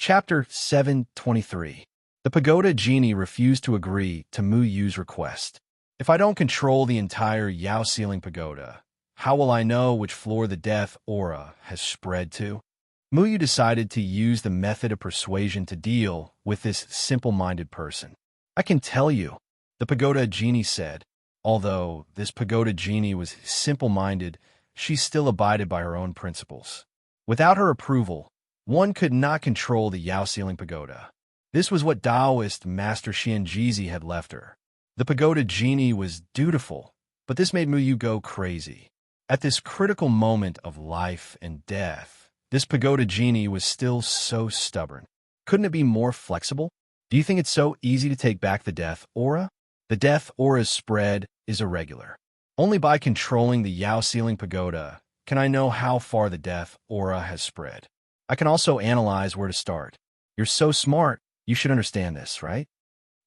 Chapter 723. The pagoda genie refused to agree to Mu Yu's request. If I don't control the entire Yao ceiling pagoda, how will I know which floor the death aura has spread to? Mu Yu decided to use the method of persuasion to deal with this simple-minded person. I can tell you, the pagoda genie said. Although this pagoda genie was simple-minded, she still abided by her own principles. Without her approval, one could not control the Yao ceiling pagoda. This was what Taoist Master Xianjizi had left her. The pagoda genie was dutiful, but this made Mu Yu go crazy. At this critical moment of life and death, this pagoda genie was still so stubborn. Couldn't it be more flexible? Do you think it's so easy to take back the death aura? The death aura's spread is irregular. Only by controlling the Yao ceiling pagoda can I know how far the death aura has spread. I can also analyze where to start. You're so smart, you should understand this, right?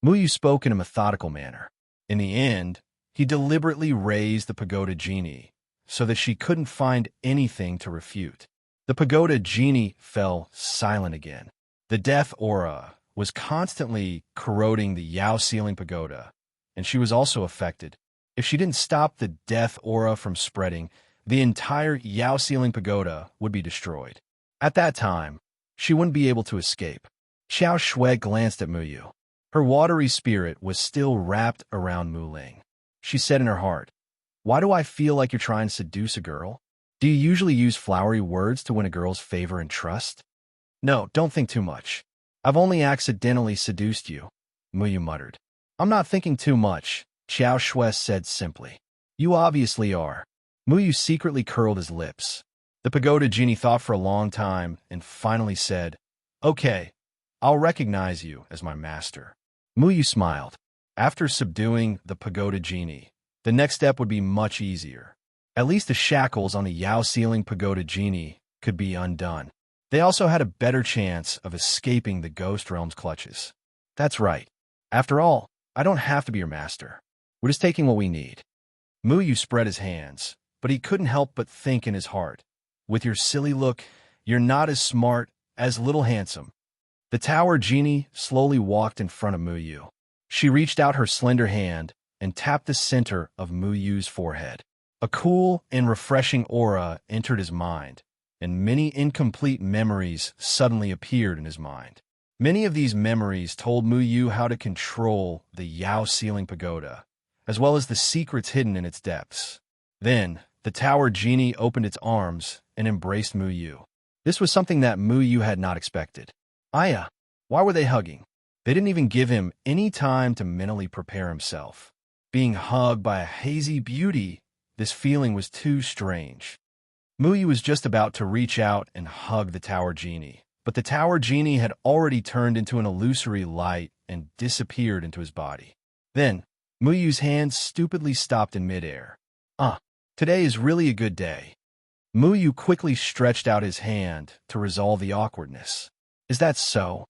Mu Yu spoke in a methodical manner. In the end, he deliberately raised the pagoda genie so that she couldn't find anything to refute. The pagoda genie fell silent again. The death aura was constantly corroding the Yao ceiling pagoda, and she was also affected. If she didn't stop the death aura from spreading, the entire Yao ceiling pagoda would be destroyed. At that time, she wouldn't be able to escape. Xiao Shui glanced at Mu Yu. Her watery spirit was still wrapped around Mu Ling. She said in her heart, "Why do I feel like you're trying to seduce a girl? Do you usually use flowery words to win a girl's favor and trust?" "No, don't think too much. I've only accidentally seduced you," Mu Yu muttered. "I'm not thinking too much," Xiao Shui said simply. "You obviously are." Mu Yu secretly curled his lips. The pagoda genie thought for a long time and finally said, "Okay, I'll recognize you as my master." Mu Yu smiled. After subduing the pagoda genie, the next step would be much easier. At least the shackles on the Yao ceiling pagoda genie could be undone. They also had a better chance of escaping the ghost realm's clutches. That's right. After all, I don't have to be your master. We're just taking what we need. Mu Yu spread his hands, but he couldn't help but think in his heart, "With your silly look, you're not as smart as Little Handsome." The tower genie slowly walked in front of Mu Yu. She reached out her slender hand and tapped the center of Mu Yu's forehead. A cool and refreshing aura entered his mind, and many incomplete memories suddenly appeared in his mind. Many of these memories told Mu Yu how to control the Yao ceiling pagoda, as well as the secrets hidden in its depths. Then, the tower genie opened its arms and embraced Mu Yu. This was something that Mu Yu had not expected. Aya, why were they hugging? They didn't even give him any time to mentally prepare himself. Being hugged by a hazy beauty, this feeling was too strange. Mu Yu was just about to reach out and hug the tower genie, but the tower genie had already turned into an illusory light and disappeared into his body. Then, Mu Yu's hand stupidly stopped in midair. Today is really a good day." Mu Yu quickly stretched out his hand to resolve the awkwardness. "Is that so?"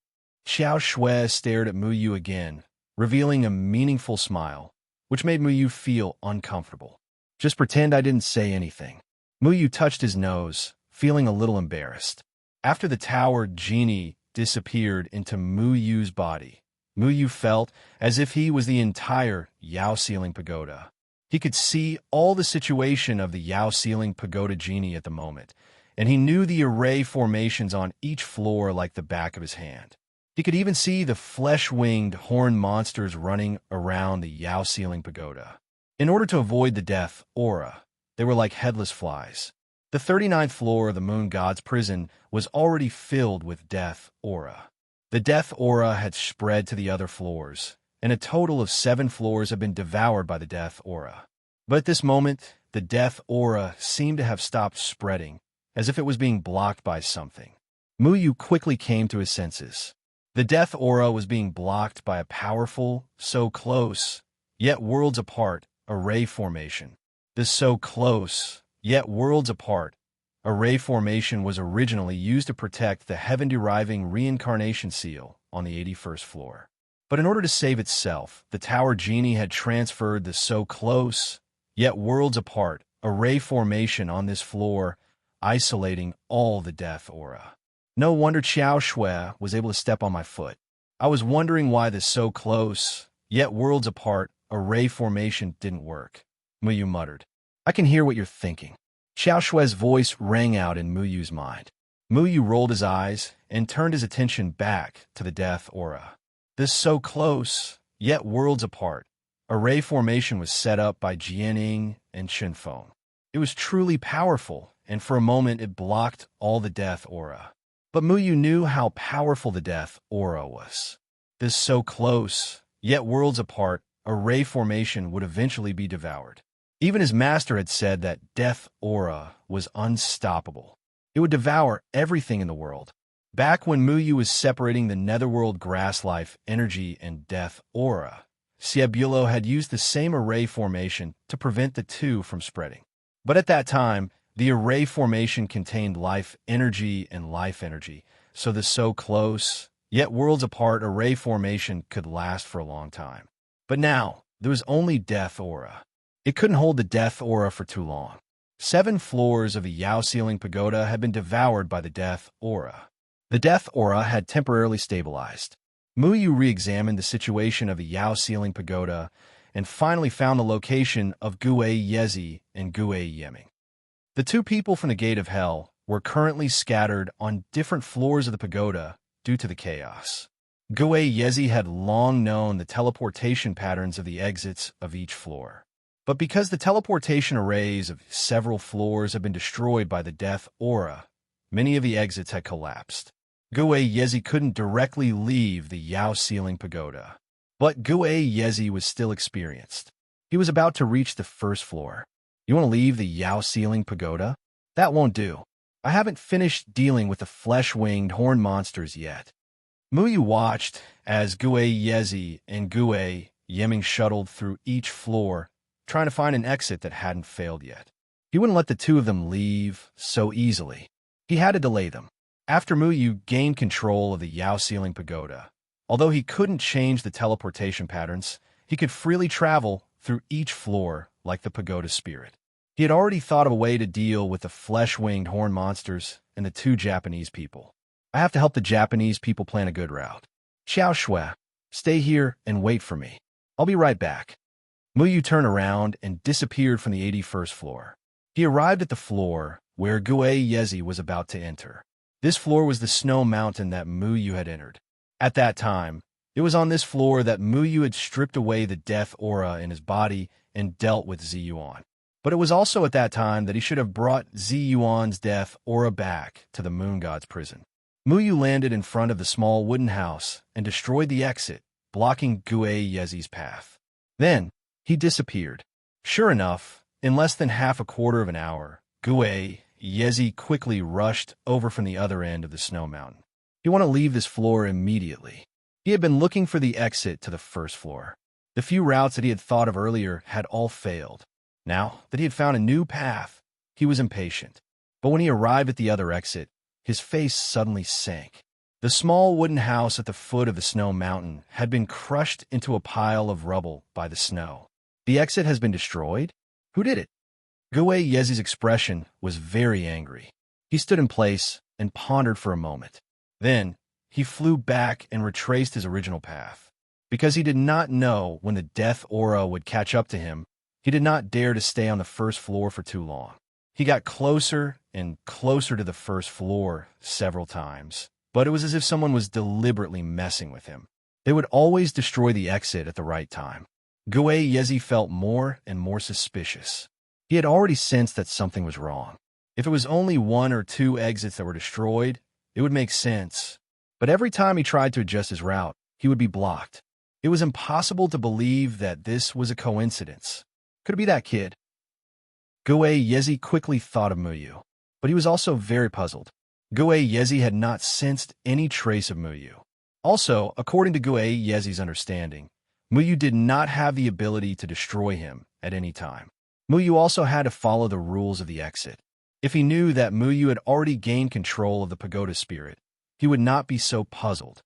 Xiao Shui stared at Mu Yu again, revealing a meaningful smile, which made Mu Yu feel uncomfortable. "Just pretend I didn't say anything." Mu Yu touched his nose, feeling a little embarrassed. After the tower genie disappeared into Mu Yu's body, Mu Yu felt as if he was the entire Yao ceiling pagoda. He could see all the situation of the Yao ceiling pagoda genie at the moment, and he knew the array formations on each floor like the back of his hand. He could even see the flesh-winged horned monsters running around the Yao ceiling pagoda. In order to avoid the death aura, they were like headless flies. The 39th floor of the moon god's prison was already filled with death aura. The death aura had spread to the other floors, and a total of 7 floors have been devoured by the death aura. But at this moment, the death aura seemed to have stopped spreading, as if it was being blocked by something. Mu Yu quickly came to his senses. The death aura was being blocked by a powerful, so close, yet worlds apart, array formation. This so close, yet worlds apart, array formation was originally used to protect the heaven-deriving reincarnation seal on the 81st floor. But in order to save itself, the tower genie had transferred the so close, yet worlds apart, array formation on this floor, isolating all the death aura. No wonder Xiao Shui was able to step on my foot. I was wondering why this so close, yet worlds apart, array formation didn't work. Muyu muttered. I can hear what you're thinking. Xiao Shui's voice rang out in Muyu's mind. Muyu rolled his eyes and turned his attention back to the death aura. This so close, yet worlds apart, array formation was set up by Jianing and Shenfeng. It was truly powerful, and for a moment it blocked all the death aura. But Muyu knew how powerful the death aura was. This so close, yet worlds apart, array formation would eventually be devoured. Even his master had said that death aura was unstoppable. It would devour everything in the world. Back when Muyu was separating the netherworld grass life energy and death aura, Xiebulo had used the same array formation to prevent the two from spreading. But at that time, the array formation contained life energy and life energy, so the so close, yet worlds apart array formation could last for a long time. But now, there was only death aura. It couldn't hold the death aura for too long. 7 floors of a Yao ceiling pagoda had been devoured by the death aura. The death aura had temporarily stabilized. Muyu re-examined the situation of the Yao ceiling pagoda and finally found the location of Gue Yezi and Gue Yeming. The 2 people from the Gate of Hell were currently scattered on different floors of the pagoda due to the chaos. Gue Yezi had long known the teleportation patterns of the exits of each floor. But because the teleportation arrays of several floors had been destroyed by the death aura, many of the exits had collapsed. Gue Yezi couldn't directly leave the Yao ceiling pagoda. But Gue Yezi was still experienced. He was about to reach the first floor. You want to leave the Yao ceiling pagoda? That won't do. I haven't finished dealing with the flesh-winged horn monsters yet. Muyu watched as Gue Yezi and Gue Yeming shuttled through each floor, trying to find an exit that hadn't failed yet. He wouldn't let the 2 of them leave so easily. He had to delay them. After Muyu gained control of the Yao ceiling pagoda, although he couldn't change the teleportation patterns, he could freely travel through each floor like the pagoda spirit. He had already thought of a way to deal with the flesh-winged horn monsters and the 2 Japanese people. I have to help the Japanese people plan a good route. Xiao Shui, stay here and wait for me. I'll be right back. Muyu turned around and disappeared from the 81st floor. He arrived at the floor where Gue Yezi was about to enter. This floor was the snow mountain that Muyu had entered. At that time, it was on this floor that Muyu had stripped away the death aura in his body and dealt with Ziyuan. But it was also at that time that he should have brought Ziyuan's death aura back to the moon god's prison. Muyu landed in front of the small wooden house and destroyed the exit, blocking Gue Yezi's path. Then, he disappeared. Sure enough, in less than half a quarter of an hour, Gue Yezi quickly rushed over from the other end of the snow mountain. He wanted to leave this floor immediately. He had been looking for the exit to the first floor. The few routes that he had thought of earlier had all failed. Now that he had found a new path, he was impatient. But when he arrived at the other exit, his face suddenly sank. The small wooden house at the foot of the snow mountain had been crushed into a pile of rubble by the snow. The exit has been destroyed? Who did it? Gue Yezi's expression was very angry. He stood in place and pondered for a moment. Then, he flew back and retraced his original path. Because he did not know when the death aura would catch up to him, he did not dare to stay on the first floor for too long. He got closer and closer to the first floor several times, but it was as if someone was deliberately messing with him. They would always destroy the exit at the right time. Gue Yezi felt more and more suspicious. He had already sensed that something was wrong. If it was only 1 or 2 exits that were destroyed, it would make sense. But every time he tried to adjust his route, he would be blocked. It was impossible to believe that this was a coincidence. Could it be that kid? Gue Yezi quickly thought of Muyu, but he was also very puzzled. Gue Yezi had not sensed any trace of Muyu. Also, according to Gue Yezi's understanding, Muyu did not have the ability to destroy him at any time. Muyu also had to follow the rules of the exit. If he knew that Muyu had already gained control of the pagoda spirit, he would not be so puzzled.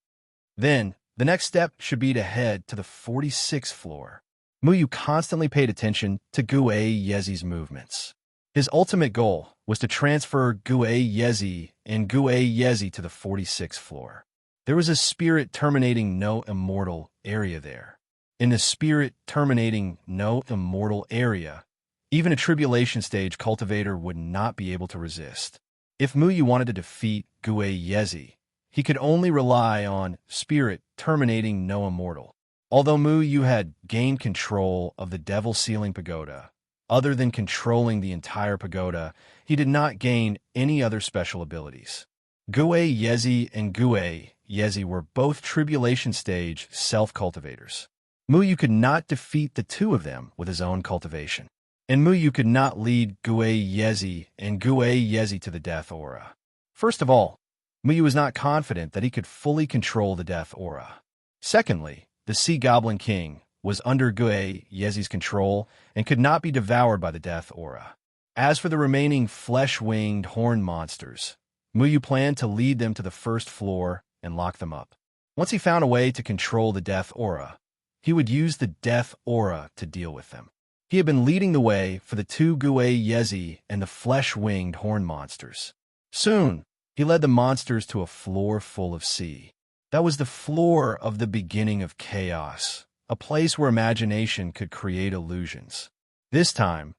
Then, the next step should be to head to the 46th floor. Muyu constantly paid attention to Gue Yezi's movements. His ultimate goal was to transfer Guay Yezi and Guay Yezi to the 46th floor. There was a spirit terminating no immortal area there. In the spirit terminating no immortal area, even a tribulation stage cultivator would not be able to resist. If Muyu wanted to defeat Guay Yezi, he could only rely on spirit terminating no immortal. Although Muyu had gained control of the Devil Sealing Pagoda, other than controlling the entire pagoda, he did not gain any other special abilities. Guay Yezi and Guay Yezi were both tribulation stage self-cultivators. Muyu could not defeat the two of them with his own cultivation. And Muyu could not lead Guay Yezi and Guay Yezi to the death aura. First of all, Muyu was not confident that he could fully control the death aura. Secondly, the Sea Goblin King was under Guay Yezi's control and could not be devoured by the death aura. As for the remaining flesh-winged horn monsters, Muyu planned to lead them to the first floor and lock them up. Once he found a way to control the death aura, he would use the death aura to deal with them. He had been leading the way for the two Guay Yezi and the flesh-winged horn monsters. Soon, he led the monsters to a floor full of sea. That was the floor of the beginning of chaos, a place where imagination could create illusions. This time,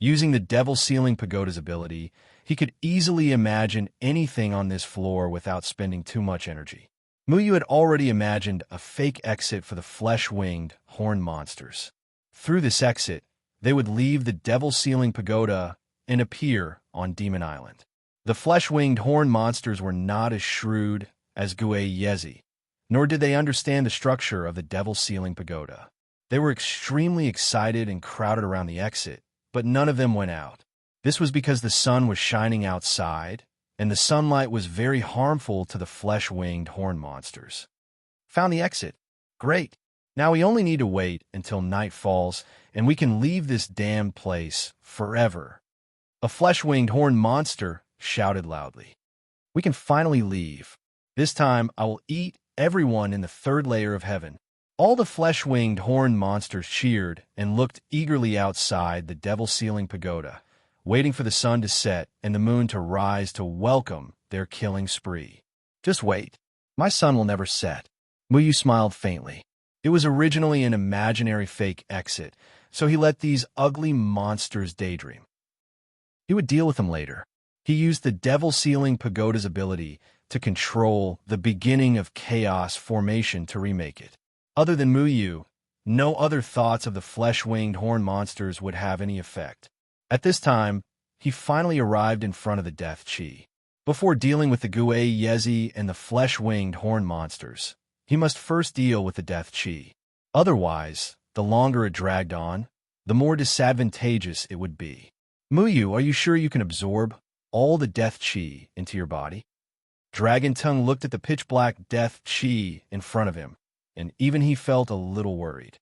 using the Devil Sealing Pagoda's ability, he could easily imagine anything on this floor without spending too much energy. Muyu had already imagined a fake exit for the flesh-winged horn monsters. Through this exit, they would leave the Devil Sealing Pagoda and appear on Demon Island. The flesh-winged horn monsters were not as shrewd as Guay Yezi, nor did they understand the structure of the Devil Sealing Pagoda. They were extremely excited and crowded around the exit, but none of them went out. This was because the sun was shining outside, and the sunlight was very harmful to the flesh-winged horn monsters. Found the exit. Great. Now we only need to wait until night falls, and we can leave this damned place forever. A flesh-winged horn monster shouted loudly. We can finally leave. This time I will eat everyone in the third layer of heaven. All the flesh-winged horn monsters cheered and looked eagerly outside the Devil Sealing Pagoda, waiting for the sun to set and the moon to rise to welcome their killing spree. Just wait. My sun will never set. Muyu smiled faintly. It was originally an imaginary fake exit, so he let these ugly monsters daydream. He would deal with them later. He used the Devil Sealing Pagoda's ability to control the beginning of chaos formation to remake it. Other than Muyu, no other thoughts of the flesh-winged horn monsters would have any effect. At this time, he finally arrived in front of the Death Chi. Before dealing with the Guay Yezi and the flesh-winged horn monsters, he must first deal with the Death Chi. Otherwise, the longer it dragged on, the more disadvantageous it would be. Muyu, are you sure you can absorb all the Death Chi into your body? Dragon Tongue looked at the pitch-black Death Chi in front of him, and even he felt a little worried.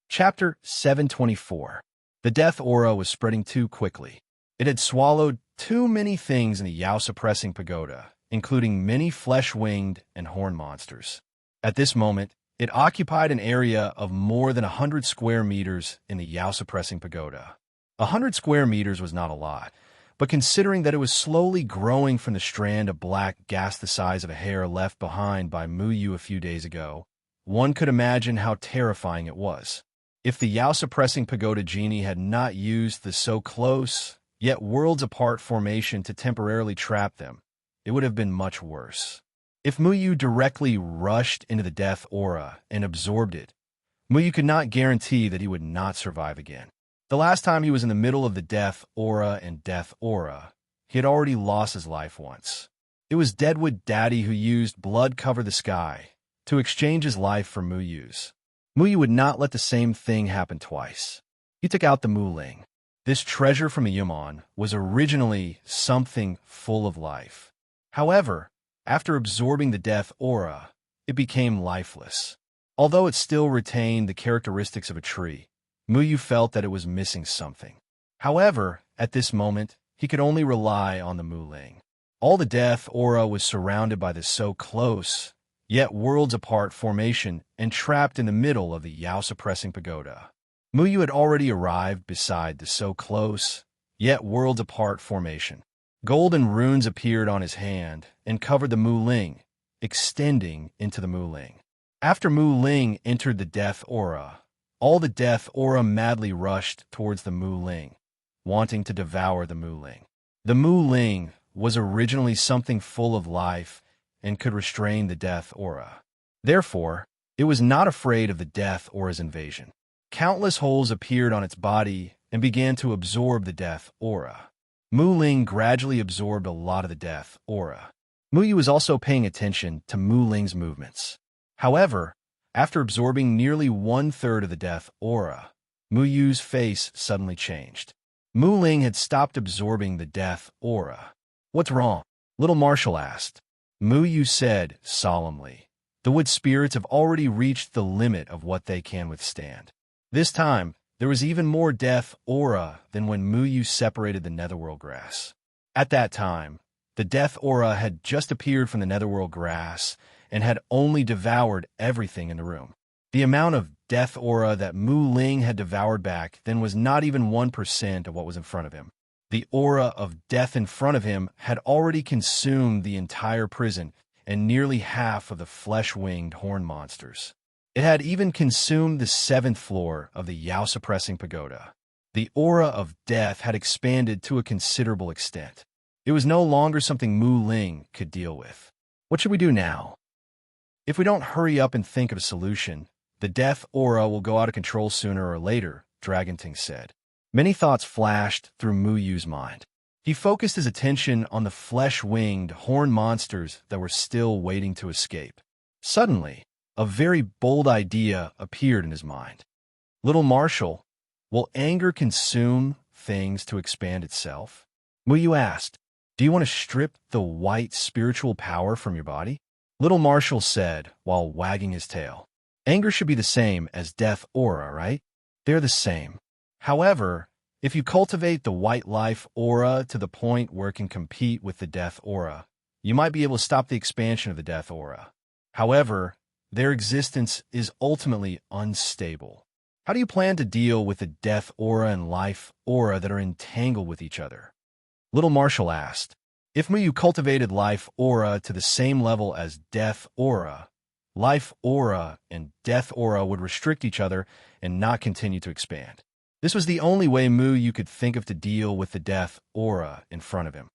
Chapter 724. The Death Aura was spreading too quickly. It had swallowed too many things in the Yao-suppressing pagoda, including many flesh-winged and horn monsters. At this moment, it occupied an area of more than 100 square meters in the Yao-suppressing pagoda. 100 square meters was not a lot, but considering that it was slowly growing from the strand of black gas the size of a hair left behind by Muyu a few days ago, one could imagine how terrifying it was. If the Yao-suppressing pagoda genie had not used the so close, yet worlds apart formation to temporarily trap them, it would have been much worse. If Muyu directly rushed into the death aura and absorbed it, Muyu could not guarantee that he would not survive again. The last time he was in the middle of the death aura and death aura, he had already lost his life once. It was Deadwood Daddy who used Blood Cover the Sky to exchange his life for Muyu's. Muyu would not let the same thing happen twice. He took out the Muling. This treasure from a Yumon was originally something full of life. However, after absorbing the death aura, it became lifeless. Although it still retained the characteristics of a tree, Muyu felt that it was missing something. However, at this moment, he could only rely on the Muling. All the death aura was surrounded by this so close, yet worlds apart formation and trapped in the middle of the Yao-suppressing pagoda. Muyu had already arrived beside the so close, yet worlds apart formation. Golden runes appeared on his hand and covered the Mu Ling, extending into the Mu Ling. After Mu Ling entered the death aura, all the death aura madly rushed towards the Mu Ling, wanting to devour the Mu Ling. The Mu Ling was originally something full of life and could restrain the death aura. Therefore, it was not afraid of the death aura's invasion. Countless holes appeared on its body and began to absorb the death aura. Mu Ling gradually absorbed a lot of the death aura. Muyu was also paying attention to Mu Ling's movements. However, after absorbing nearly 1/3 of the death aura, Muyu's face suddenly changed. Mu Ling had stopped absorbing the death aura. "What's wrong?" Little Marshall asked. Muyu said solemnly, "The wood spirits have already reached the limit of what they can withstand." This time, there was even more death aura than when Muyu separated the netherworld grass. At that time, the death aura had just appeared from the netherworld grass and had only devoured everything in the room. The amount of death aura that Mu Ling had devoured back then was not even 1% of what was in front of him. The aura of death in front of him had already consumed the entire prison and nearly half of the flesh-winged horn monsters. It had even consumed the 7th floor of the Yao-suppressing pagoda. The aura of death had expanded to a considerable extent. It was no longer something Mu Ling could deal with. What should we do now? If we don't hurry up and think of a solution, the death aura will go out of control sooner or later, Dragon Ting said. Many thoughts flashed through Muyu's mind. He focused his attention on the flesh-winged horn monsters that were still waiting to escape. Suddenly, a very bold idea appeared in his mind. "Little Marshall, will anger consume things to expand itself?" Muyu asked. "Do you want to strip the white spiritual power from your body?" Little Marshall said while wagging his tail. "Anger should be the same as death aura, right? They're the same. However, if you cultivate the white life aura to the point where it can compete with the death aura, you might be able to stop the expansion of the death aura. However, their existence is ultimately unstable. How do you plan to deal with the death aura and life aura that are entangled with each other?" Little Marshall asked. If Muyu cultivated life aura to the same level as death aura, life aura and death aura would restrict each other and not continue to expand. This was the only way Muyu could think of to deal with the death aura in front of him.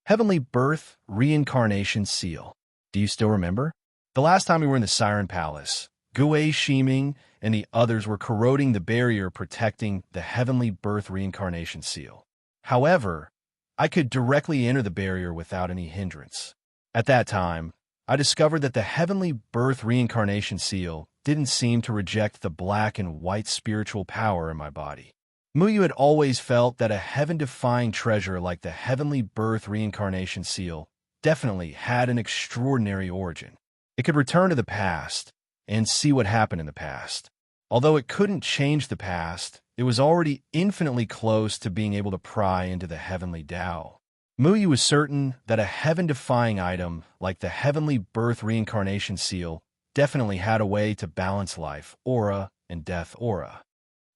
Heavenly Birth Reincarnation Seal. Do you still remember? The last time we were in the Siren Palace, Gue Shiming and the others were corroding the barrier protecting the Heavenly Birth Reincarnation Seal. However, I could directly enter the barrier without any hindrance. At that time, I discovered that the Heavenly Birth Reincarnation Seal didn't seem to reject the black and white spiritual power in my body. Muyu had always felt that a heaven-defying treasure like the Heavenly Birth Reincarnation Seal definitely had an extraordinary origin. It could return to the past and see what happened in the past. Although it couldn't change the past, it was already infinitely close to being able to pry into the heavenly Tao. Muyu was certain that a heaven-defying item like the Heavenly Birth Reincarnation Seal definitely had a way to balance life aura and death aura.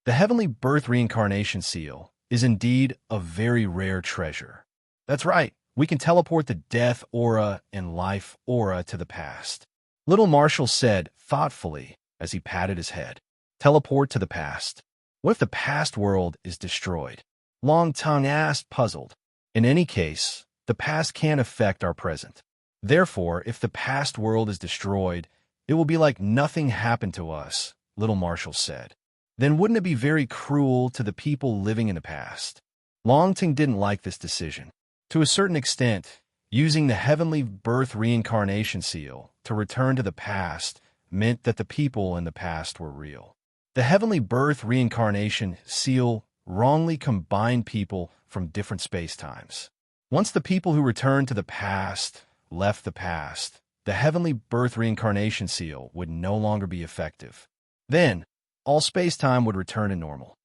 The Heavenly Birth Reincarnation Seal is indeed a very rare treasure. That's right, we can teleport the death aura and life aura to the past. Little Marshall said thoughtfully as he patted his head. Teleport to the past. What if the past world is destroyed? Long Tongue asked, puzzled. In any case, the past can't affect our present. Therefore, if the past world is destroyed, it will be like nothing happened to us, Little Marshall said. Then wouldn't it be very cruel to the people living in the past? Longting didn't like this decision. To a certain extent, using the Heavenly Birth Reincarnation Seal to return to the past meant that the people in the past were real. The Heavenly Birth Reincarnation Seal wrongly combined people from different space-times. Once the people who returned to the past left the past, the Heavenly Birth Reincarnation Seal would no longer be effective. Then, all space-time would return to normal.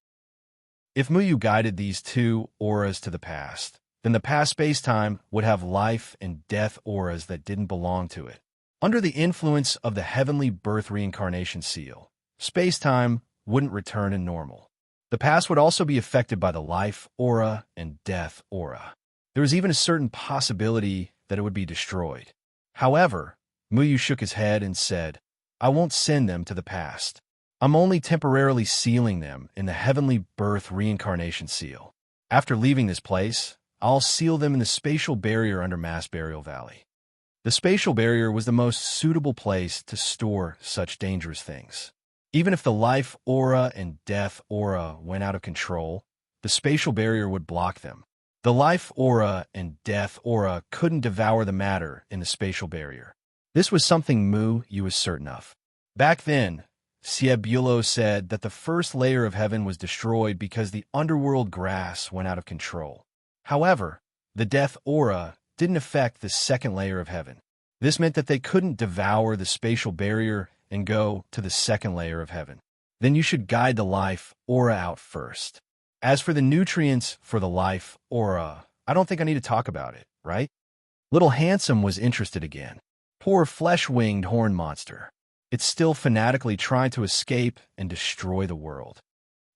If Muyu guided these two auras to the past, then the past space-time would have life and death auras that didn't belong to it. Under the influence of the Heavenly Birth Reincarnation Seal, space-time wouldn't return to normal. The past would also be affected by the life aura and death aura. There was even a certain possibility that it would be destroyed. However, Muyu shook his head and said, I won't send them to the past. I'm only temporarily sealing them in the heavenly birth reincarnation seal. After leaving this place, I'll seal them in the spatial barrier under Mass Burial Valley. The spatial barrier was the most suitable place to store such dangerous things. Even if the life aura and death aura went out of control, the spatial barrier would block them. The life aura and death aura couldn't devour the matter in the spatial barrier. This was something Mu was certain of. Back then, Siebulo said that the first layer of heaven was destroyed because the underworld grass went out of control. However, the death aura didn't affect the second layer of heaven. This meant that they couldn't devour the spatial barrier and go to the second layer of heaven. Then you should guide the life aura out first. As for the nutrients for the life aura, I don't think I need to talk about it, right? Little Handsome was interested again. Poor flesh-winged horn monster. It's still fanatically trying to escape and destroy the world.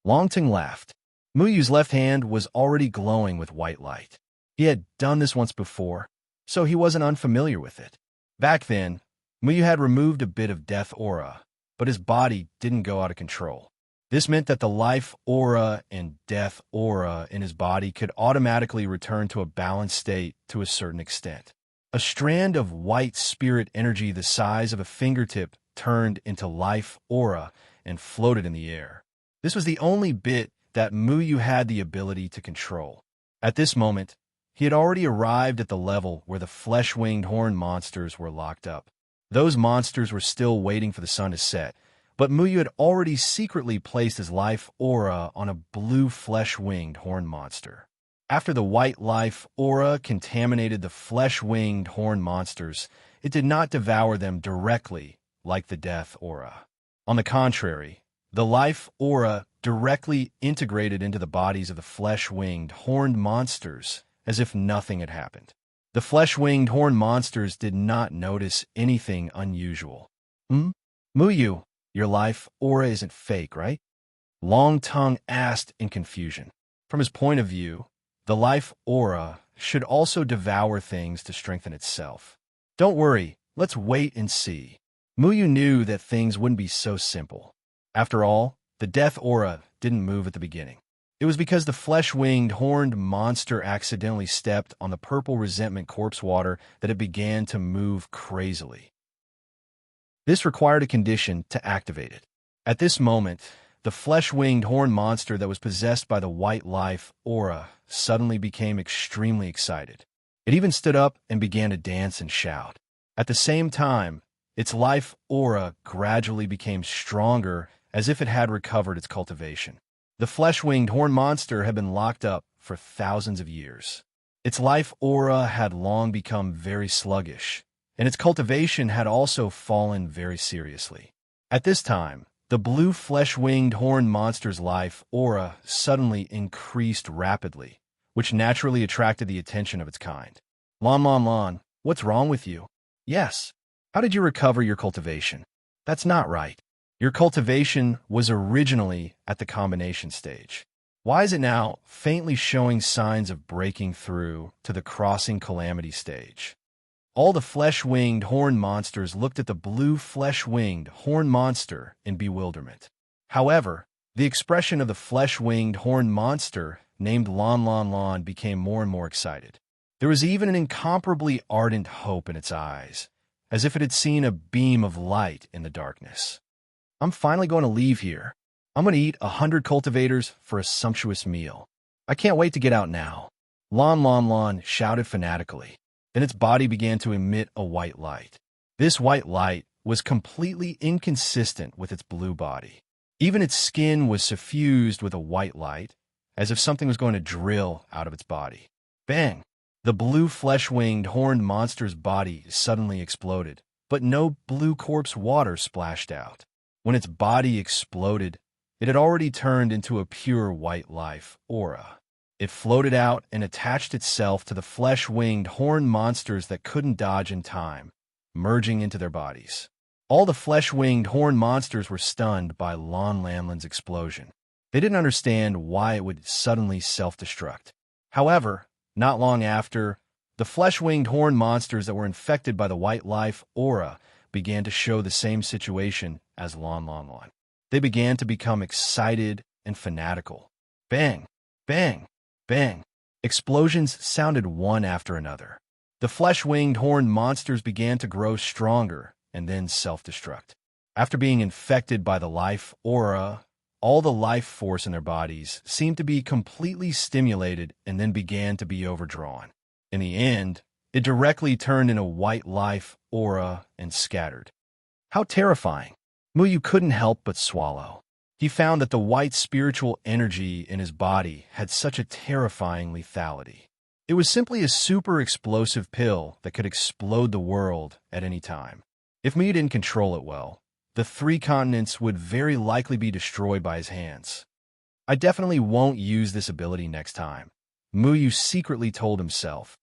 Longting laughed. Muyu's left hand was already glowing with white light. He had done this once before, so he wasn't unfamiliar with it. Back then, Muyu had removed a bit of death aura, but his body didn't go out of control. This meant that the life aura and death aura in his body could automatically return to a balanced state to a certain extent. A strand of white spirit energy the size of a fingertip turned into life aura and floated in the air. This was the only bit that Muyu had the ability to control. At this moment, he had already arrived at the level where the flesh-winged horn monsters were locked up. Those monsters were still waiting for the sun to set, but Muyu had already secretly placed his life aura on a blue flesh-winged horn monster. After the white life aura contaminated the flesh-winged horn monsters, it did not devour them directly like the death aura. On the contrary, the life aura directly integrated into the bodies of the flesh-winged horned monsters as if nothing had happened. The flesh-winged horned monsters did not notice anything unusual. Muyu, your life aura isn't fake, right? Long Tongue asked in confusion. From his point of view, the life aura should also devour things to strengthen itself. Don't worry, let's wait and see. Muyu knew that things wouldn't be so simple. After all, the death aura didn't move at the beginning. It was because the flesh-winged horned monster accidentally stepped on the purple resentment corpse water that it began to move crazily. This required a condition to activate it. At this moment, the flesh-winged horned monster that was possessed by the white life aura suddenly became extremely excited. It even stood up and began to dance and shout. At the same time, its life aura gradually became stronger as if it had recovered its cultivation. The flesh-winged horn monster had been locked up for thousands of years. Its life aura had long become very sluggish, and its cultivation had also fallen very seriously. At this time, the blue flesh-winged horn monster's life aura suddenly increased rapidly, which naturally attracted the attention of its kind. Lon, what's wrong with you? Yes. How did you recover your cultivation? That's not right. Your cultivation was originally at the combination stage. Why is it now faintly showing signs of breaking through to the crossing calamity stage? All the flesh-winged horn monsters looked at the blue flesh-winged horn monster in bewilderment. However, the expression of the flesh-winged horn monster named Lon became more and more excited. There was even an incomparably ardent hope in its eyes, as if it had seen a beam of light in the darkness. I'm finally going to leave here. I'm going to eat 100 cultivators for a sumptuous meal. I can't wait to get out now. Lon shouted fanatically. Then its body began to emit a white light. This white light was completely inconsistent with its blue body. Even its skin was suffused with a white light, as if something was going to drill out of its body. Bang! The blue flesh-winged horned monster's body suddenly exploded, but no blue corpse water splashed out. When its body exploded, it had already turned into a pure white life aura. It floated out and attached itself to the flesh-winged horned monsters that couldn't dodge in time, merging into their bodies. All the flesh-winged horned monsters were stunned by Lon Lanlin's explosion. They didn't understand why it would suddenly self-destruct. However, not long after, the flesh-winged horned monsters that were infected by the white life aura began to show the same situation as Lon Lon Lon. They began to become excited and fanatical. Bang! Bang! Bang! Explosions sounded one after another. The flesh-winged horned monsters began to grow stronger and then self-destruct. After being infected by the life aura, all the life force in their bodies seemed to be completely stimulated and then began to be overdrawn. In the end, it directly turned into white life aura and scattered. How terrifying! Muyu couldn't help but swallow. He found that the white spiritual energy in his body had such a terrifying lethality. It was simply a super explosive pill that could explode the world at any time. If Muyu didn't control it well, the 3 continents would very likely be destroyed by his hands. I definitely won't use this ability next time, Muyu secretly told himself.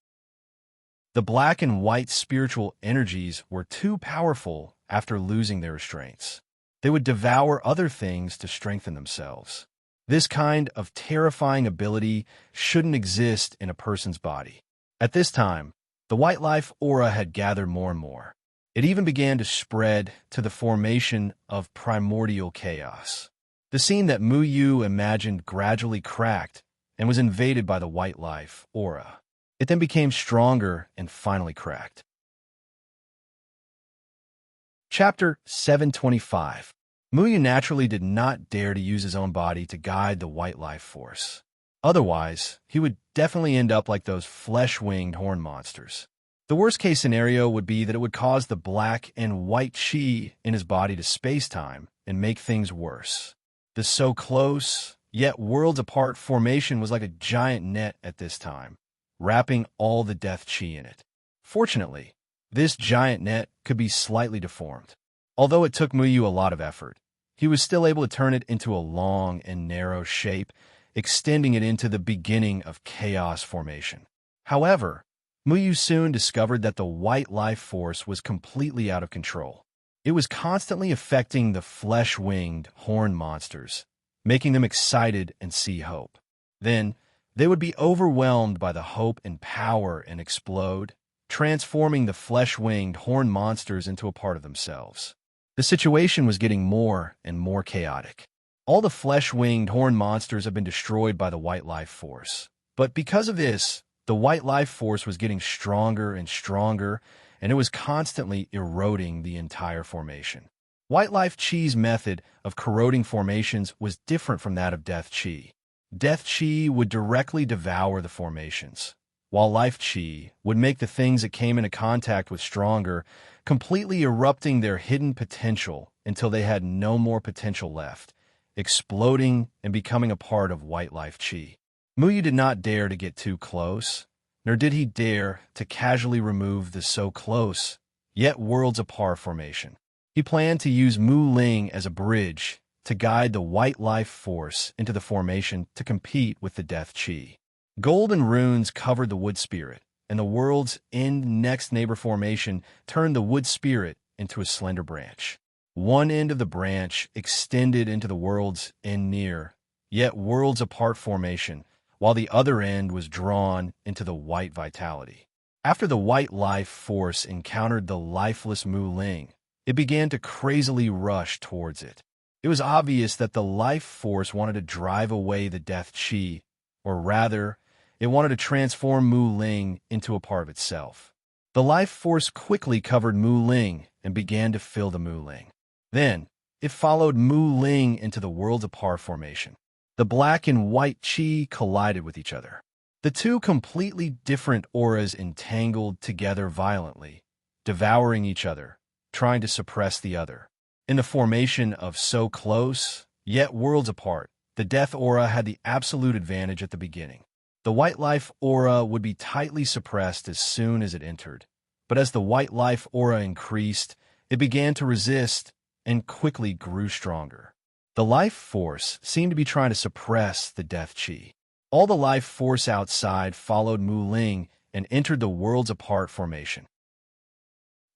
The black and white spiritual energies were too powerful after losing their restraints. They would devour other things to strengthen themselves. This kind of terrifying ability shouldn't exist in a person's body. At this time, the white life aura had gathered more and more. It even began to spread to the formation of primordial chaos. The scene that Muyu imagined gradually cracked and was invaded by the white life aura. It then became stronger and finally cracked. Chapter 725. Muyu naturally did not dare to use his own body to guide the white life force. Otherwise, he would definitely end up like those flesh-winged horn monsters. The worst-case scenario would be that it would cause the black and white chi in his body to space-time and make things worse. The so close, yet worlds apart formation was like a giant net at this time, wrapping all the death chi in it. Fortunately, this giant net could be slightly deformed. Although it took Muyu a lot of effort, he was still able to turn it into a long and narrow shape, extending it into the beginning of chaos formation. However, Muyu soon discovered that the white life force was completely out of control. It was constantly affecting the flesh-winged horn monsters, making them excited and see hope. Then, they would be overwhelmed by the hope and power and explode, transforming the flesh-winged horn monsters into a part of themselves. The situation was getting more and more chaotic. All the flesh-winged horn monsters have been destroyed by the white life force. But because of this, the white life force was getting stronger and stronger, and it was constantly eroding the entire formation. White life chi's method of corroding formations was different from that of death chi. Death chi would directly devour the formations, while life chi would make the things it came into contact with stronger, completely erupting their hidden potential until they had no more potential left, exploding and becoming a part of white life chi. Muyu did not dare to get too close, nor did he dare to casually remove the so close, yet worlds apart formation. He planned to use Mu Ling as a bridge to guide the white life force into the formation to compete with the death chi. Golden runes covered the wood spirit, and the world's end next neighbor formation turned the wood spirit into a slender branch. One end of the branch extended into the world's end near, yet worlds apart formation, while the other end was drawn into the white vitality. After the white life force encountered the lifeless Mu Ling, it began to crazily rush towards it. It was obvious that the life force wanted to drive away the death chi, or rather, it wanted to transform Mu Ling into a part of itself. The life force quickly covered Mu Ling and began to fill the Mu Ling. Then, it followed Mu Ling into the worlds apart formation. The black and white chi collided with each other. The two completely different auras entangled together violently, devouring each other, trying to suppress the other. In the formation of so close, yet worlds apart, the death aura had the absolute advantage at the beginning. The white life aura would be tightly suppressed as soon as it entered, but as the white life aura increased, it began to resist and quickly grew stronger. The life force seemed to be trying to suppress the death chi. All the life force outside followed Mu Ling and entered the worlds apart formation.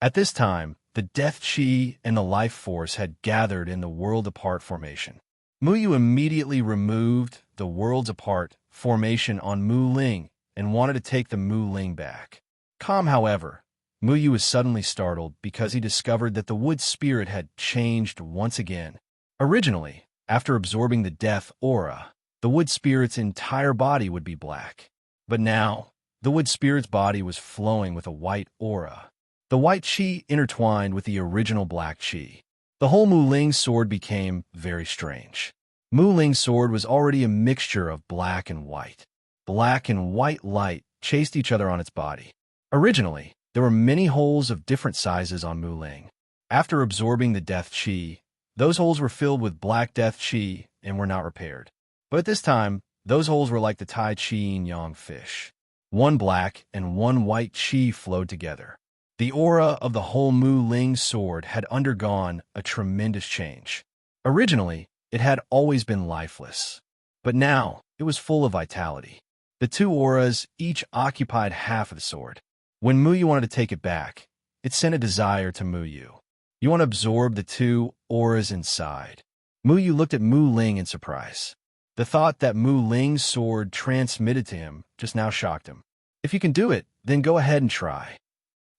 At this time, the death chi and the life force had gathered in the world apart formation. Muyu immediately removed the Worlds Apart formation on Mu Ling and wanted to take the Mu Ling back. Calm, however, Muyu was suddenly startled because he discovered that the wood spirit had changed once again. Originally, after absorbing the death aura, the wood spirit's entire body would be black. But now, the wood spirit's body was flowing with a white aura. The white qi intertwined with the original black qi. The whole Mu Ling's sword became very strange. Mu Ling's sword was already a mixture of black and white. Black and white light chased each other on its body. Originally, there were many holes of different sizes on Mu Ling. After absorbing the death qi, those holes were filled with black death qi and were not repaired. But at this time, those holes were like the Tai Chi Yin Yang fish. One black and one white qi flowed together. The aura of the whole Mu Ling sword had undergone a tremendous change. Originally, it had always been lifeless, but now it was full of vitality. The two auras each occupied half of the sword. When Muyu wanted to take it back, it sent a desire to Muyu. You want to absorb the two auras inside. Muyu looked at Mu Ling in surprise. The thought that Mu Ling's sword transmitted to him just now shocked him. If you can do it, then go ahead and try.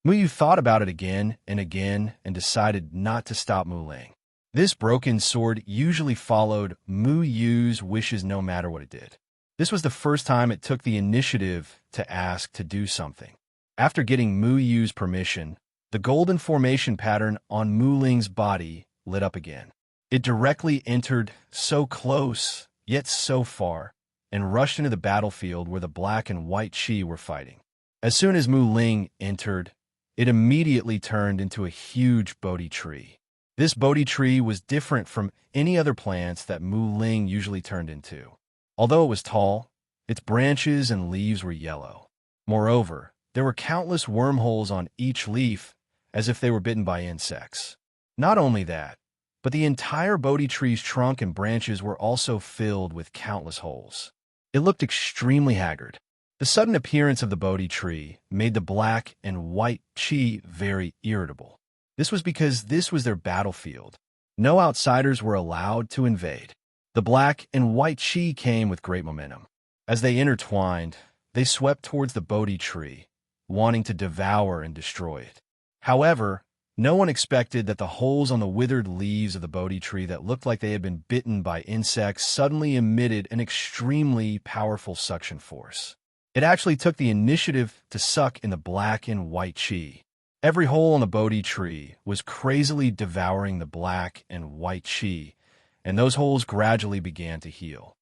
Muyu thought about it again and decided not to stop Mu Ling. This broken sword usually followed Mu Yu's wishes no matter what it did. This was the first time it took the initiative to ask to do something. After getting Mu Yu's permission, the golden formation pattern on Mu Ling's body lit up again. It directly entered so close, yet so far, and rushed into the battlefield where the black and white qi were fighting. As soon as Mu Ling entered, it immediately turned into a huge Bodhi tree. This Bodhi tree was different from any other plants that Mu Ling usually turned into. Although it was tall, its branches and leaves were yellow. Moreover, there were countless wormholes on each leaf, as if they were bitten by insects. Not only that, but the entire Bodhi tree's trunk and branches were also filled with countless holes. It looked extremely haggard. The sudden appearance of the Bodhi tree made the black and white qi very irritable. This was because this was their battlefield. No outsiders were allowed to invade. The black and white qi came with great momentum. As they intertwined, they swept towards the Bodhi tree, wanting to devour and destroy it. However, no one expected that the holes on the withered leaves of the Bodhi tree that looked like they had been bitten by insects suddenly emitted an extremely powerful suction force. It actually took the initiative to suck in the black and white qi. Every hole on the Bodhi tree was crazily devouring the black and white qi, and those holes gradually began to heal.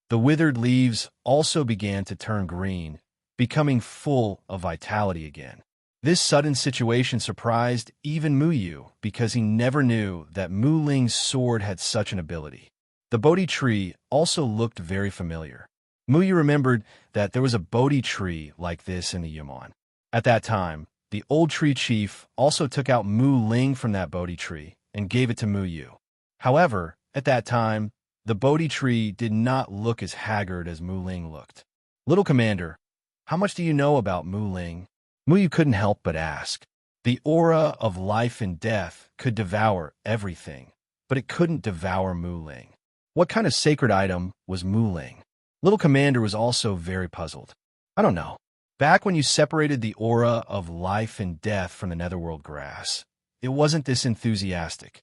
The withered leaves also began to turn green, becoming full of vitality again. This sudden situation surprised even Muyu because he never knew that Mu Ling's sword had such an ability. The Bodhi tree also looked very familiar. Muyu remembered that there was a Bodhi tree like this in the Yumon. At that time, the old tree chief also took out Mu Ling from that Bodhi tree and gave it to Muyu. However, at that time, the Bodhi tree did not look as haggard as Mu Ling looked. Little Commander, how much do you know about Mu Ling? Muyu couldn't help but ask. The aura of life and death could devour everything, but it couldn't devour Mu Ling. What kind of sacred item was Mu Ling? Little Commander was also very puzzled. I don't know. Back when you separated the aura of life and death from the netherworld grass, it wasn't this enthusiastic.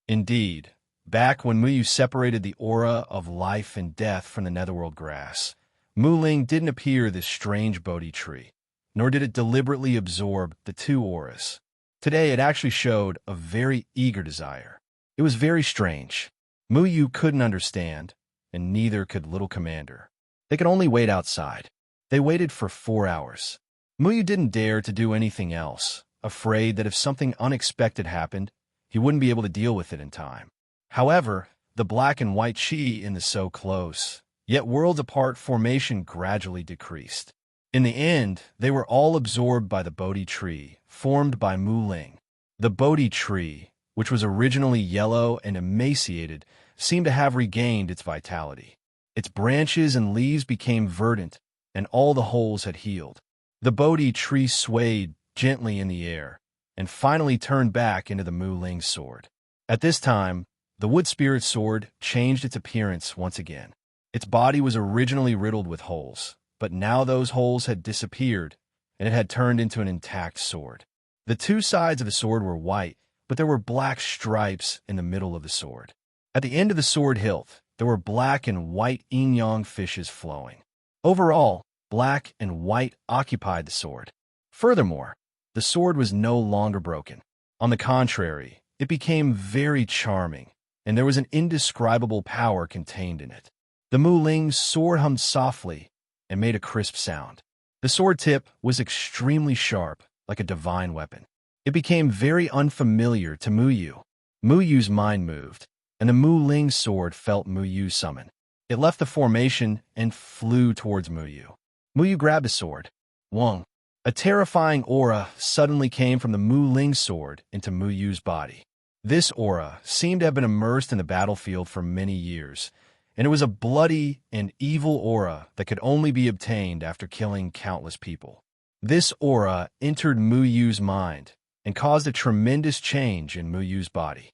Indeed, back when Muyu separated the aura of life and death from the netherworld grass, Mu Ling didn't appear this strange Bodhi tree, nor did it deliberately absorb the two auras. Today it actually showed a very eager desire. It was very strange. Muyu couldn't understand, and neither could Little Commander. They could only wait outside. They waited for 4 hours. Muyu didn't dare to do anything else, afraid that if something unexpected happened, he wouldn't be able to deal with it in time. However, the black and white qi in the so close, yet worlds apart formation gradually decreased. In the end, they were all absorbed by the Bodhi tree, formed by Mu Ling. The Bodhi tree, which was originally yellow and emaciated, seemed to have regained its vitality. Its branches and leaves became verdant, and all the holes had healed. The Bodhi tree swayed gently in the air, and finally turned back into the Mu Ling sword. At this time, The wood spirit sword changed its appearance once again. Its body was originally riddled with holes, but now those holes had disappeared, and it had turned into an intact sword. The two sides of the sword were white, but there were black stripes in the middle of the sword. At the end of the sword hilt, there were black and white yin-yang fishes flowing. Overall, black and white occupied the sword. Furthermore, the sword was no longer broken. On the contrary, it became very charming, and there was an indescribable power contained in it. The Muling's sword hummed softly and made a crisp sound. The sword tip was extremely sharp, like a divine weapon. It became very unfamiliar to Muyu. Muyu's mind moved, and the Muling's sword felt Muyu's summon. It left the formation and flew towards Muyu. Muyu grabbed the sword. Wong. A terrifying aura suddenly came from the Muling's sword into Muyu's body. This aura seemed to have been immersed in the battlefield for many years, and it was a bloody and evil aura that could only be obtained after killing countless people. This aura entered Muyu's mind and caused a tremendous change in Muyu's body.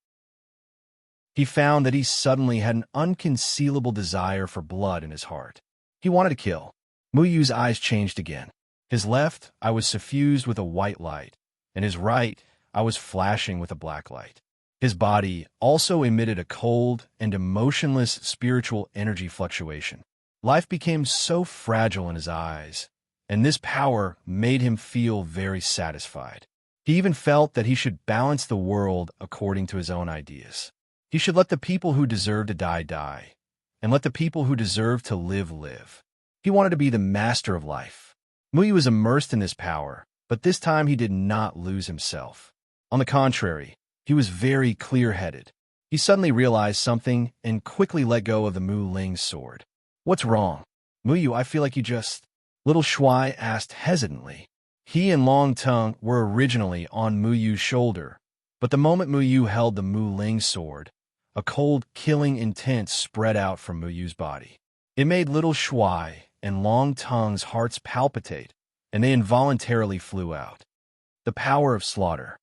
He found that he suddenly had an unconcealable desire for blood in his heart. He wanted to kill. Muyu's eyes changed again. His left eye was suffused with a white light, and his right eye was flashing with a black light. His body also emitted a cold and emotionless spiritual energy fluctuation. Life became so fragile in his eyes, and this power made him feel very satisfied. He even felt that he should balance the world according to his own ideas. He should let the people who deserve to die, die, and let the people who deserve to live, live. He wanted to be the master of life. Muyu was immersed in this power, but this time he did not lose himself. On the contrary, he was very clear-headed. He suddenly realized something and quickly let go of the Muling's sword. What's wrong? Muyu, I feel like you just... Little Shuai asked hesitantly. He and Long Tongue were originally on Muyu's shoulder, but the moment Muyu held the Muling's sword, a cold, killing intent spread out from Muyu's body. It made Little Shuai and Long Tongue's hearts palpitate, and they involuntarily flew out. The power of slaughter.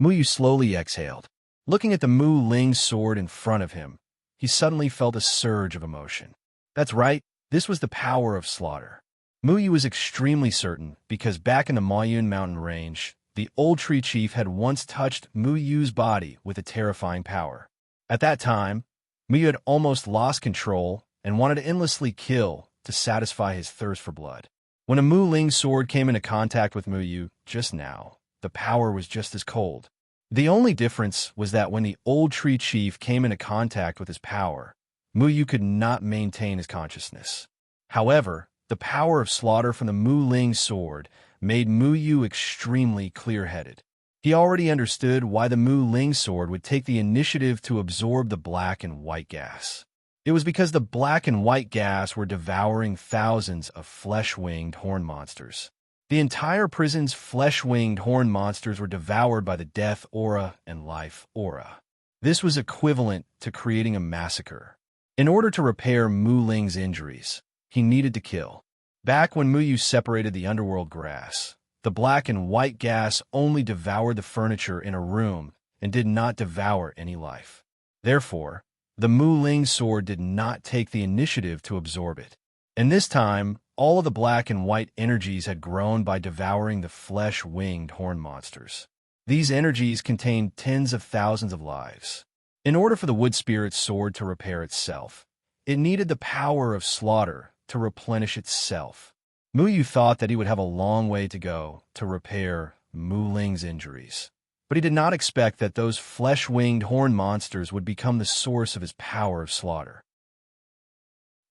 Muyu slowly exhaled. Looking at the Muling's sword in front of him, he suddenly felt a surge of emotion. That's right, this was the power of slaughter. Muyu was extremely certain because back in the Maoyun mountain range, the old tree chief had once touched Muyu's body with a terrifying power. At that time, Muyu had almost lost control and wanted to endlessly kill to satisfy his thirst for blood. When a Muling's sword came into contact with Muyu just now, the power was just as cold. The only difference was that when the old tree chief came into contact with his power, Muyu could not maintain his consciousness. However, the power of slaughter from the Muling's sword made Muyu extremely clear-headed. He already understood why the Muling's sword would take the initiative to absorb the black and white gas. It was because the black and white gas were devouring thousands of flesh-winged horn monsters. The entire prison's flesh-winged horn monsters were devoured by the death aura and life aura. This was equivalent to creating a massacre. In order to repair Muling's injuries, he needed to kill. Back when Muyu separated the underworld grass, the black and white gas only devoured the furniture in a room and did not devour any life. Therefore, the Muling's sword did not take the initiative to absorb it. And this time, all of the black and white energies had grown by devouring the flesh-winged horn monsters. These energies contained tens of thousands of lives. In order for the wood spirit's sword to repair itself, it needed the power of slaughter to replenish itself. Muyu thought that he would have a long way to go to repair Muling's injuries. But he did not expect that those flesh-winged horn monsters would become the source of his power of slaughter.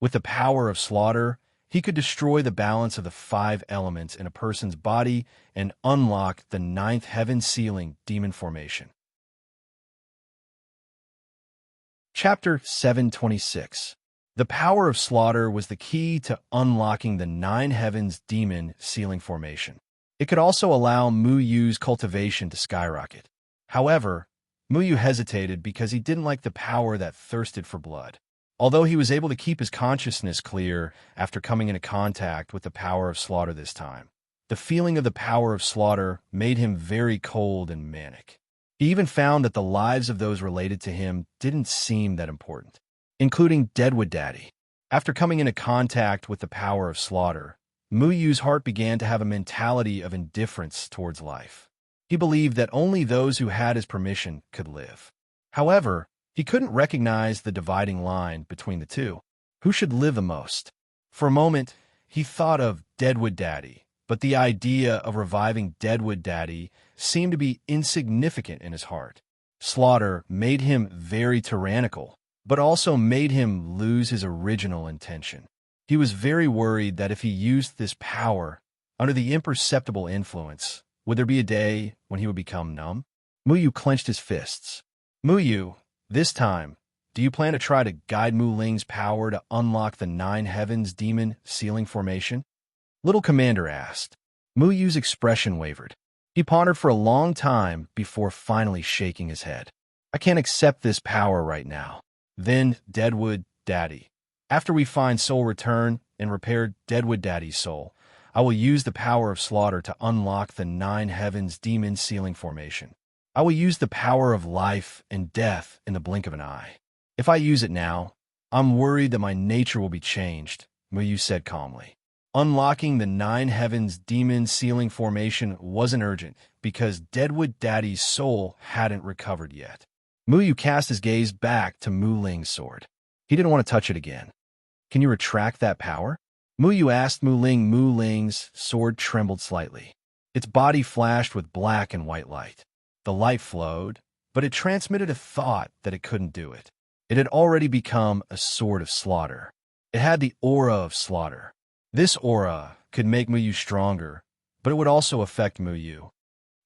With the power of slaughter, he could destroy the balance of the 5 elements in a person's body and unlock the 9th heaven-sealing demon formation. Chapter 726. The power of slaughter was the key to unlocking the 9 heavens demon sealing formation. It could also allow Muyu's cultivation to skyrocket. However, Muyu hesitated because he didn't like the power that thirsted for blood. Although he was able to keep his consciousness clear after coming into contact with the power of slaughter this time, the feeling of the power of slaughter made him very cold and manic. He even found that the lives of those related to him didn't seem that important, including Deadwood Daddy. After coming into contact with the power of slaughter, Muyu's heart began to have a mentality of indifference towards life. He believed that only those who had his permission could live. However, he couldn't recognize the dividing line between the two. Who should live the most? For a moment, he thought of Deadwood Daddy, but the idea of reviving Deadwood Daddy seemed to be insignificant in his heart. Slaughter made him very tyrannical, but also made him lose his original intention. He was very worried that if he used this power under the imperceptible influence, would there be a day when he would become numb? Muyu clenched his fists. Muyu, this time, do you plan to try to guide Mu Ling's power to unlock the Nine Heavens demon sealing formation? Little Commander asked. Muyu's expression wavered. He pondered for a long time before finally shaking his head. I can't accept this power right now. Then, Deadwood Daddy. After we find Soul Return and repair Deadwood Daddy's soul, I will use the power of slaughter to unlock the Nine Heavens demon sealing formation. I will use the power of life and death in the blink of an eye. If I use it now, I'm worried that my nature will be changed, Muyu said calmly. Unlocking the Nine Heavens demon sealing formation wasn't urgent because Deadwood Daddy's soul hadn't recovered yet. Muyu cast his gaze back to Mu Ling's sword. He didn't want to touch it again. Can you retract that power? Muyu asked Mu Ling. Mu Ling's sword trembled slightly. Its body flashed with black and white light. The light flowed, but it transmitted a thought that it couldn't do it. It had already become a sword of slaughter. It had the aura of slaughter. This aura could make Muyu stronger, but it would also affect Muyu.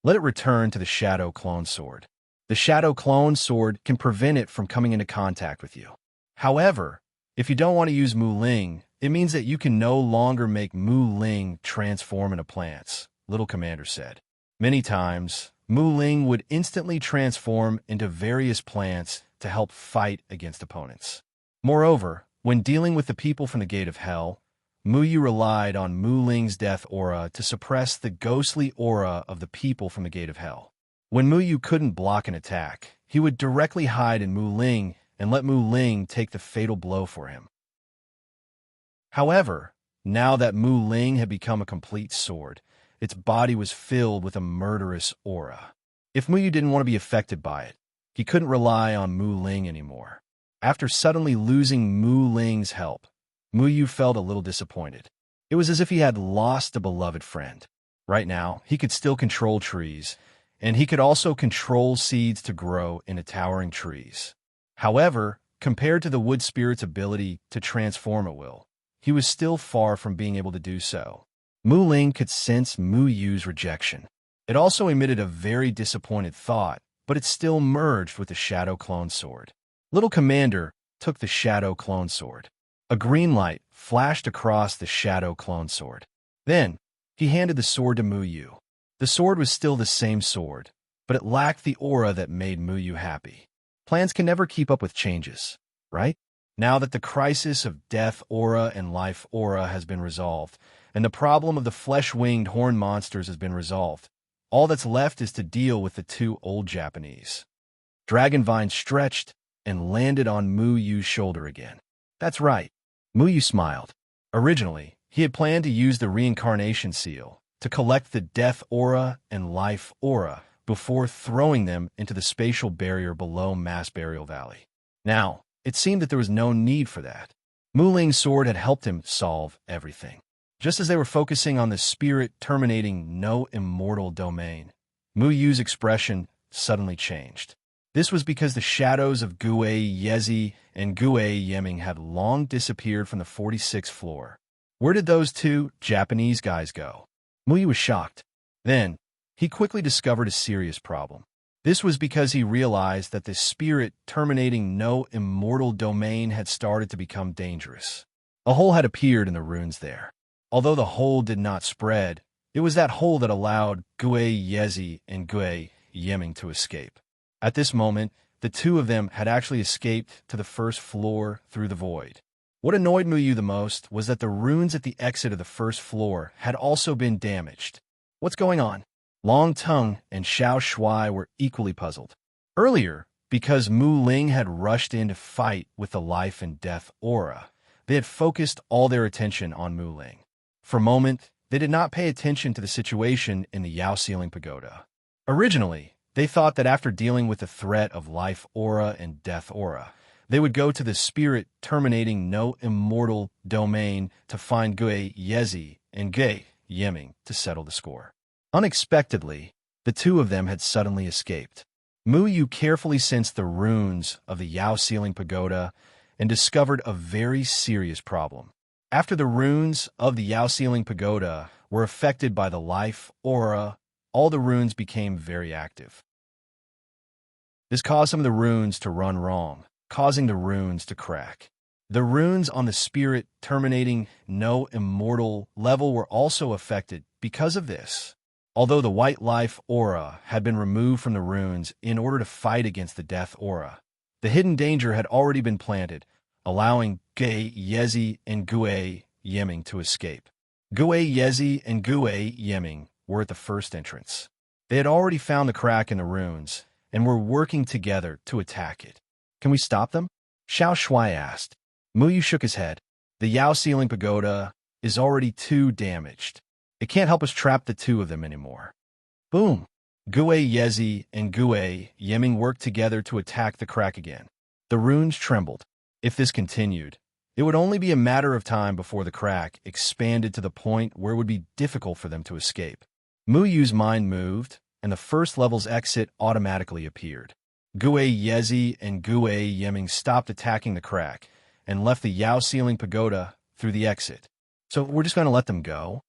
Let it return to the Shadow Clone Sword. The Shadow Clone Sword can prevent it from coming into contact with you. However, if you don't want to use Mu Ling, it means that you can no longer make Mu Ling transform into plants, Little Commander said. Many times, Mu Ling would instantly transform into various plants to help fight against opponents. Moreover, when dealing with the people from the Gate of Hell, Muyu relied on Mu Ling's death aura to suppress the ghostly aura of the people from the Gate of Hell. When Muyu couldn't block an attack, he would directly hide in Mu Ling and let Mu Ling take the fatal blow for him. However, now that Mu Ling had become a complete sword, its body was filled with a murderous aura. If Muyu didn't want to be affected by it, he couldn't rely on Mu Ling anymore. After suddenly losing Mu Ling's help, Muyu felt a little disappointed. It was as if he had lost a beloved friend. Right now, he could still control trees, and he could also control seeds to grow into towering trees. However, compared to the wood spirit's ability to transform at will, he was still far from being able to do so. Mu Ling could sense Muyu's rejection. It also emitted a very disappointed thought, but it still merged with the Shadow Clone Sword. Little Commander took the Shadow Clone Sword. A green light flashed across the Shadow Clone Sword. Then, he handed the sword to Muyu. The sword was still the same sword, but it lacked the aura that made Muyu happy. Plans can never keep up with changes, right? Now that the crisis of death aura and life aura has been resolved, and the problem of the flesh-winged horn monsters has been resolved, all that's left is to deal with the two old Japanese. Dragonvine stretched and landed on Muyu's shoulder again. That's right. Muyu smiled. Originally, he had planned to use the reincarnation seal to collect the death aura and life aura before throwing them into the spatial barrier below Mass Burial Valley. Now, it seemed that there was no need for that. Mu Ling's sword had helped him solve everything. Just as they were focusing on the spirit terminating no immortal domain, Muyu's expression suddenly changed. This was because the shadows of Gue Yezi and Gue Yeming had long disappeared from the 46th floor. Where did those two Japanese guys go? Muyu was shocked. Then, he quickly discovered a serious problem. This was because he realized that the spirit terminating no immortal domain had started to become dangerous. A hole had appeared in the ruins there. Although the hole did not spread, it was that hole that allowed Gue Yezi and Gue Yeming to escape. At this moment, the two of them had actually escaped to the first floor through the void. What annoyed Muyu the most was that the runes at the exit of the first floor had also been damaged. What's going on? Long Tongue and Xiao Shuai were equally puzzled. Earlier, because Mu Ling had rushed in to fight with the life and death aura, they had focused all their attention on Mu Ling. For a moment, they did not pay attention to the situation in the Yao Ceiling Pagoda. Originally, they thought that after dealing with the threat of life aura and death aura, they would go to the spirit terminating no immortal domain to find Gui Yezi and Gui Yiming to settle the score. Unexpectedly, the two of them had suddenly escaped. Mu Yu carefully sensed the runes of the Yao Ceiling Pagoda and discovered a very serious problem. After the runes of the Yao Ceiling Pagoda were affected by the life aura, all the runes became very active. This caused some of the runes to run wrong, causing the runes to crack. The runes on the spirit terminating no immortal level were also affected because of this. Although the white life aura had been removed from the runes in order to fight against the death aura, the hidden danger had already been planted, allowing Gui Yezi and Gui Yiming to escape. Gui Yezi and Gui Yiming were at the first entrance. They had already found the crack in the runes and were working together to attack it. Can we stop them? Xiao Shuai asked. Mu Yu shook his head. The Yao Ceiling Pagoda is already too damaged. It can't help us trap the two of them anymore. Boom! Gui Yezi and Gui Yiming worked together to attack the crack again. The runes trembled. If this continued, it would only be a matter of time before the crack expanded to the point where it would be difficult for them to escape. Mu Yu's mind moved, and the first level's exit automatically appeared. Gui Yezi and Gui Yiming stopped attacking the crack and left the Yao Ceiling Pagoda through the exit. So we're just going to let them go?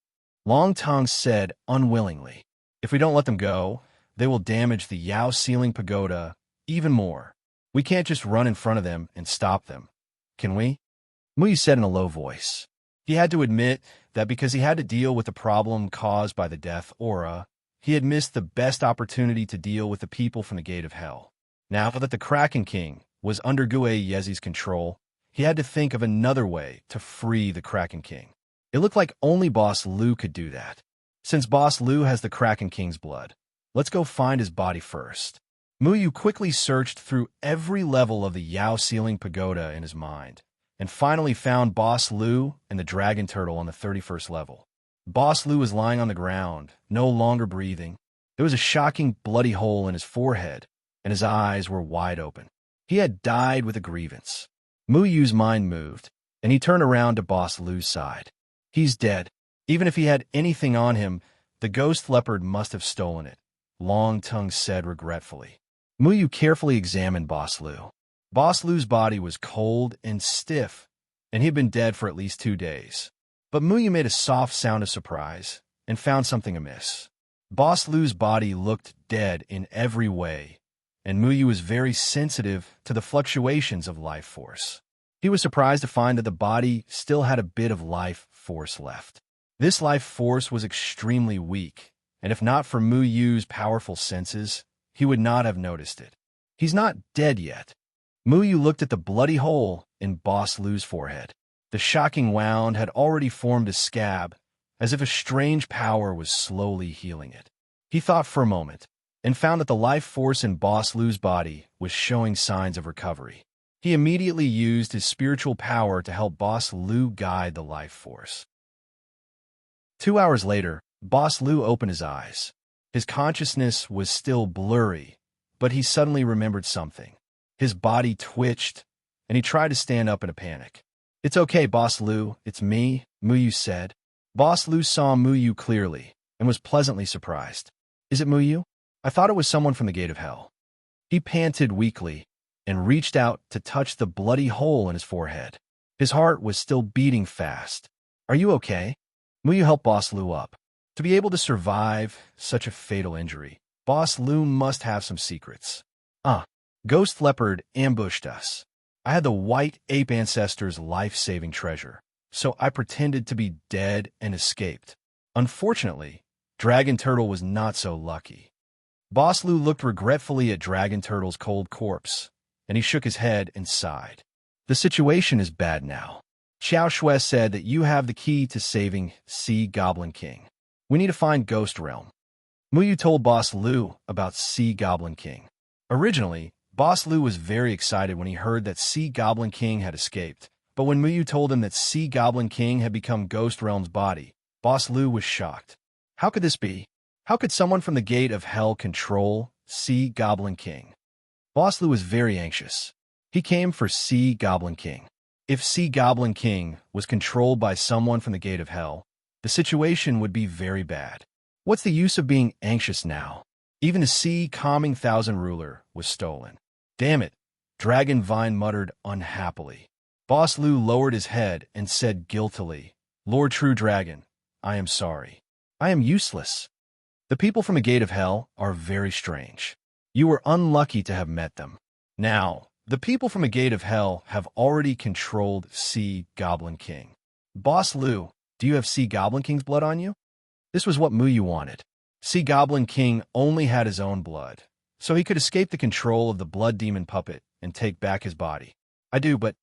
Long Tongue said unwillingly. If we don't let them go, they will damage the Yao Ceiling Pagoda even more. We can't just run in front of them and stop them. Can we? Mu Yu said in a low voice. He had to admit that because he had to deal with the problem caused by the death aura, he had missed the best opportunity to deal with the people from the Gate of Hell. Now that the Kraken King was under Gui Yezi's control, he had to think of another way to free the Kraken King. It looked like only Boss Lu could do that. Since Boss Lu has the Kraken King's blood, let's go find his body first. Mu Yu quickly searched through every level of the Yao Ceiling Pagoda in his mind, and finally found Boss Lu and the Dragon Turtle on the 31st level. Boss Lu was lying on the ground, no longer breathing. There was a shocking bloody hole in his forehead, and his eyes were wide open. He had died with a grievance. Mu Yu's mind moved, and he turned around to Boss Lu's side. He's dead. Even if he had anything on him, the ghost leopard must have stolen it, Long Tongue said regretfully. Mu Yu carefully examined Boss Lu. Boss Lu's body was cold and stiff, and he had been dead for at least 2 days. But Mu Yu made a soft sound of surprise and found something amiss. Boss Lu's body looked dead in every way, and Mu Yu was very sensitive to the fluctuations of life force. He was surprised to find that the body still had a bit of life force left. This life force was extremely weak, and if not for Mu Yu's powerful senses, he would not have noticed it. He's not dead yet. Mu Yu looked at the bloody hole in Boss Lu's forehead. The shocking wound had already formed a scab, as if a strange power was slowly healing it. He thought for a moment, and found that the life force in Boss Lu's body was showing signs of recovery. He immediately used his spiritual power to help Boss Lu guide the life force. 2 hours later, Boss Lu opened his eyes. His consciousness was still blurry, but he suddenly remembered something. His body twitched, and he tried to stand up in a panic. "It's okay, Boss Lu, it's me," Mu Yu said. Boss Lu saw Mu Yu clearly, and was pleasantly surprised. "Is it Mu Yu? I thought it was someone from the Gate of Hell." He panted weakly, and reached out to touch the bloody hole in his forehead. His heart was still beating fast. "Are you okay?" Mu Yu helped Boss Lu up. To be able to survive such a fatal injury, Boss Lu must have some secrets. Ghost Leopard ambushed us. I had the white ape ancestor's life-saving treasure, so I pretended to be dead and escaped. Unfortunately, Dragon Turtle was not so lucky. Boss Lu looked regretfully at Dragon Turtle's cold corpse, and he shook his head and sighed. "The situation is bad now. Xiao Shui said that you have the key to saving Sea Goblin King. We need to find Ghost Realm." Muyu told Boss Lu about Sea Goblin King. Originally, Boss Lu was very excited when he heard that Sea Goblin King had escaped, but when Muyu told him that Sea Goblin King had become Ghost Realm's body, Boss Lu was shocked. How could this be? How could someone from the Gate of Hell control Sea Goblin King? Boss Lu was very anxious. He came for Sea Goblin King. If Sea Goblin King was controlled by someone from the Gate of Hell, the situation would be very bad. What's the use of being anxious now? Even the Sea Calming Thousand Ruler was stolen. Damn it, Dragon Vine muttered unhappily. Boss Lu lowered his head and said guiltily, Lord True Dragon, I am sorry. I am useless. The people from the Gate of Hell are very strange. You were unlucky to have met them. Now, the people from the Gate of Hell have already controlled Sea Goblin King. Boss Lu, do you have Sea Goblin King's blood on you? This was what Muyu wanted. Sea Goblin King only had his own blood, so he could escape the control of the blood demon puppet and take back his body. I do, but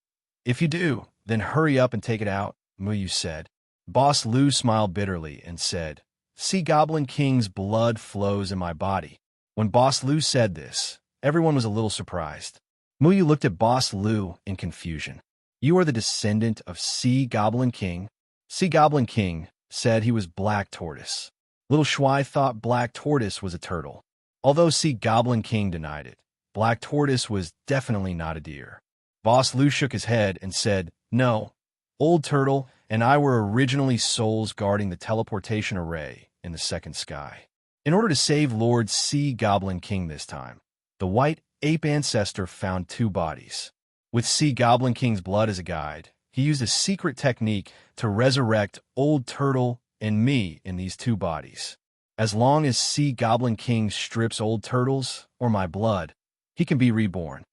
if you do, then hurry up and take it out, Muyu said. Boss Lu smiled bitterly and said, Sea Goblin King's blood flows in my body. When Boss Lu said this, everyone was a little surprised. Muyu looked at Boss Lu in confusion. You are the descendant of Sea Goblin King? Sea Goblin King said he was Black Tortoise. Little Shuai thought Black Tortoise was a turtle. Although Sea Goblin King denied it, Black Tortoise was definitely not a deer. Boss Lu shook his head and said, No, Old Turtle and I were originally souls guarding the teleportation array in the second sky. In order to save Lord Sea Goblin King this time, the white ape ancestor found two bodies. With Sea Goblin King's blood as a guide, he used a secret technique to resurrect Old Turtle and me in these two bodies. As long as Sea Goblin King strips Old Turtle's or my blood, he can be reborn.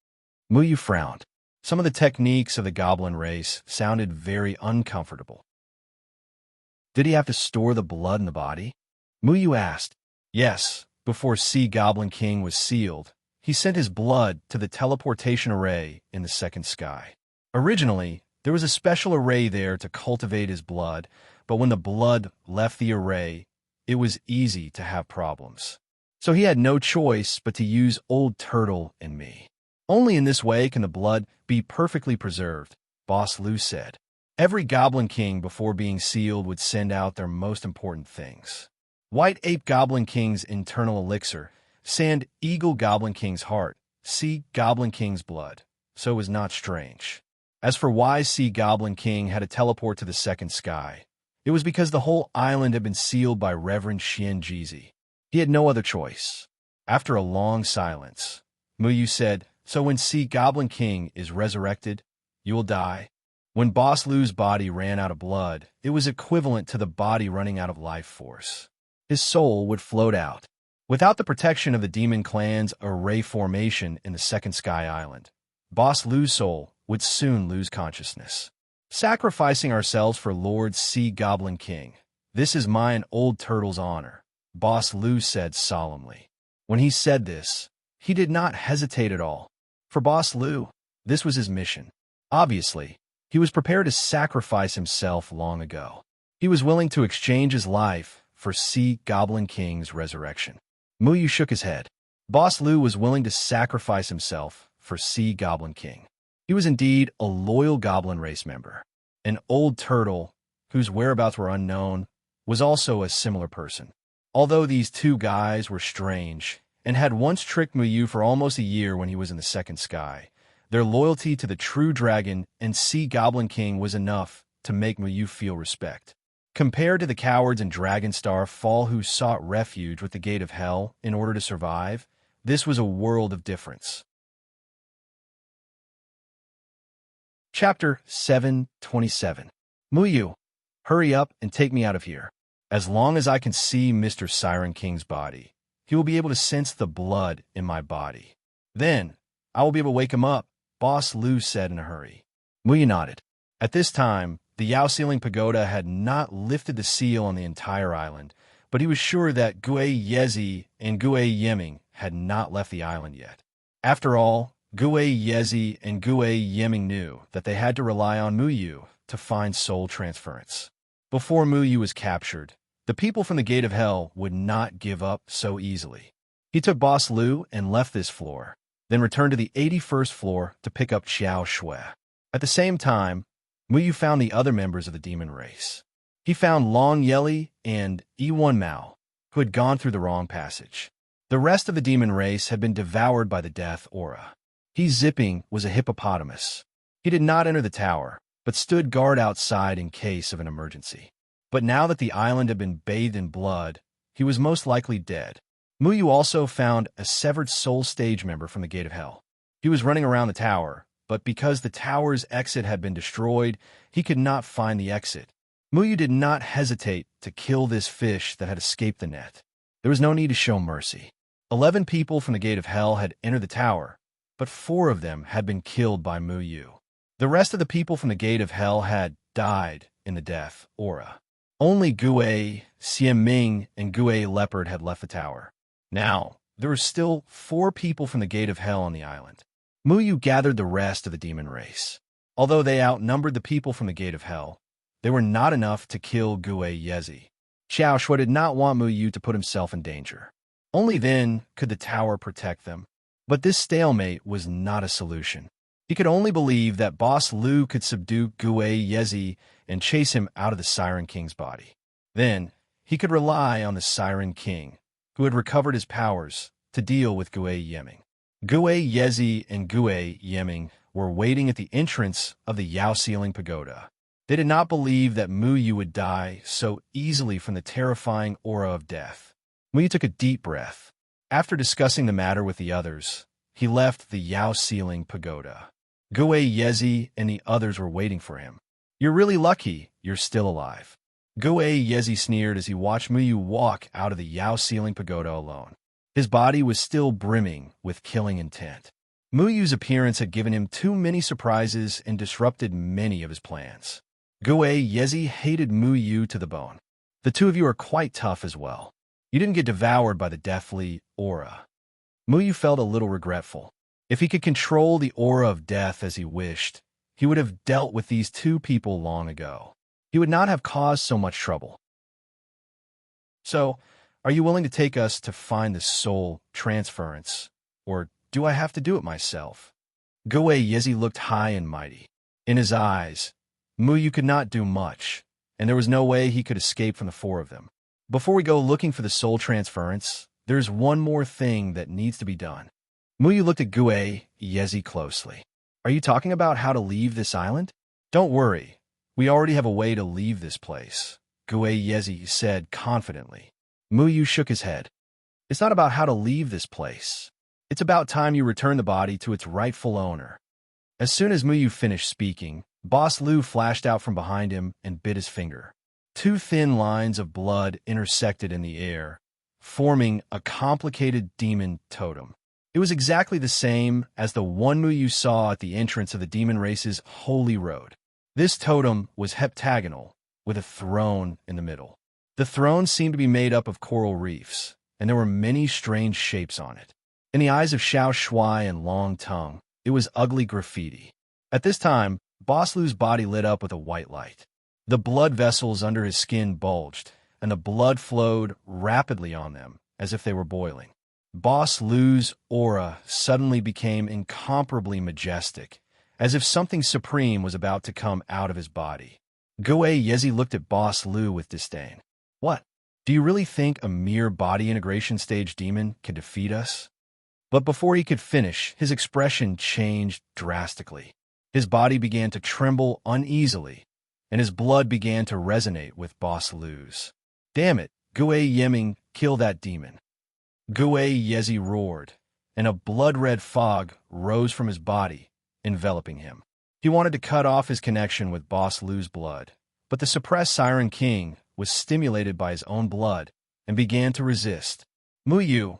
Muyu frowned. Some of the techniques of the goblin race sounded very uncomfortable. Did he have to store the blood in the body? Muyu asked. Yes, before Sea Goblin King was sealed, he sent his blood to the teleportation array in the second sky. Originally, there was a special array there to cultivate his blood, but when the blood left the array, it was easy to have problems. So he had no choice but to use Old Turtle and me. Only in this way can the blood be perfectly preserved, Boss Lu said. Every Goblin King before being sealed would send out their most important things. White Ape Goblin King's internal elixir, Sand Eagle Goblin King's heart, Sea Goblin King's blood. So it was not strange. As for why Sea Goblin King had to teleport to the second sky, it was because the whole island had been sealed by Reverend Xian Jizi. He had no other choice. After a long silence, Muyu said, So when Sea Goblin King is resurrected, you will die. When Boss Lu's body ran out of blood, it was equivalent to the body running out of life force. His soul would float out. Without the protection of the Demon Clan's array formation in the Second Sky Island, Boss Lu's soul would soon lose consciousness. Sacrificing ourselves for Lord Sea Goblin King, this is my and Old Turtle's honor, Boss Lu said solemnly. When he said this, he did not hesitate at all. For Boss Lu, this was his mission. Obviously, he was prepared to sacrifice himself long ago. He was willing to exchange his life for Sea Goblin King's resurrection. Muyu shook his head. Boss Lu was willing to sacrifice himself for Sea Goblin King. He was indeed a loyal goblin race member. An Old Turtle, whose whereabouts were unknown, was also a similar person. Although these two guys were strange and had once tricked Muyu for almost a year when he was in the second sky, their loyalty to the true dragon and Sea Goblin King was enough to make Muyu feel respect. Compared to the cowards in Dragonstar Fall who sought refuge with the Gate of Hell in order to survive, this was a world of difference. Chapter 727. Muyu, hurry up and take me out of here. As long as I can see Mr. Siren King's body, he will be able to sense the blood in my body. Then, I will be able to wake him up, Boss Lu said in a hurry. Muyu nodded. At this time, the Yao Ceiling Pagoda had not lifted the seal on the entire island, but he was sure that Gue Yezi and Gue Yeming had not left the island yet. After all, Gue Yezi and Gue Yeming knew that they had to rely on Muyu to find soul transference. Before Muyu was captured, The people from the Gate of Hell would not give up so easily. He took Boss Lu and left this floor, then returned to the 81st floor to pick up Xiao Shui. At the same time, Muyu found the other members of the demon race. He found Long Yeli and E1 Mao, who had gone through the wrong passage. The rest of the demon race had been devoured by the death aura. He Zipping was a hippopotamus. He did not enter the tower, but stood guard outside in case of an emergency. But now that the island had been bathed in blood, he was most likely dead. Muyu also found a severed soul stage member from the Gate of Hell. He was running around the tower, but because the tower's exit had been destroyed, he could not find the exit. Muyu did not hesitate to kill this fish that had escaped the net. There was no need to show mercy. 11 people from the Gate of Hell had entered the tower, but 4 of them had been killed by Muyu. The rest of the people from the Gate of Hell had died in the death aura. Only Gue, Xianming, and Gue Leopard had left the tower. Now, there were still 4 people from the Gate of Hell on the island. Muyu gathered the rest of the demon race. Although they outnumbered the people from the Gate of Hell, they were not enough to kill Gue Yezi. Xiao Shui did not want Muyu to put himself in danger. Only then could the tower protect them. But this stalemate was not a solution. He could only believe that Boss Lu could subdue Gue Yezi and chase him out of the Siren King's body. Then, he could rely on the Siren King, who had recovered his powers, to deal with Gue Yeming. Gue Yezi and Gue Yeming were waiting at the entrance of the Yao Ceiling Pagoda. They did not believe that Muyu would die so easily from the terrifying aura of death. Muyu took a deep breath. After discussing the matter with the others, he left the Yao Ceiling Pagoda. Gue Yezi and the others were waiting for him. "You're really lucky you're still alive." Gue Yezi sneered as he watched Muyu walk out of the Yao Ceiling Pagoda alone. His body was still brimming with killing intent. Muyu's appearance had given him too many surprises and disrupted many of his plans. Gue Yezi hated Muyu to the bone. "The two of you are quite tough as well. You didn't get devoured by the deathly aura." Muyu felt a little regretful. If he could control the aura of death as he wished, he would have dealt with these 2 people long ago. He would not have caused so much trouble. "So, are you willing to take us to find the soul transference, or do I have to do it myself?" Gue Yezi looked high and mighty. In his eyes, Muyu could not do much, and there was no way he could escape from the 4 of them. "Before we go looking for the soul transference, there's one more thing that needs to be done." Muyu looked at Gue Yezi closely. "Are you talking about how to leave this island?" "Don't worry, we already have a way to leave this place," Gue Yezi said confidently. Muyu shook his head. "It's not about how to leave this place. It's about time you return the body to its rightful owner." As soon as Muyu finished speaking, Boss Lu flashed out from behind him and bit his finger. 2 thin lines of blood intersected in the air, forming a complicated demon totem. It was exactly the same as the one Muyu saw at the entrance of the demon race's holy road. This totem was heptagonal, with a throne in the middle. The throne seemed to be made up of coral reefs, and there were many strange shapes on it. In the eyes of Xiao Shui and Long Tongue, it was ugly graffiti. At this time, Boss Lu's body lit up with a white light. The blood vessels under his skin bulged, and the blood flowed rapidly on them, as if they were boiling. Boss Lu's aura suddenly became incomparably majestic, as if something supreme was about to come out of his body. Gue Yezi looked at Boss Lu with disdain. "What? Do you really think a mere body integration stage demon can defeat us?" But before he could finish, his expression changed drastically. His body began to tremble uneasily, and his blood began to resonate with Boss Lu's. "Damn it, Gue Yeming, kill that demon." Gue Yezi roared, and a blood-red fog rose from his body, enveloping him. He wanted to cut off his connection with Boss Lu's blood, but the suppressed Siren King was stimulated by his own blood and began to resist. "Muyu,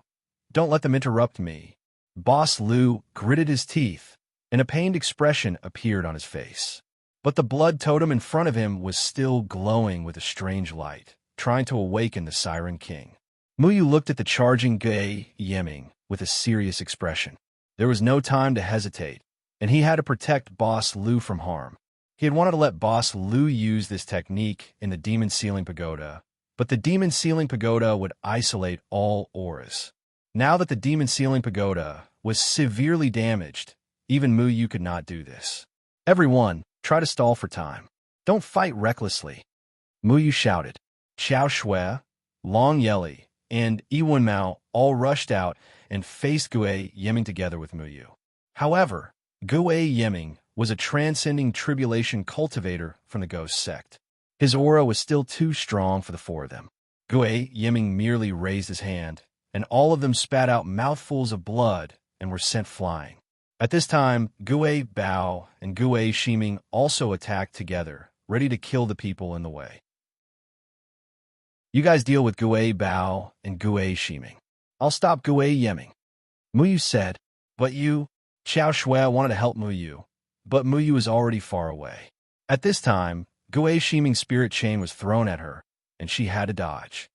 don't let them interrupt me." Boss Lu gritted his teeth, and a pained expression appeared on his face. But the blood totem in front of him was still glowing with a strange light, trying to awaken the Siren King. Muyu looked at the charging Gue Yeming with a serious expression. There was no time to hesitate, and he had to protect Boss Lu from harm. He had wanted to let Boss Lu use this technique in the Demon Ceiling Pagoda, but the demon sealing pagoda would isolate all auras. Now that the demon sealing pagoda was severely damaged, even Mu Yu could not do this. Everyone, try to stall for time. Don't fight recklessly. Mu Yu shouted. Xiao Shui, Long Yeli, and Yiwen Mao all rushed out and faced Gue Yiming together with Mu Yu. However, Gue Yiming was a transcending tribulation cultivator from the ghost sect. His aura was still too strong for the four of them. Gue Yiming merely raised his hand, and all of them spat out mouthfuls of blood and were sent flying. At this time, Gue Bao and Gue Shiming also attacked together, ready to kill the people in the way. You guys deal with Gue Bao and Gue Shiming. I'll stop Gue Yiming. Mu Yu said, but you, Xiao Shui wanted to help Mu Yu, but Mu Yu was already far away. At this time, Gue Shiming's spirit chain was thrown at her, and she had to dodge.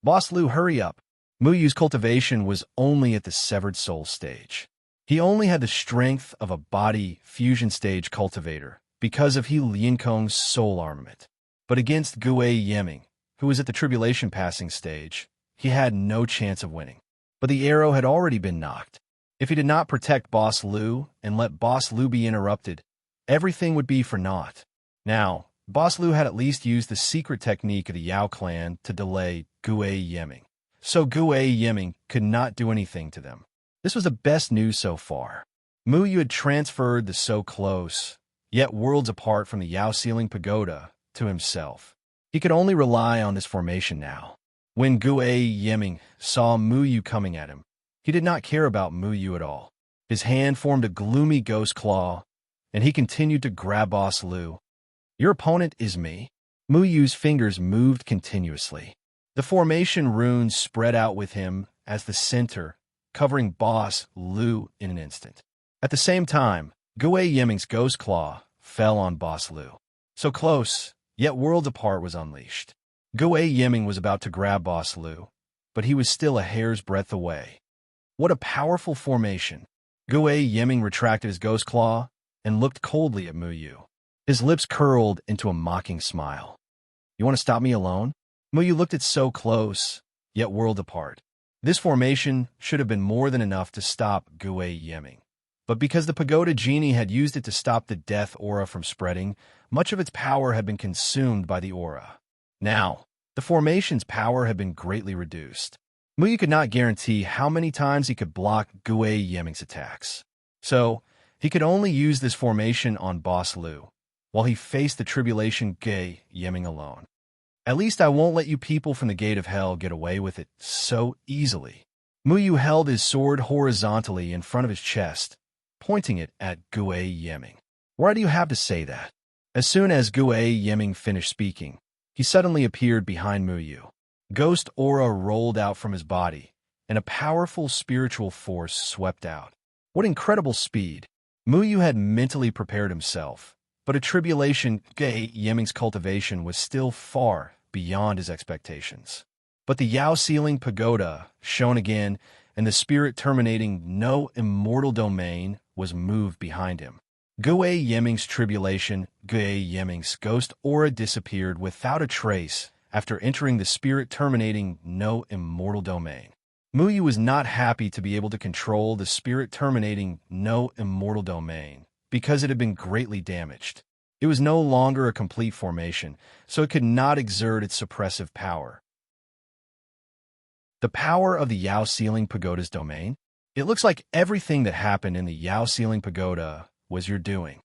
Boss Lu, hurry up. Mu Yu's cultivation was only at the severed soul stage. He only had the strength of a body fusion stage cultivator because of He Lienkong's soul armament. But against Gue Yiming, who was at the tribulation passing stage, he had no chance of winning. But the arrow had already been knocked. If he did not protect Boss Lu and let Boss Lu be interrupted, everything would be for naught. Now, Boss Lu had at least used the secret technique of the Yao clan to delay Gue Yiming. So Gue Yiming could not do anything to them. This was the best news so far. Mu Yu had transferred the so close, yet worlds apart from the Yao Sealing Pagoda, to himself. He could only rely on this formation now. When Gue Yiming saw Mu Yu coming at him, he did not care about Mu Yu at all. His hand formed a gloomy ghost claw, and he continued to grab Boss Lu. Your opponent is me. Mu Yu's fingers moved continuously. The formation runes spread out with him as the center, covering Boss Lu in an instant. At the same time, Gue Yiming's ghost claw fell on Boss Lu. So close, yet worlds apart was unleashed. Gue Yiming was about to grab Boss Lu, but he was still a hair's breadth away. What a powerful formation. Gue Yiming retracted his ghost claw and looked coldly at Mu Yu. His lips curled into a mocking smile. You want to stop me alone? Mu Yu looked at so close, yet world apart. This formation should have been more than enough to stop Gue Yiming. But because the Pagoda Genie had used it to stop the death aura from spreading, much of its power had been consumed by the aura. Now, the formation's power had been greatly reduced. Mu Yu could not guarantee how many times he could block Gue Yiming's attacks. So, he could only use this formation on Boss Lu, while he faced the tribulation Gue Yiming alone. At least I won't let you people from the gate of hell get away with it so easily. Mu Yu held his sword horizontally in front of his chest, pointing it at Gue Yiming. Why do you have to say that? As soon as Gue Yiming finished speaking, he suddenly appeared behind Mu Yu. Ghost aura rolled out from his body, and a powerful spiritual force swept out. What incredible speed! Mu Yu had mentally prepared himself, but a tribulation Gue Yiming's cultivation was still far beyond his expectations. But the Yao Sealing Pagoda shone again, and the spirit terminating no immortal domain was moved behind him. Gue Yiming's tribulation, Gue Yiming's ghost aura disappeared without a trace after entering the spirit terminating no immortal domain. Mu Yu was not happy to be able to control the spirit terminating no immortal domain because it had been greatly damaged. It was no longer a complete formation, so it could not exert its suppressive power. The power of the Yao Sealing Pagoda's domain? It looks like everything that happened in the Yao Sealing Pagoda was your doing.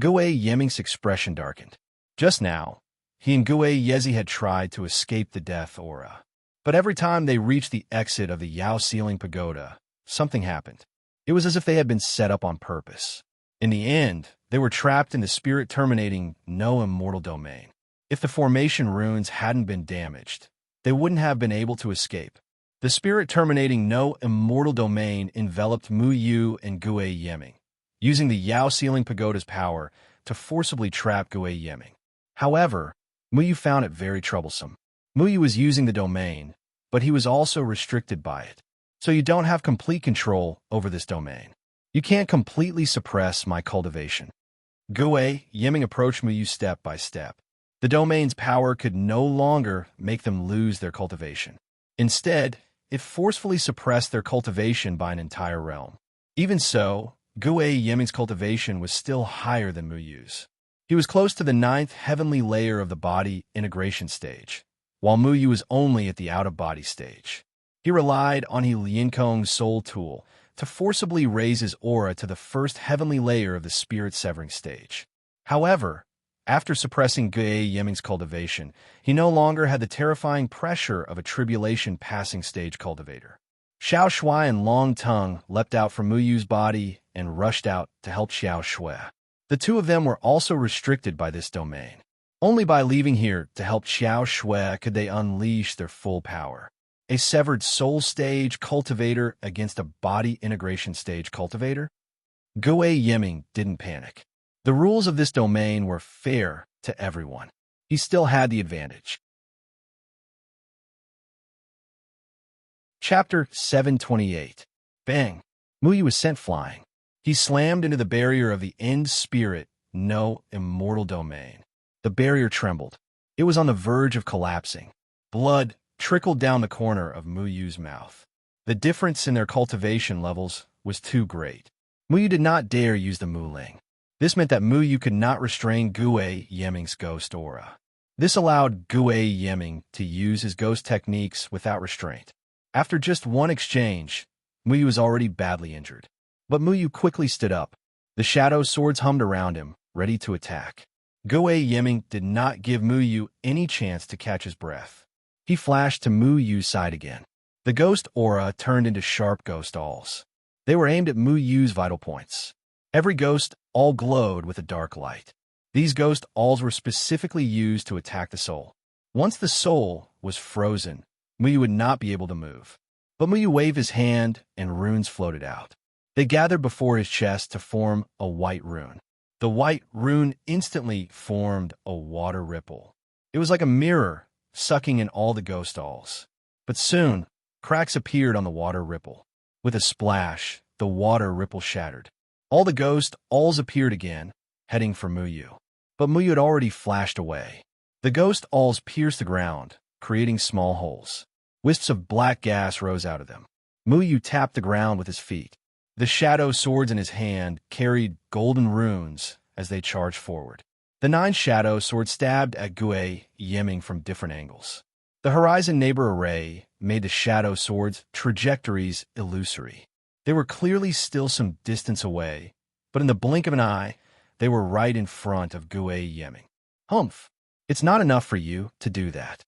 Gue Yiming's expression darkened. Just now, he and Gue Yezi had tried to escape the death aura. But every time they reached the exit of the Yao Sealing Pagoda, something happened. It was as if they had been set up on purpose. In the end, they were trapped in the spirit terminating no immortal domain. If the formation runes hadn't been damaged, they wouldn't have been able to escape. The spirit terminating no immortal domain enveloped Mu Yu and Gue Yiming, using the Yao Sealing Pagoda's power to forcibly trap Gue Yiming. However, Mu Yu found it very troublesome. Mu Yu was using the domain, but he was also restricted by it. So you don't have complete control over this domain. You can't completely suppress my cultivation. Gue Yiming approached Mu Yu step by step. The domain's power could no longer make them lose their cultivation. Instead, it forcefully suppressed their cultivation by an entire realm. Even so, Gue Yeming's cultivation was still higher than Muyu's. He was close to the 9th heavenly layer of the body integration stage, while Muyu was only at the out-of-body stage. He relied on He Lienkong's soul tool to forcibly raise his aura to the 1st heavenly layer of the spirit-severing stage. However, after suppressing Gue Yeming's cultivation, he no longer had the terrifying pressure of a tribulation-passing stage cultivator. Xiao Shui and Long Tongue leapt out from Muyu's body and rushed out to help Xiao Shui. The two of them were also restricted by this domain. Only by leaving here to help Xiao Shui could they unleash their full power. A severed soul stage cultivator against a body integration stage cultivator? Gue Yeming didn't panic. The rules of this domain were fair to everyone. He still had the advantage. Chapter 728. Bang! Muyu was sent flying. He slammed into the barrier of the end spirit, no immortal domain. The barrier trembled. It was on the verge of collapsing. Blood trickled down the corner of Muyu's mouth. The difference in their cultivation levels was too great. Muyu did not dare use the Muling. This meant that Muyu could not restrain Gue Yeming's ghost aura. This allowed Gue Yeming to use his ghost techniques without restraint. After just one exchange, Muyu was already badly injured. But Muyu quickly stood up. The shadow swords hummed around him, ready to attack. Gue Yeming did not give Muyu any chance to catch his breath. He flashed to Muyu's side again. The ghost aura turned into sharp ghost awls. They were aimed at Muyu's vital points. Every ghost all glowed with a dark light. These ghost awls were specifically used to attack the soul. Once the soul was frozen, Muyu would not be able to move. But Muyu waved his hand, and runes floated out. They gathered before his chest to form a white rune. The white rune instantly formed a water ripple. It was like a mirror, sucking in all the ghost awls. But soon, cracks appeared on the water ripple. With a splash, the water ripple shattered. All the ghost awls appeared again, heading for Muyu. But Muyu had already flashed away. The ghost awls pierced the ground, creating small holes. Wisps of black gas rose out of them. Muyu tapped the ground with his feet. The shadow swords in his hand carried golden runes as they charged forward. The 9 shadow swords stabbed at Gue Yeming from different angles. The horizon neighbor array made the shadow swords' trajectories illusory. They were clearly still some distance away, but in the blink of an eye, they were right in front of Gue Yeming. Humph! It's not enough for you to do that.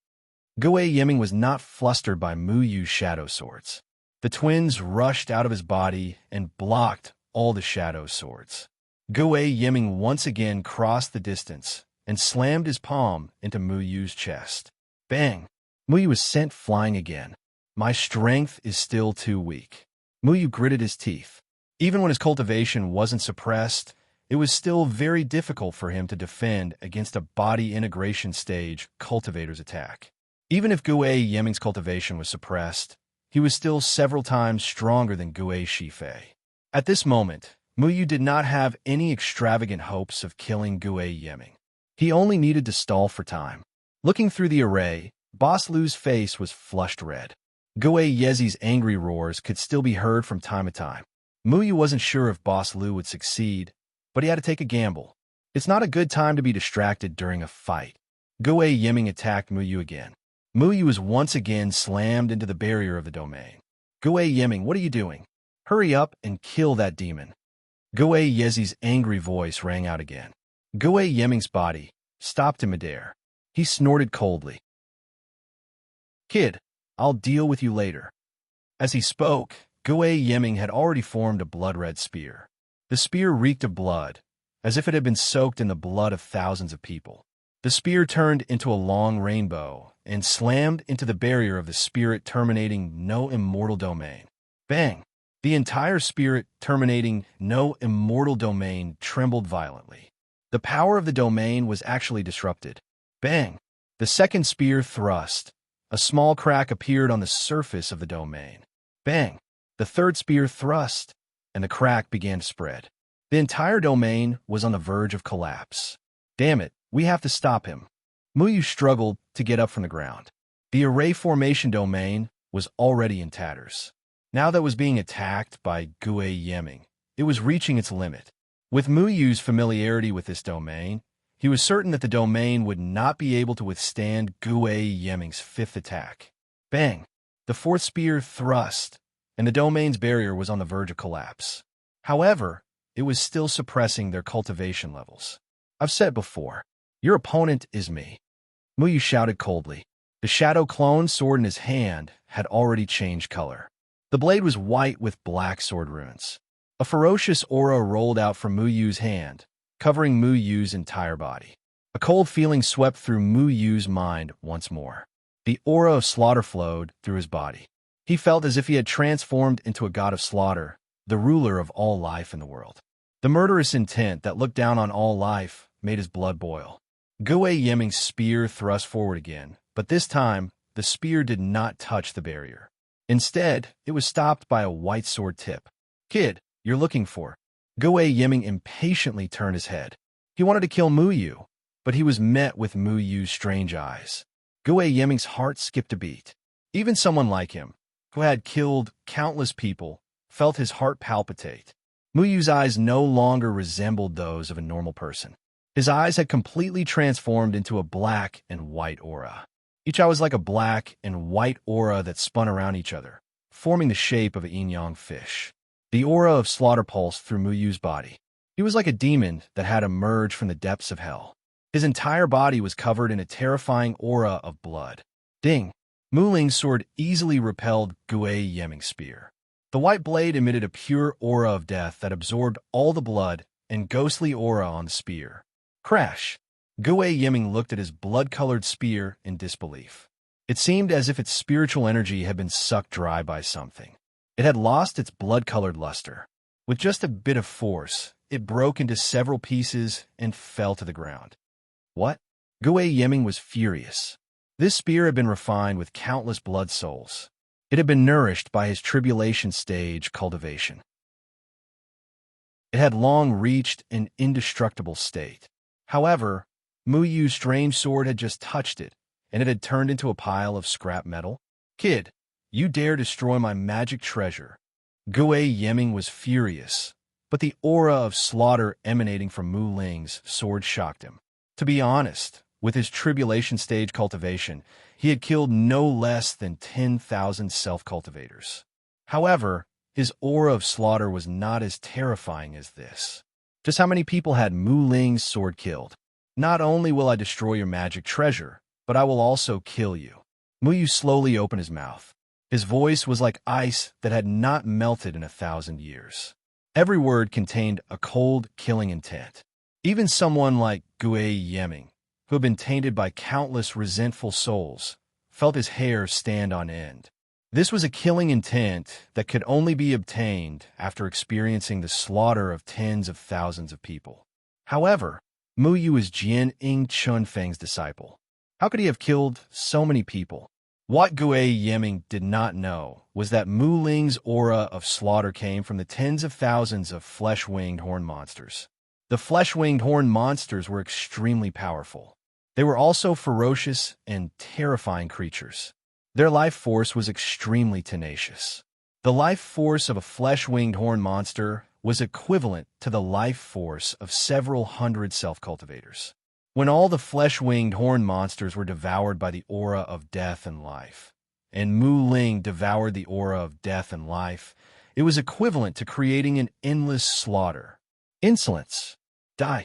Gue Yeming was not flustered by Muyu's shadow swords. The twins rushed out of his body and blocked all the shadow swords. Gue Yeming once again crossed the distance and slammed his palm into Muyu's chest. Bang! Muyu was sent flying again. My strength is still too weak. Muyu gritted his teeth. Even when his cultivation wasn't suppressed, it was still very difficult for him to defend against a body integration stage cultivator's attack. Even if Gue Yeming's cultivation was suppressed, he was still several times stronger than Gue Shifei. At this moment, Muyu did not have any extravagant hopes of killing Gue Yeming. He only needed to stall for time. Looking through the array, Boss Lu's face was flushed red. Gue Yezi's angry roars could still be heard from time to time. Muyu wasn't sure if Boss Lu would succeed, but he had to take a gamble. It's not a good time to be distracted during a fight. Gue Yeming attacked Muyu again. Muyu was once again slammed into the barrier of the domain. Gue Yeming, what are you doing? Hurry up and kill that demon. Gue Yezi's angry voice rang out again. Gue Yeming's body stopped in midair. He snorted coldly. Kid, I'll deal with you later. As he spoke, Gue Yeming had already formed a blood-red spear. The spear reeked of blood, as if it had been soaked in the blood of thousands of people. The spear turned into a long rainbow and slammed into the barrier of the spirit terminating no immortal domain. Bang! The entire spirit terminating no immortal domain trembled violently. The power of the domain was actually disrupted. Bang! The second spear thrust. A small crack appeared on the surface of the domain. Bang! The third spear thrust, and the crack began to spread. The entire domain was on the verge of collapse. Damn it, we have to stop him. Muyu struggled to get up from the ground. The array formation domain was already in tatters. Now that it was being attacked by Gue Yeming, it was reaching its limit. With Muyu's familiarity with this domain, he was certain that the domain would not be able to withstand Gue Yeming's fifth attack. Bang! The fourth spear thrust, and the domain's barrier was on the verge of collapse. However, it was still suppressing their cultivation levels. I've said before, your opponent is me. Muyu shouted coldly. The shadow clone sword in his hand had already changed color. The blade was white with black sword runes. A ferocious aura rolled out from Muyu's hand, covering Muyu's entire body. A cold feeling swept through Muyu's mind once more. The aura of slaughter flowed through his body. He felt as if he had transformed into a god of slaughter, the ruler of all life in the world. The murderous intent that looked down on all life made his blood boil. Gue Yeming's spear thrust forward again, but this time, the spear did not touch the barrier. Instead, it was stopped by a white sword tip. Kid, you're looking for. Gue Yeming impatiently turned his head. He wanted to kill Muyu, but he was met with Muyu's strange eyes. Gue Yeming's heart skipped a beat. Even someone like him, who had killed countless people, felt his heart palpitate. Muyu's eyes no longer resembled those of a normal person. His eyes had completely transformed into a black and white aura. Each eye was like a black and white aura that spun around each other, forming the shape of a yin-yang fish. The aura of slaughter pulsed through Muyu's body. He was like a demon that had emerged from the depths of hell. His entire body was covered in a terrifying aura of blood. Ding! Mu Ling's sword easily repelled Gue Yeming's spear. The white blade emitted a pure aura of death that absorbed all the blood and ghostly aura on the spear. Crash! Gue Yeming looked at his blood-colored spear in disbelief. It seemed as if its spiritual energy had been sucked dry by something. It had lost its blood-colored luster. With just a bit of force, it broke into several pieces and fell to the ground. What? Gue Yeming was furious. This spear had been refined with countless blood souls. It had been nourished by his tribulation stage cultivation. It had long reached an indestructible state. However, Muyu's strange sword had just touched it, and it had turned into a pile of scrap metal. Kid, you dare destroy my magic treasure. Gue Yeming was furious, but the aura of slaughter emanating from Mu Ling's sword shocked him. To be honest, with his tribulation stage cultivation, he had killed no less than 10,000 self-cultivators. However, his aura of slaughter was not as terrifying as this. Just how many people had Mu Ling's sword killed? Not only will I destroy your magic treasure, but I will also kill you. Muyu slowly opened his mouth. His voice was like ice that had not melted in 1,000 years. Every word contained a cold, killing intent. Even someone like Gue Yeming, who had been tainted by countless resentful souls, felt his hair stand on end. This was a killing intent that could only be obtained after experiencing the slaughter of tens of thousands of people. However, Muyu was Jian Ing Chunfeng's disciple. How could he have killed so many people? What Gue Yeming did not know was that Mu Ling's aura of slaughter came from the tens of thousands of flesh-winged horn monsters. The flesh-winged horn monsters were extremely powerful. They were also ferocious and terrifying creatures. Their life force was extremely tenacious. The life force of a flesh-winged horn monster was equivalent to the life force of several hundred self-cultivators. When all the flesh-winged horn monsters were devoured by the aura of death and life, and Mu Ling devoured the aura of death and life, it was equivalent to creating an endless slaughter. Insolence! Die!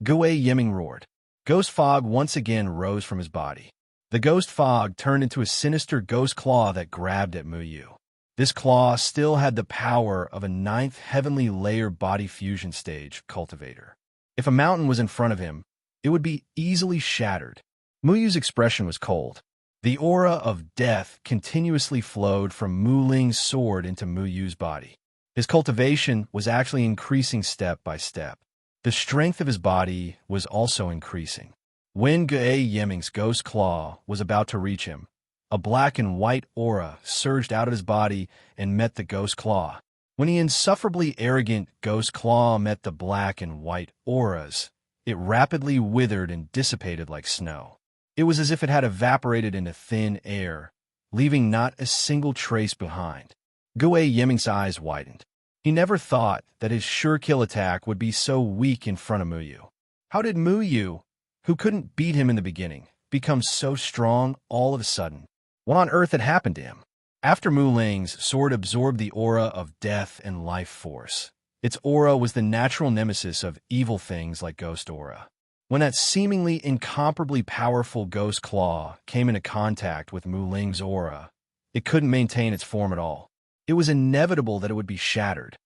Gue Yeming roared. Ghost fog once again rose from his body. The ghost fog turned into a sinister ghost claw that grabbed at Muyu. This claw still had the power of a 9th heavenly layer body fusion stage cultivator. If a mountain was in front of him, it would be easily shattered. Muyu's expression was cold. The aura of death continuously flowed from Mu Ling's sword into Muyu's body. His cultivation was actually increasing step by step. The strength of his body was also increasing. When Gue Yeming's ghost claw was about to reach him, a black and white aura surged out of his body and met the ghost claw. When the insufferably arrogant ghost claw met the black and white auras, it rapidly withered and dissipated like snow. It was as if it had evaporated into thin air, leaving not a single trace behind. Gue Yiming's eyes widened. He never thought that his sure-kill attack would be so weak in front of Muyu. How did Muyu, who couldn't beat him in the beginning, become so strong all of a sudden? What on earth had happened to him? After Mu Ling's sword absorbed the aura of death and life force, its aura was the natural nemesis of evil things like ghost aura. When that seemingly incomparably powerful ghost claw came into contact with Mu Ling's aura, it couldn't maintain its form at all. It was inevitable that it would be shattered.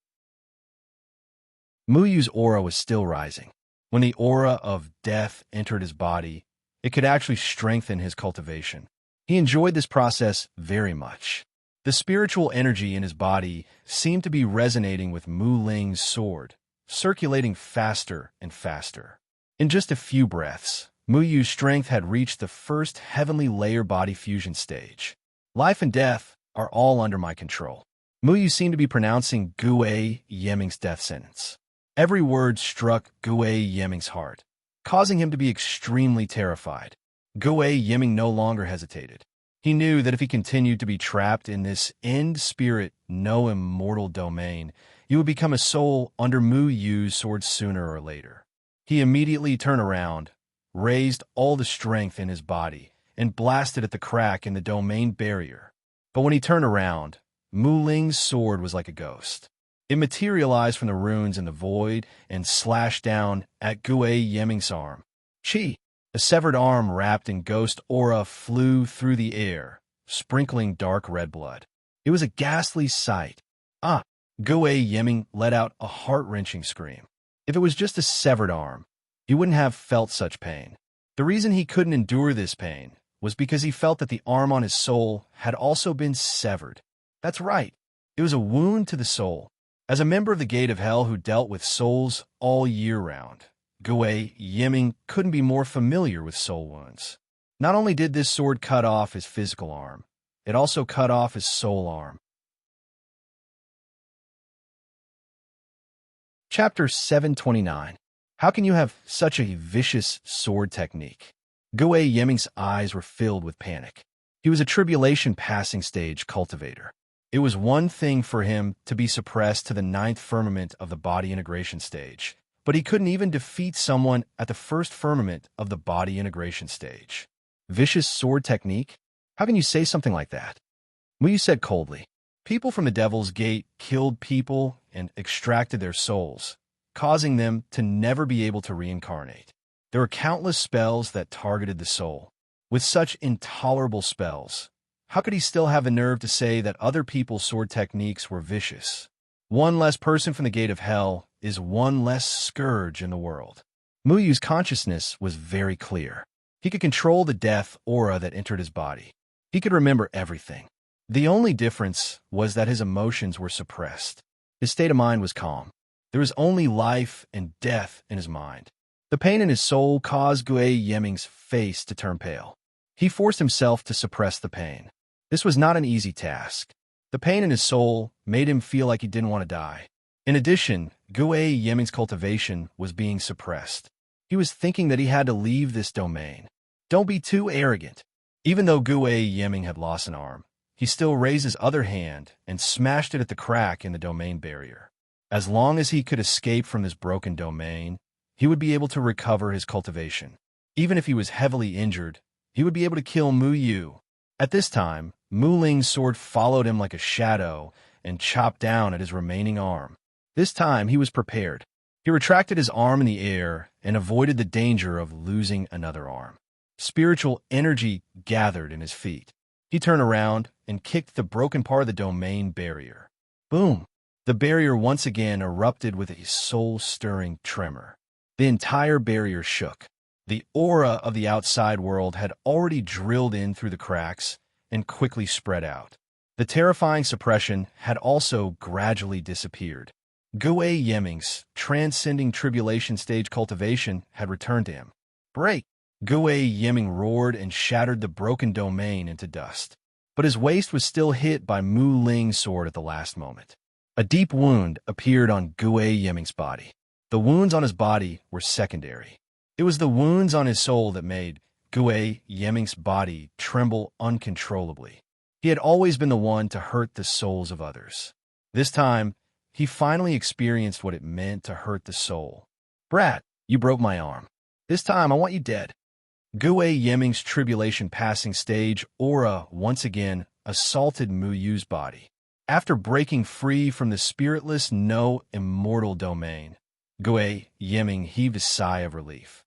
Muyu's aura was still rising. When the aura of death entered his body, it could actually strengthen his cultivation. He enjoyed this process very much. The spiritual energy in his body seemed to be resonating with Mu Ling's sword, circulating faster and faster. In just a few breaths, Muyu's strength had reached the first heavenly layer body fusion stage. Life and death are all under my control. Muyu seemed to be pronouncing Gue Yiming's death sentence. Every word struck Gue Yiming's heart, causing him to be extremely terrified. Gue Yiming no longer hesitated. He knew that if he continued to be trapped in this end-spirit, no immortal domain, he would become a soul under Muyu's sword sooner or later. He immediately turned around, raised all the strength in his body, and blasted at the crack in the domain barrier. But when he turned around, Mu Ling's sword was like a ghost. It materialized from the runes in the void and slashed down at Gue Yiming's arm. Chi! A severed arm wrapped in ghost aura flew through the air, sprinkling dark red blood. It was a ghastly sight. Gue Yiming let out a heart-wrenching scream. If it was just a severed arm, he wouldn't have felt such pain. The reason he couldn't endure this pain was because he felt that the arm on his soul had also been severed. That's right. It was a wound to the soul. As a member of the Gate of Hell who dealt with souls all year round, Gue Yiming couldn't be more familiar with soul wounds. Not only did this sword cut off his physical arm, it also cut off his soul arm. Chapter 729. How can you have such a vicious sword technique? Gue Yiming's eyes were filled with panic. He was a tribulation passing stage cultivator. It was one thing for him to be suppressed to the 9th firmament of the body integration stage, but he couldn't even defeat someone at the 1st firmament of the body integration stage. Vicious sword technique? How can you say something like that? Muyu said coldly. People from the Devil's Gate killed people and extracted their souls, causing them to never be able to reincarnate. There were countless spells that targeted the soul. With such intolerable spells, how could he still have the nerve to say that other people's sword techniques were vicious? One less person from the Gate of Hell is one less scourge in the world. Muyu's consciousness was very clear. He could control the death aura that entered his body. He could remember everything. The only difference was that his emotions were suppressed. His state of mind was calm. There was only life and death in his mind. The pain in his soul caused Gue Yiming's face to turn pale. He forced himself to suppress the pain. This was not an easy task. The pain in his soul made him feel like he didn't want to die. In addition, Gue Yiming's cultivation was being suppressed. He was thinking that he had to leave this domain. Don't be too arrogant. Even though Gue Yiming had lost an arm, he still raised his other hand and smashed it at the crack in the domain barrier. As long as he could escape from this broken domain, he would be able to recover his cultivation. Even if he was heavily injured, he would be able to kill Muyu. At this time, Mu Ling's sword followed him like a shadow and chopped down at his remaining arm. This time, he was prepared. He retracted his arm in the air and avoided the danger of losing another arm. Spiritual energy gathered in his feet. He turned around and kicked the broken part of the domain barrier. Boom! The barrier once again erupted with a soul-stirring tremor. The entire barrier shook. The aura of the outside world had already drilled in through the cracks and quickly spread out. The terrifying suppression had also gradually disappeared. Gue Yiming's transcending tribulation stage cultivation had returned to him. Break! Gue Yiming roared and shattered the broken domain into dust. But his waist was still hit by Mu Ling's sword at the last moment. A deep wound appeared on Gue Yiming's body. The wounds on his body were secondary. It was the wounds on his soul that made Gue Yeming's body tremble uncontrollably. He had always been the one to hurt the souls of others. This time, he finally experienced what it meant to hurt the soul. Brat, you broke my arm. This time, I want you dead. Gue Yeming's tribulation passing stage aura once again assaulted Mu Yu's body. After breaking free from the spiritless, no immortal domain, Gue Yeming heaved a sigh of relief.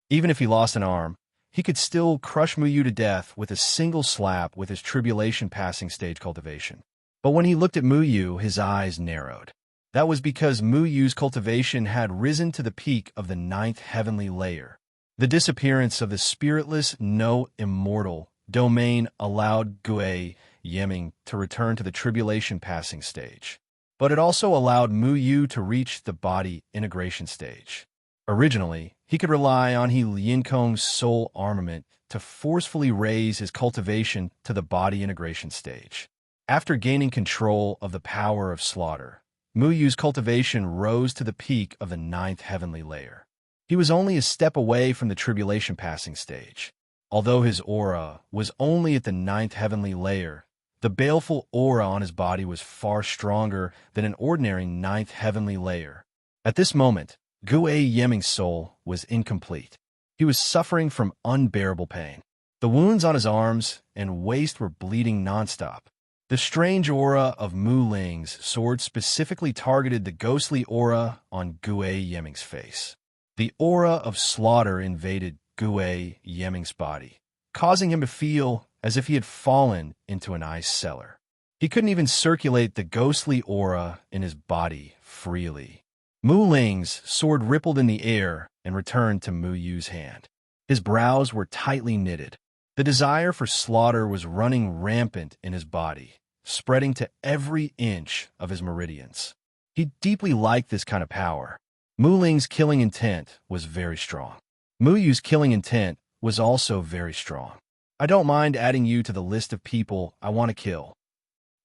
Even if he lost an arm, he could still crush Mu Yu to death with a single slap with his tribulation passing stage cultivation. But when he looked at Mu Yu, his eyes narrowed. That was because Mu Yu's cultivation had risen to the peak of the 9th heavenly layer. The disappearance of the spiritless, no immortal domain allowed Gue Yeming to return to the tribulation passing stage. But it also allowed Mu Yu to reach the body integration stage. Originally, he could rely on He Lienkong's soul armament to forcefully raise his cultivation to the body integration stage. After gaining control of the power of slaughter, Mu Yu's cultivation rose to the peak of the 9th heavenly layer. He was only a step away from the tribulation passing stage. Although his aura was only at the 9th heavenly layer, the baleful aura on his body was far stronger than an ordinary 9th heavenly layer. At this moment, Gue Yeming's soul was incomplete. He was suffering from unbearable pain. The wounds on his arms and waist were bleeding nonstop. The strange aura of Mu Ling's sword specifically targeted the ghostly aura on Gue Yeming's face. The aura of slaughter invaded Gue Yeming's body, causing him to feel as if he had fallen into an ice cellar. He couldn't even circulate the ghostly aura in his body freely. Mu Ling's sword rippled in the air and returned to Mu Yu's hand. His brows were tightly knitted. The desire for slaughter was running rampant in his body, spreading to every inch of his meridians. He deeply liked this kind of power. Mu Ling's killing intent was very strong. Mu Yu's killing intent was also very strong. I don't mind adding you to the list of people I want to kill,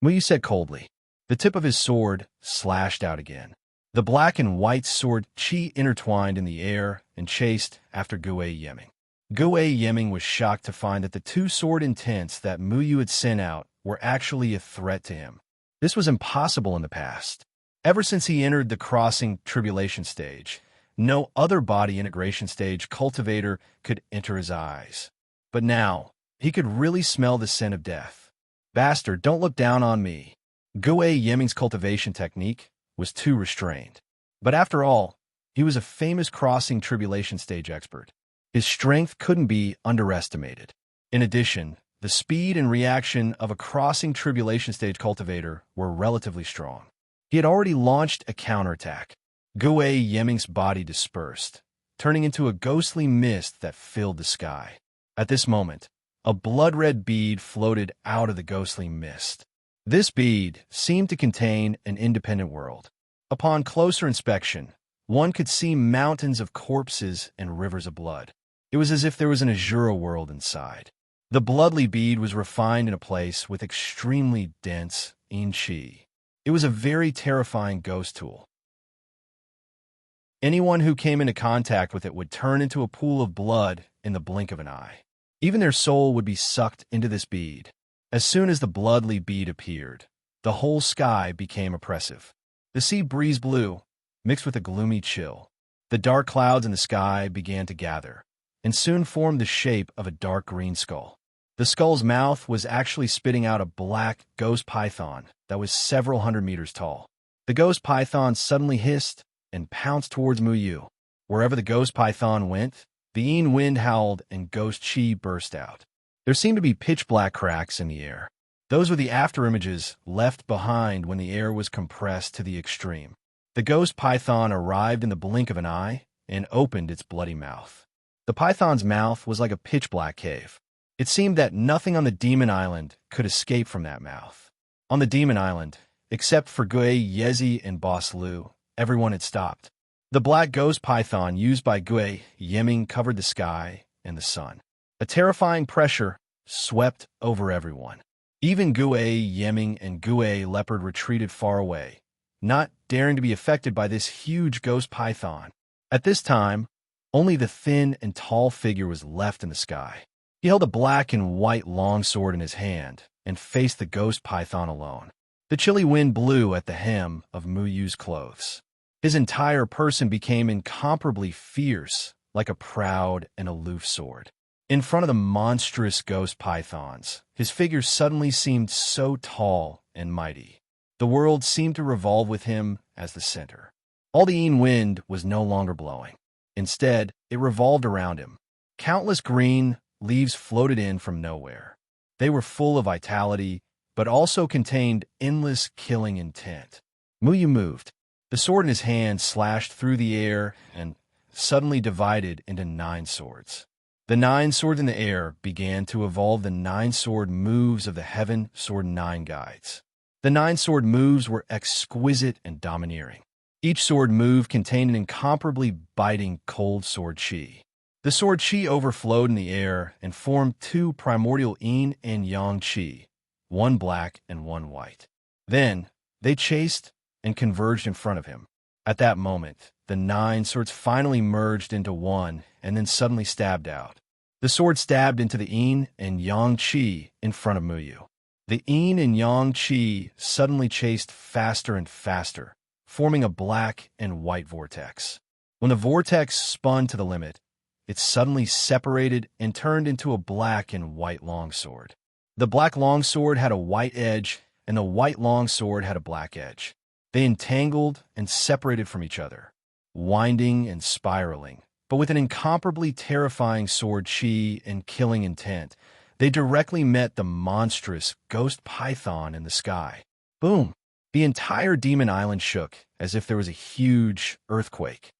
Mu Yu said coldly. The tip of his sword slashed out again. The black and white sword chi intertwined in the air and chased after Gue Yeming. Gue Yeming was shocked to find that the two sword intents that Mu Yu had sent out were actually a threat to him. This was impossible in the past. Ever since he entered the crossing tribulation stage, no other body integration stage cultivator could enter his eyes. But now, he could really smell the scent of death. Bastard, don't look down on me. Gue Yeming's cultivation technique was too restrained. But after all, he was a famous crossing tribulation stage expert. His strength couldn't be underestimated. In addition, the speed and reaction of a crossing tribulation stage cultivator were relatively strong. He had already launched a counterattack. Gue Yeming's body dispersed, turning into a ghostly mist that filled the sky. At this moment, a blood-red bead floated out of the ghostly mist. This bead seemed to contain an independent world. Upon closer inspection, one could see mountains of corpses and rivers of blood. It was as if there was an azure world inside. The bloodly bead was refined in a place with extremely dense chi. It was a very terrifying ghost tool. Anyone who came into contact with it would turn into a pool of blood in the blink of an eye. Even their soul would be sucked into this bead. As soon as the bloodly bead appeared, the whole sky became oppressive. The sea breeze blew, mixed with a gloomy chill. The dark clouds in the sky began to gather, and soon formed the shape of a dark green skull. The skull's mouth was actually spitting out a black ghost python that was several hundred meters tall. The ghost python suddenly hissed and pounced towards Mu Yu. Wherever the ghost python went, the Yin wind howled and ghost chi burst out. There seemed to be pitch-black cracks in the air. Those were the afterimages left behind when the air was compressed to the extreme. The ghost python arrived in the blink of an eye and opened its bloody mouth. The python's mouth was like a pitch-black cave. It seemed that nothing on the Demon Island could escape from that mouth. On the Demon Island, except for Gue Yezi and Boss Lu, everyone had stopped. The black ghost python used by Gue Yeming covered the sky and the sun. A terrifying pressure swept over everyone. Even Gue Yeming and Gue Leopard retreated far away, not daring to be affected by this huge ghost python. At this time, Only the thin and tall figure was left in the sky. He held a black and white longsword in his hand and faced the ghost python alone. The chilly wind blew at the hem of Mu Yu's clothes. His entire person became incomparably fierce, like a proud and aloof sword. In front of the monstrous ghost pythons, his figure suddenly seemed so tall and mighty. The world seemed to revolve with him as the center. All the wind was no longer blowing. Instead, it revolved around him. Countless green leaves floated in from nowhere. They were full of vitality, but also contained endless killing intent. Mu Yu moved. The sword in his hand slashed through the air and suddenly divided into 9 swords. The 9 swords in the air began to evolve the 9 sword moves of the Heaven Sword 9 guides. The 9 sword moves were exquisite and domineering. Each sword move contained an incomparably biting cold sword chi. The sword chi overflowed in the air and formed 2 primordial yin and yang chi, 1 black and 1 white. Then, they chased and converged in front of him. At that moment, the 9 swords finally merged into one and then suddenly stabbed out. The sword stabbed into the yin and yang chi in front of Mu Yu. The yin and yang chi suddenly chased faster and faster, forming a black and white vortex. When the vortex spun to the limit, it suddenly separated and turned into a black and white longsword. The black longsword had a white edge, and the white longsword had a black edge. They entangled and separated from each other, winding and spiraling. But with an incomparably terrifying sword chi and killing intent, they directly met the monstrous ghost python in the sky. Boom! The entire demon island shook as if there was a huge earthquake.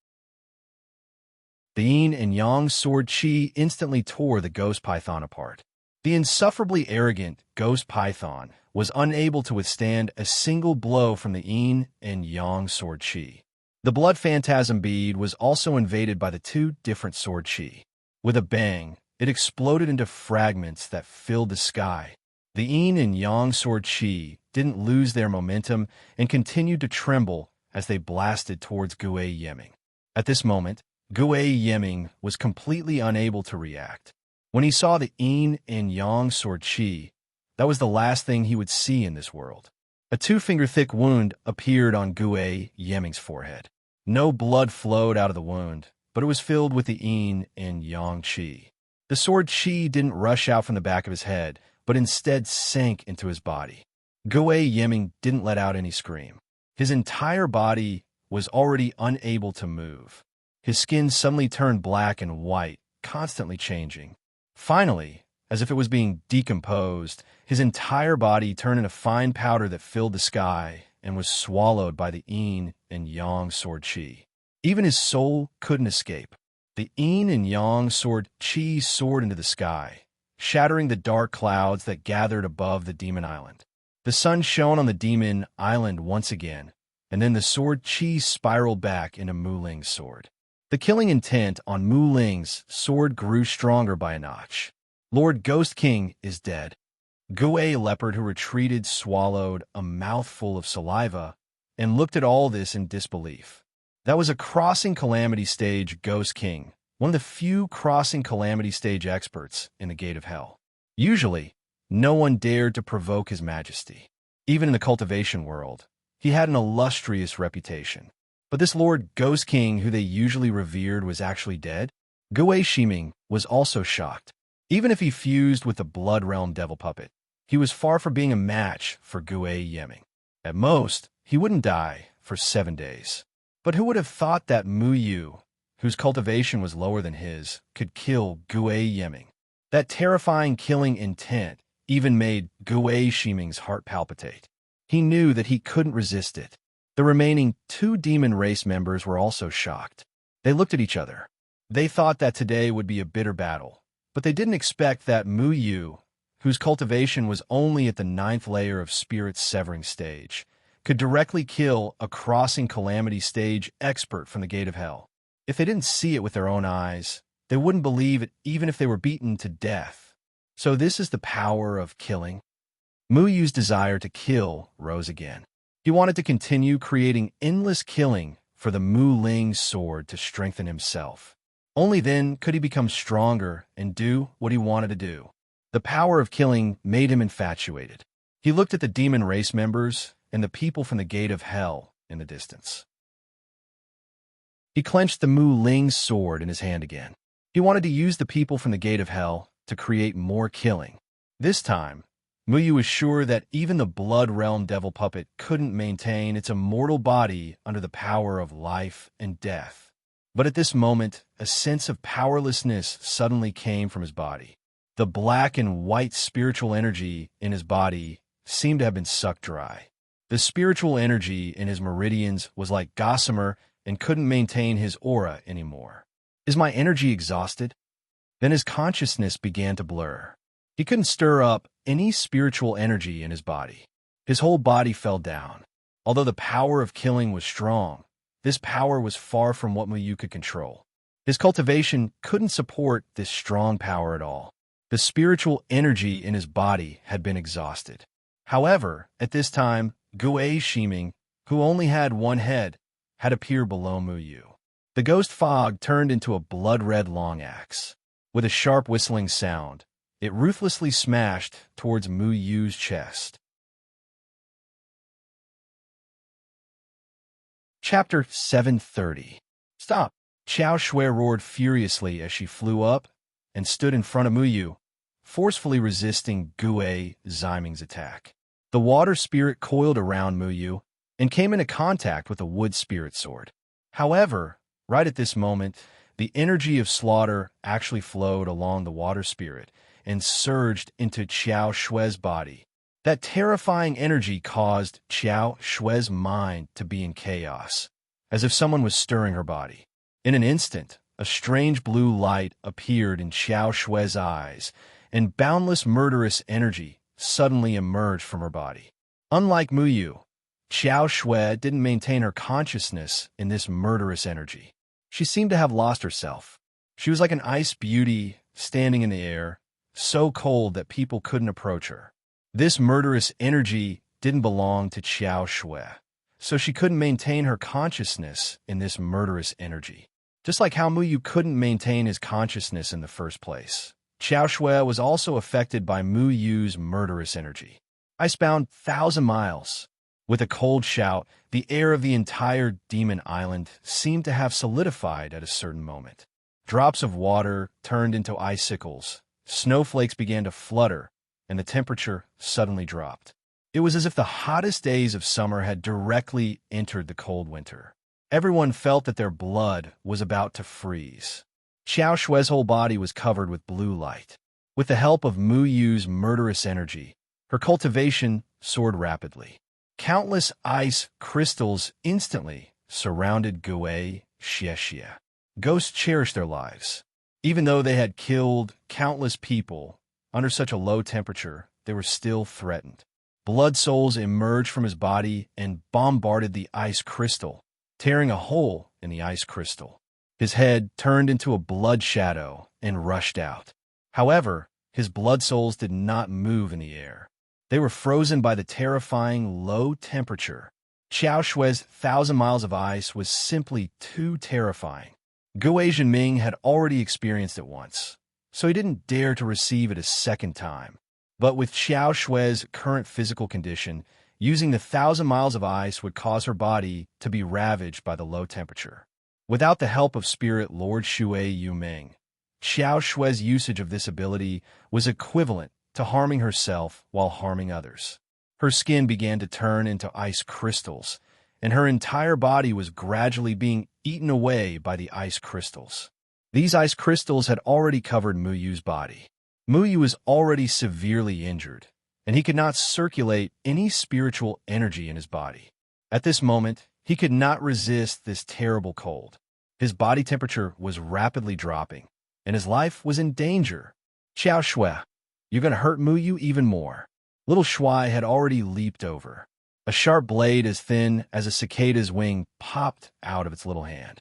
The yin and yang sword chi instantly tore the ghost python apart. The insufferably arrogant ghost python was unable to withstand a single blow from the yin and yang sword chi. The blood phantasm bead was also invaded by the 2 different sword chi. With a bang, it exploded into fragments that filled the sky. The yin and yang sword chi didn't lose their momentum and continued to tremble as they blasted towards Gue Yeming. At this moment, Gue Yeming was completely unable to react. When he saw the yin and yang sword chi, that was the last thing he would see in this world. A 2-finger-thick wound appeared on Gue Yeming's forehead. No blood flowed out of the wound, but it was filled with the yin and yang chi. The sword chi didn't rush out from the back of his head, but instead sank into his body. Gue Yeming didn't let out any scream. His entire body was already unable to move. His skin suddenly turned black and white, constantly changing. Finally, as if it was being decomposed, his entire body turned into fine powder that filled the sky and was swallowed by the yin and yang sword chi. Even his soul couldn't escape. The yin and yang sword chi soared into the sky, shattering the dark clouds that gathered above the demon island. The sun shone on the demon island once again, and then the sword chi spiraled back into Mu Ling's sword. The killing intent on Mu Ling's sword grew stronger by a notch. Lord Ghost King is dead. Gue Leopard, who retreated, swallowed a mouthful of saliva and looked at all this in disbelief. That was a crossing calamity stage Ghost King, one of the few crossing calamity stage experts in the Gate of Hell. Usually, no one dared to provoke his majesty. Even in the cultivation world, he had an illustrious reputation. But this Lord Ghost King, who they usually revered, was actually dead? Gue Shiming was also shocked. Even if he fused with the Blood Realm Devil Puppet, he was far from being a match for Gue Yeming. At most, he wouldn't die for 7 days. But who would have thought that Mu Yu, whose cultivation was lower than his, could kill Gue Yeming? That terrifying killing intent even made Gue Shiming's heart palpitate. He knew that he couldn't resist it. The remaining 2 demon race members were also shocked. They looked at each other. They thought that today would be a bitter battle, but they didn't expect that Mu Yu, whose cultivation was only at the 9th layer of Spirit Severing stage, could directly kill a crossing calamity stage expert from the Gate of Hell. If they didn't see it with their own eyes, they wouldn't believe it even if they were beaten to death. So this is the power of killing. Mu Yu's desire to kill rose again. He wanted to continue creating endless killing for the Mu Ling sword to strengthen himself. Only then could he become stronger and do what he wanted to do. The power of killing made him infatuated. He looked at the demon race members and the people from the gate of hell in the distance. He clenched the Mu Ling's sword in his hand again. He wanted to use the people from the gate of hell to create more killing. This time, Mu Yu was sure that even the Blood Realm devil puppet couldn't maintain its immortal body under the power of life and death. But at this moment, a sense of powerlessness suddenly came from his body. The black and white spiritual energy in his body seemed to have been sucked dry. The spiritual energy in his meridians was like gossamer and couldn't maintain his aura anymore. Is my energy exhausted? Then his consciousness began to blur. He couldn't stir up any spiritual energy in his body. His whole body fell down. Although the power of killing was strong, this power was far from what Mu Yu could control. His cultivation couldn't support this strong power at all. The spiritual energy in his body had been exhausted. However, at this time, Guei Shiming, who only had one head, had appeared below Mu Yu. The ghost fog turned into a blood-red long axe. With a sharp whistling sound, it ruthlessly smashed towards Mu Yu's chest. Chapter 730. Stop! Qiao Shui roared furiously as she flew up and stood in front of Mu Yu, forcefully resisting Guei Ziming's attack. The water spirit coiled around Mu Yu and came into contact with the wood spirit sword. However, right at this moment, the energy of slaughter actually flowed along the water spirit and surged into Qiao Shui's body. That terrifying energy caused Qiao Shui's mind to be in chaos, as if someone was stirring her body. In an instant, a strange blue light appeared in Qiao Shui's eyes, and boundless murderous energy suddenly emerged from her body. Unlike Mu Yu, Qiao Shui didn't maintain her consciousness in this murderous energy. She seemed to have lost herself. She was like an ice beauty standing in the air, so cold that people couldn't approach her. This murderous energy didn't belong to Qiao Shui, so she couldn't maintain her consciousness in this murderous energy. Just like how Mu Yu couldn't maintain his consciousness in the first place, Qiao Shui was also affected by Mu Yu's murderous energy. Icebound 1,000 miles. With a cold shout, the air of the entire demon island seemed to have solidified at a certain moment. Drops of water turned into icicles, snowflakes began to flutter, and the temperature suddenly dropped. It was as if the hottest days of summer had directly entered the cold winter. Everyone felt that their blood was about to freeze. Qiao Shui's whole body was covered with blue light. With the help of Mu Yu's murderous energy, her cultivation soared rapidly. Countless ice crystals instantly surrounded Guei Xie. Ghosts cherished their lives. Even though they had killed countless people, under such a low temperature, they were still threatened. Blood souls emerged from his body and bombarded the ice crystal, tearing a hole in the ice crystal. His head turned into a blood shadow and rushed out. However, his blood souls did not move in the air. They were frozen by the terrifying low temperature. Qiao Shui's 1,000 miles of ice was simply too terrifying. Guei Zhenming had already experienced it once, so he didn't dare to receive it a second time. But with Qiao Shui's current physical condition, using the 1,000 miles of ice would cause her body to be ravaged by the low temperature. Without the help of Spirit Lord Shui Yuming, Qiao Shui's usage of this ability was equivalent to harming herself while harming others. Her skin began to turn into ice crystals, and her entire body was gradually being eaten away by the ice crystals. These ice crystals had already covered Mu Yu's body. Mu Yu was already severely injured, and he could not circulate any spiritual energy in his body. At this moment, he could not resist this terrible cold. His body temperature was rapidly dropping, and his life was in danger. Qiao Shui, you're going to hurt Mu Yu even more. Little Shui had already leaped over. A sharp blade as thin as a cicada's wing popped out of its little hand.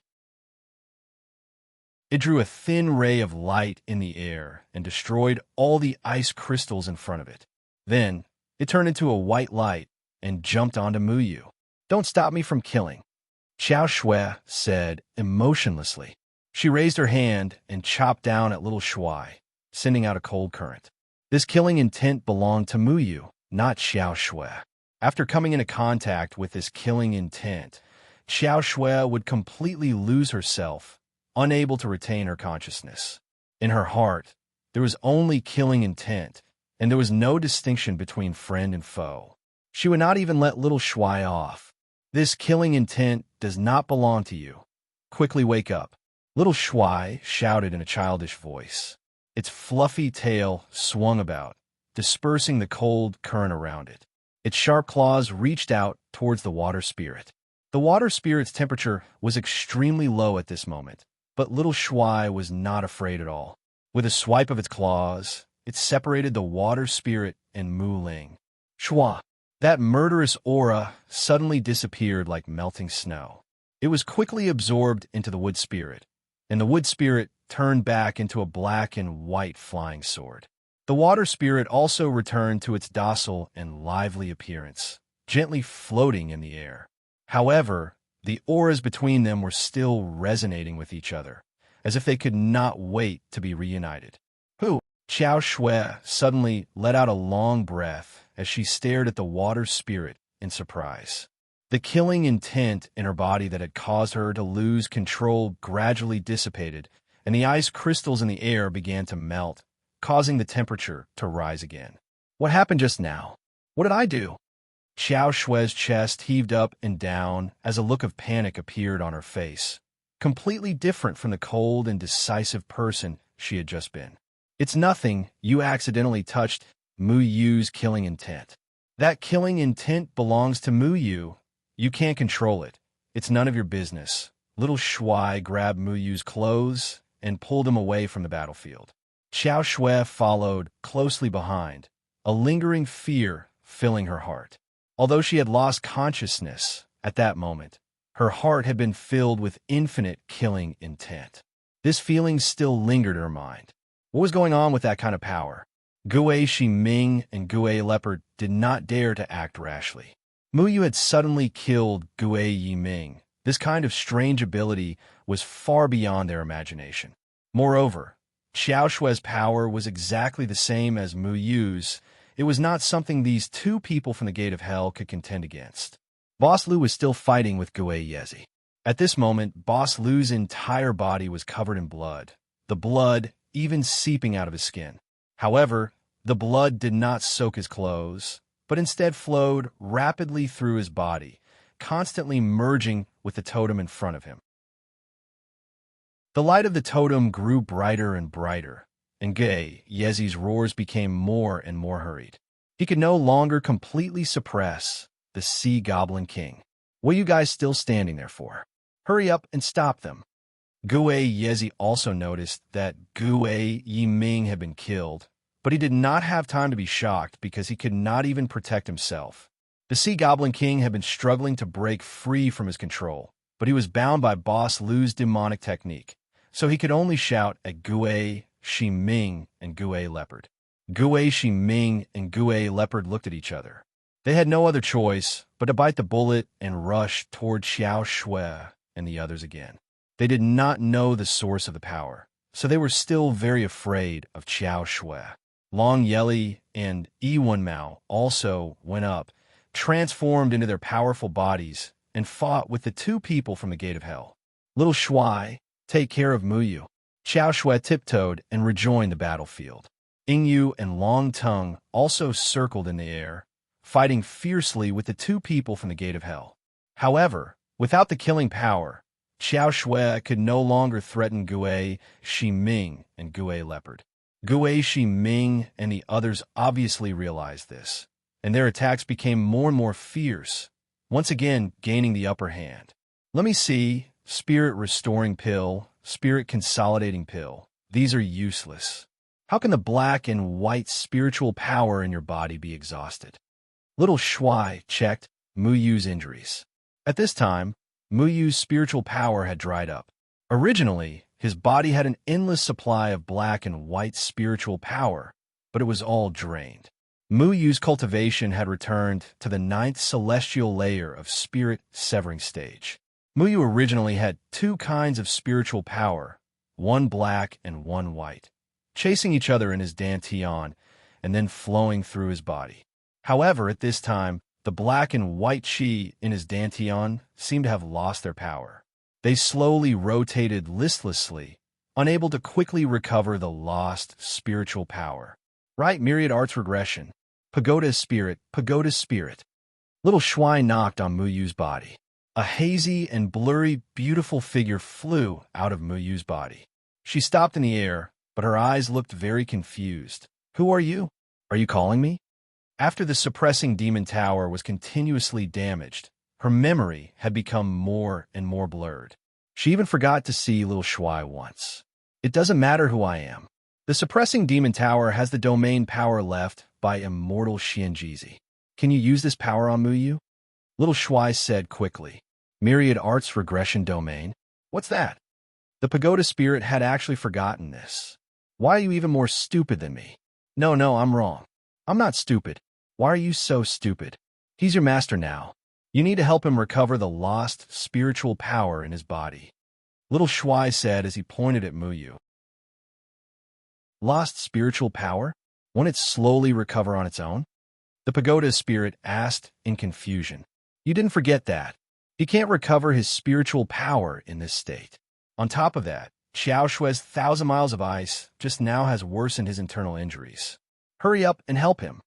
It drew a thin ray of light in the air and destroyed all the ice crystals in front of it. Then, it turned into a white light and jumped onto Mu Yu. Don't stop me from killing, Qiao Shui said emotionlessly. She raised her hand and chopped down at little Shuai, sending out a cold current. This killing intent belonged to Muyu, not Xiao Shui. After coming into contact with this killing intent, Xiao Shui would completely lose herself, unable to retain her consciousness. In her heart, there was only killing intent, and there was no distinction between friend and foe. She would not even let little Shuai off. This killing intent does not belong to you. Quickly wake up. Little Shuai shouted in a childish voice. Its fluffy tail swung about, dispersing the cold current around it. Its sharp claws reached out towards the water spirit. The water spirit's temperature was extremely low at this moment, but little Shuai was not afraid at all. With a swipe of its claws, it separated the water spirit and Mu Ling. Shua! That murderous aura suddenly disappeared like melting snow. It was quickly absorbed into the wood spirit, and the wood spirit turned back into a black and white flying sword. The water spirit also returned to its docile and lively appearance, gently floating in the air. However, the auras between them were still resonating with each other, as if they could not wait to be reunited. Hu! Xiao Shui suddenly let out a long breath as she stared at the water spirit in surprise. The killing intent in her body that had caused her to lose control gradually dissipated, and the ice crystals in the air began to melt, causing the temperature to rise again. What happened just now? What did I do? Xiao Shui's chest heaved up and down as a look of panic appeared on her face, completely different from the cold and decisive person she had just been. It's nothing, you accidentally touched Mu Yu's killing intent. That killing intent belongs to Mu Yu. You can't control it. It's none of your business. Little Shuai grabbed Mu Yu's clothes and pulled him away from the battlefield. Xiao Shui followed closely behind, a lingering fear filling her heart. Although she had lost consciousness at that moment, her heart had been filled with infinite killing intent. This feeling still lingered in her mind. What was going on with that kind of power? Gue Shi Ming and Gue Leopard did not dare to act rashly. Mu Yu had suddenly killed Gue Yi Ming. This kind of strange ability was far beyond their imagination. Moreover, Xiao Shui's power was exactly the same as Mu Yu's. It was not something these two people from the Gate of Hell could contend against. Boss Lu was still fighting with Gue Yezi. At this moment, Boss Lu's entire body was covered in blood, the blood even seeping out of his skin. However, the blood did not soak his clothes, but instead flowed rapidly through his body, constantly merging with the totem in front of him. The light of the totem grew brighter and brighter, and Gue Yezi's roars became more and more hurried. He could no longer completely suppress the Sea Goblin King. What are you guys still standing there for? Hurry up and stop them. Gue Yezi also noticed that Gue Yi Ming had been killed, but he did not have time to be shocked because he could not even protect himself. The Sea Goblin King had been struggling to break free from his control, but he was bound by Boss Lu's demonic technique, so he could only shout at Gue Shi Ming and Gue Leopard. Gue Shi Ming and Gue Leopard looked at each other. They had no other choice but to bite the bullet and rush toward Xiao Shui and the others again. They did not know the source of the power, so they were still very afraid of Xiao Shui. Long Yeli and Yiwen Mao also went up, transformed into their powerful bodies, and fought with the two people from the Gate of Hell. Little Shuai, take care of Mu Yu. Xiao Shui tiptoed and rejoined the battlefield. Yingyu and Long Tongue also circled in the air, fighting fiercely with the two people from the Gate of Hell. However, without the killing power, Xiao Shui could no longer threaten Gue Shi Ming and Gue Leopard. Gue Shi Ming and the others obviously realized this, and their attacks became more and more fierce, once again gaining the upper hand. Let me see, Spirit Restoring Pill, Spirit Consolidating Pill. These are useless. How can the black and white spiritual power in your body be exhausted? Little Shuai checked Mu Yu's injuries. At this time, Mu Yu's spiritual power had dried up. Originally, his body had an endless supply of black and white spiritual power, but it was all drained. Mu Yu's cultivation had returned to the 9th celestial layer of spirit severing stage. Mu Yu originally had two kinds of spiritual power, one black and one white, chasing each other in his dantian and then flowing through his body. However, at this time, the black and white chi in his dantian seemed to have lost their power. They slowly rotated listlessly, unable to quickly recover the lost spiritual power. Right, myriad arts regression. Pagoda's spirit, Pagoda's spirit. Little Shuai knocked on Muyu's body. A hazy and blurry, beautiful figure flew out of Muyu's body. She stopped in the air, but her eyes looked very confused. Who are you? Are you calling me? After the suppressing demon tower was continuously damaged, her memory had become more and more blurred. She even forgot to see little Shuai once. It doesn't matter who I am. The suppressing demon tower has the domain power left by immortal Xianjizi. Can you use this power on Muyu? Little Shuai said quickly. Myriad arts regression domain? What's that? The pagoda spirit had actually forgotten this. Why are you even more stupid than me? No, I'm wrong. I'm not stupid. Why are you so stupid? He's your master now. You need to help him recover the lost spiritual power in his body. Little Shuai said as he pointed at Muyu. Lost spiritual power? Won't it slowly recover on its own? The pagoda spirit asked in confusion. You didn't forget that. He can't recover his spiritual power in this state. On top of that, Xiao Shui's 1,000 miles of ice just now has worsened his internal injuries. Hurry up and help him.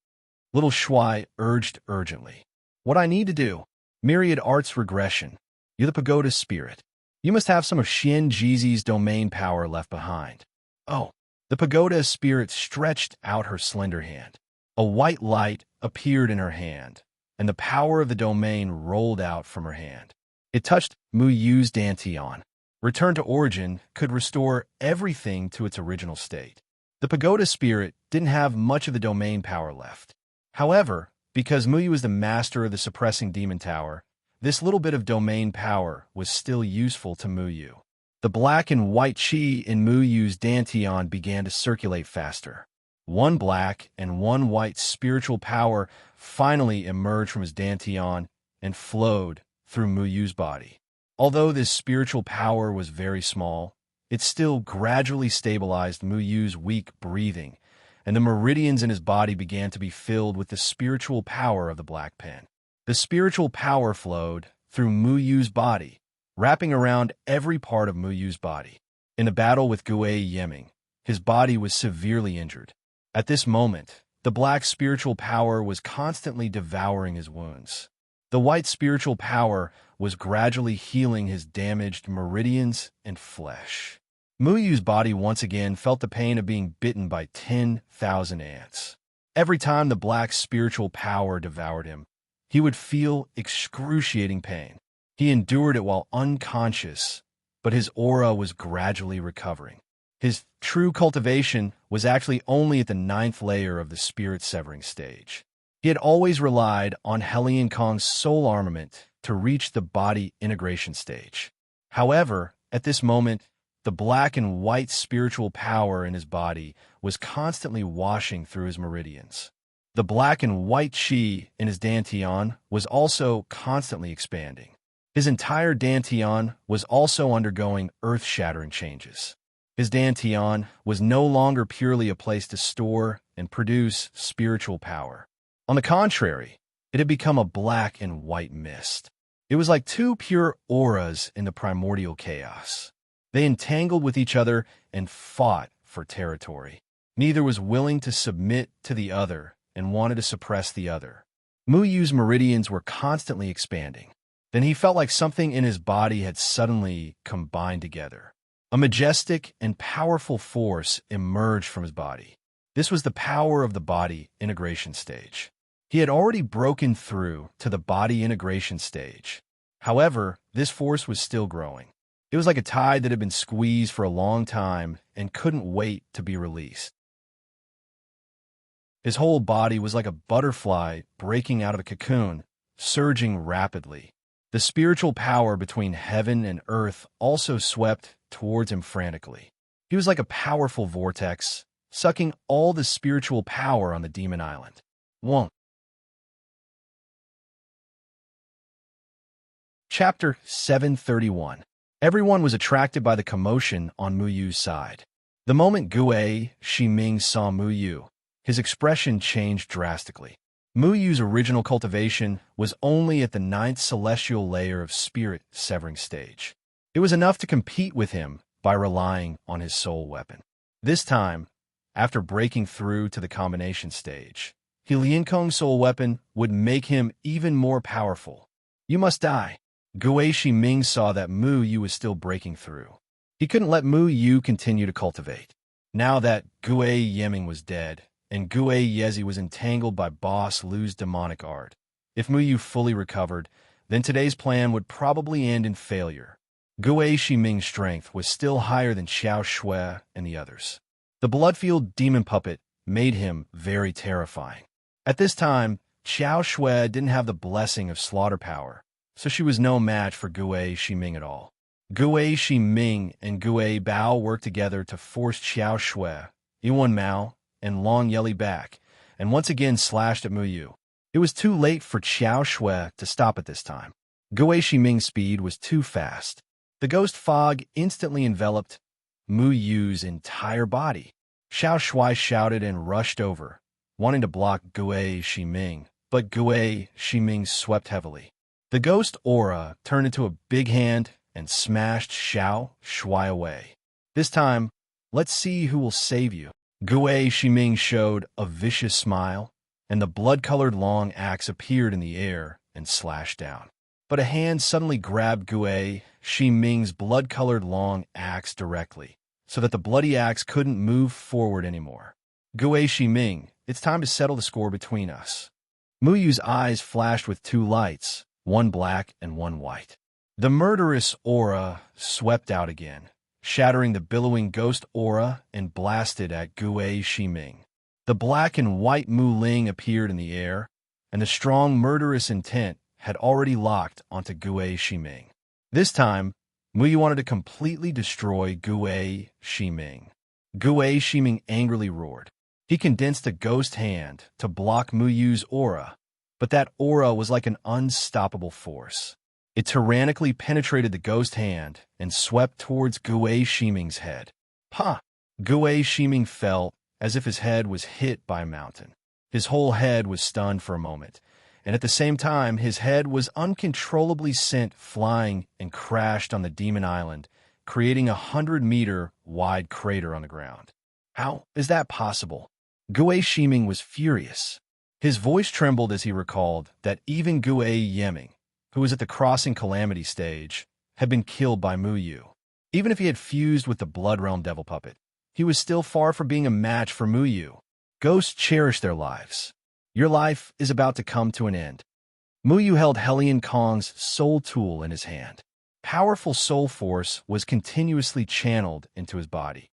Little Shuai urged urgently. What I need to do? Myriad arts regression. You're the pagoda spirit. You must have some of Xianjizi's domain power left behind. Oh. The pagoda spirit stretched out her slender hand. A white light appeared in her hand, and the power of the domain rolled out from her hand. It touched Muyu's dantian. Return to origin could restore everything to its original state. The pagoda spirit didn't have much of the domain power left. However, because Muyu is the master of the suppressing demon tower, this little bit of domain power was still useful to Muyu. The black and white chi in Muyu's dantian began to circulate faster. One black and one white spiritual power finally emerged from his dantian and flowed through Muyu's body. Although this spiritual power was very small, it still gradually stabilized Muyu's weak breathing, and the meridians in his body began to be filled with the spiritual power of the black pen. The spiritual power flowed through Muyu's body, wrapping around every part of Muyu's body. In the battle with Gui Yeming, his body was severely injured. At this moment, the black spiritual power was constantly devouring his wounds. The white spiritual power was gradually healing his damaged meridians and flesh. Muyu's body once again felt the pain of being bitten by 10,000 ants. Every time the black spiritual power devoured him, he would feel excruciating pain. He endured it while unconscious, but his aura was gradually recovering. His true cultivation was actually only at the 9th layer of the spirit-severing stage. He had always relied on Helion Kong's soul armament to reach the body integration stage. However, at this moment, the black and white spiritual power in his body was constantly washing through his meridians. The black and white chi in his dantian was also constantly expanding. His entire dantian was also undergoing earth-shattering changes. His dantian was no longer purely a place to store and produce spiritual power. On the contrary, it had become a black and white mist. It was like two pure auras in the primordial chaos. They entangled with each other and fought for territory. Neither was willing to submit to the other and wanted to suppress the other. Muyu's meridians were constantly expanding. Then he felt like something in his body had suddenly combined together. A majestic and powerful force emerged from his body. This was the power of the body integration stage. He had already broken through to the body integration stage. However, this force was still growing. It was like a tide that had been squeezed for a long time and couldn't wait to be released. His whole body was like a butterfly breaking out of a cocoon, surging rapidly. The spiritual power between heaven and earth also swept towards him frantically. He was like a powerful vortex, sucking all the spiritual power on the demon island. Won't. Chapter 731. Everyone was attracted by the commotion on Mu Yu's side. The moment Gue Shiming saw Mu Yu, his expression changed drastically. Mu Yu's original cultivation was only at the 9th celestial layer of spirit severing stage. It was enough to compete with him by relying on his soul weapon. This time, after breaking through to the combination stage, Liankong's soul weapon would make him even more powerful. You must die. Gue Shiming saw that Mu Yu was still breaking through. He couldn't let Mu Yu continue to cultivate. Now that Gue Yeming was dead, and Gue Yezi was entangled by Boss Lu's demonic art, if Mu Yu fully recovered, then today's plan would probably end in failure. Gue Shiming's strength was still higher than Xiao Shui and the others. The blood-fueled demon puppet made him very terrifying. At this time, Xiao Shui didn't have the blessing of slaughter power, so she was no match for Gue Shiming at all. Gue Shiming and Gue Bao worked together to force Xiao Shui, Yuan Mao, and Long Yeli back, and once again slashed at Mu Yu. It was too late for Xiao Shui to stop at this time. Gue Shiming's speed was too fast. The ghost fog instantly enveloped Mu Yu's entire body. Xiao Shui shouted and rushed over, wanting to block Gue Shiming, but Gue Shiming swept heavily. The ghost aura turned into a big hand and smashed Xiao Shui away. This time, let's see who will save you. Gue Shiming showed a vicious smile, and the blood-colored long axe appeared in the air and slashed down. But a hand suddenly grabbed Gue Shiming's blood-colored long axe directly, so that the bloody axe couldn't move forward anymore. Gue Shiming, it's time to settle the score between us. Mu Yu's eyes flashed with two lights, one black and one white. The murderous aura swept out again, shattering the billowing ghost aura and blasted at Gue Shiming. The black and white Mu Ling appeared in the air, and the strong murderous intent had already locked onto Gue Shiming. This time, Mu Yu wanted to completely destroy Gue Shiming. Gue Shiming angrily roared. He condensed a ghost hand to block Mu Yu's aura, but that aura was like an unstoppable force. It tyrannically penetrated the ghost hand and swept towards Gue Shiming's head. Ha! Gue Shiming felt as if his head was hit by a mountain. His whole head was stunned for a moment, and at the same time, his head was uncontrollably sent flying and crashed on the demon island, creating a 100-meter wide crater on the ground. How is that possible? Gue Shiming was furious. His voice trembled as he recalled that even Gue Yeming, who was at the crossing calamity stage, had been killed by Mu Yu. Even if he had fused with the Blood Realm Devil Puppet, he was still far from being a match for Mu Yu. Ghosts cherish their lives. Your life is about to come to an end. Mu Yu held Helion Kong's soul tool in his hand. Powerful soul force was continuously channeled into his body.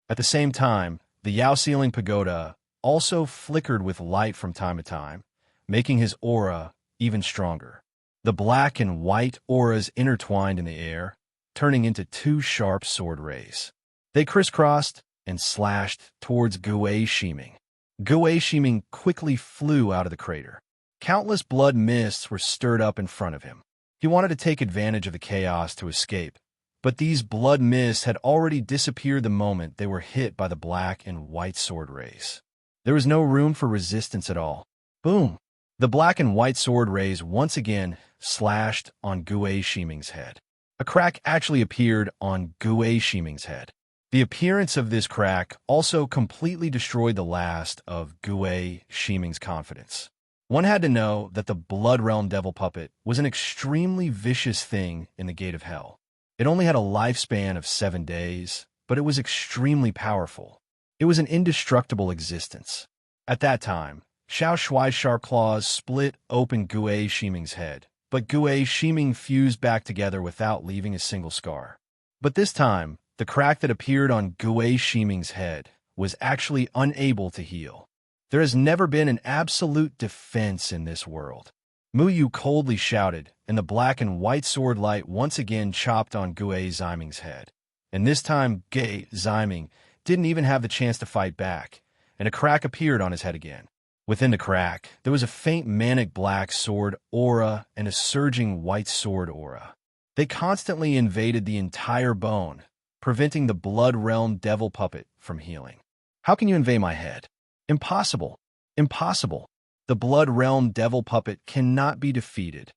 At the same time, the Yao ceiling pagoda also flickered with light from time to time, making his aura even stronger. The black and white auras intertwined in the air, turning into two sharp sword rays. They crisscrossed and slashed towards Gue Shiming. Gue Shiming quickly flew out of the crater. Countless blood mists were stirred up in front of him. He wanted to take advantage of the chaos to escape, but these blood mists had already disappeared the moment they were hit by the black and white sword rays. There was no room for resistance at all. Boom! The black and white sword rays once again slashed on Gue Shiming's head. A crack actually appeared on Gue Shiming's head. The appearance of this crack also completely destroyed the last of Gue Shiming's confidence. One had to know that the Blood Realm Devil Puppet was an extremely vicious thing in the Gate of Hell. It only had a lifespan of 7 days, but it was extremely powerful. It was an indestructible existence. At that time, Xiao Shui's sharp claws split open Gue Shiming's head, but Gue Shiming fused back together without leaving a single scar. But this time, the crack that appeared on Gue Shiming's head was actually unable to heal. There has never been an absolute defense in this world. Mu Yu coldly shouted, and the black and white sword light once again chopped on Gue Ziming's head. And this time, Gue Ziming didn't even have the chance to fight back, and a crack appeared on his head again. Within the crack, there was a faint manic black sword aura and a surging white sword aura. They constantly invaded the entire bone, preventing the blood realm devil puppet from healing. How can you invade my head? Impossible. Impossible. The blood realm devil puppet cannot be defeated.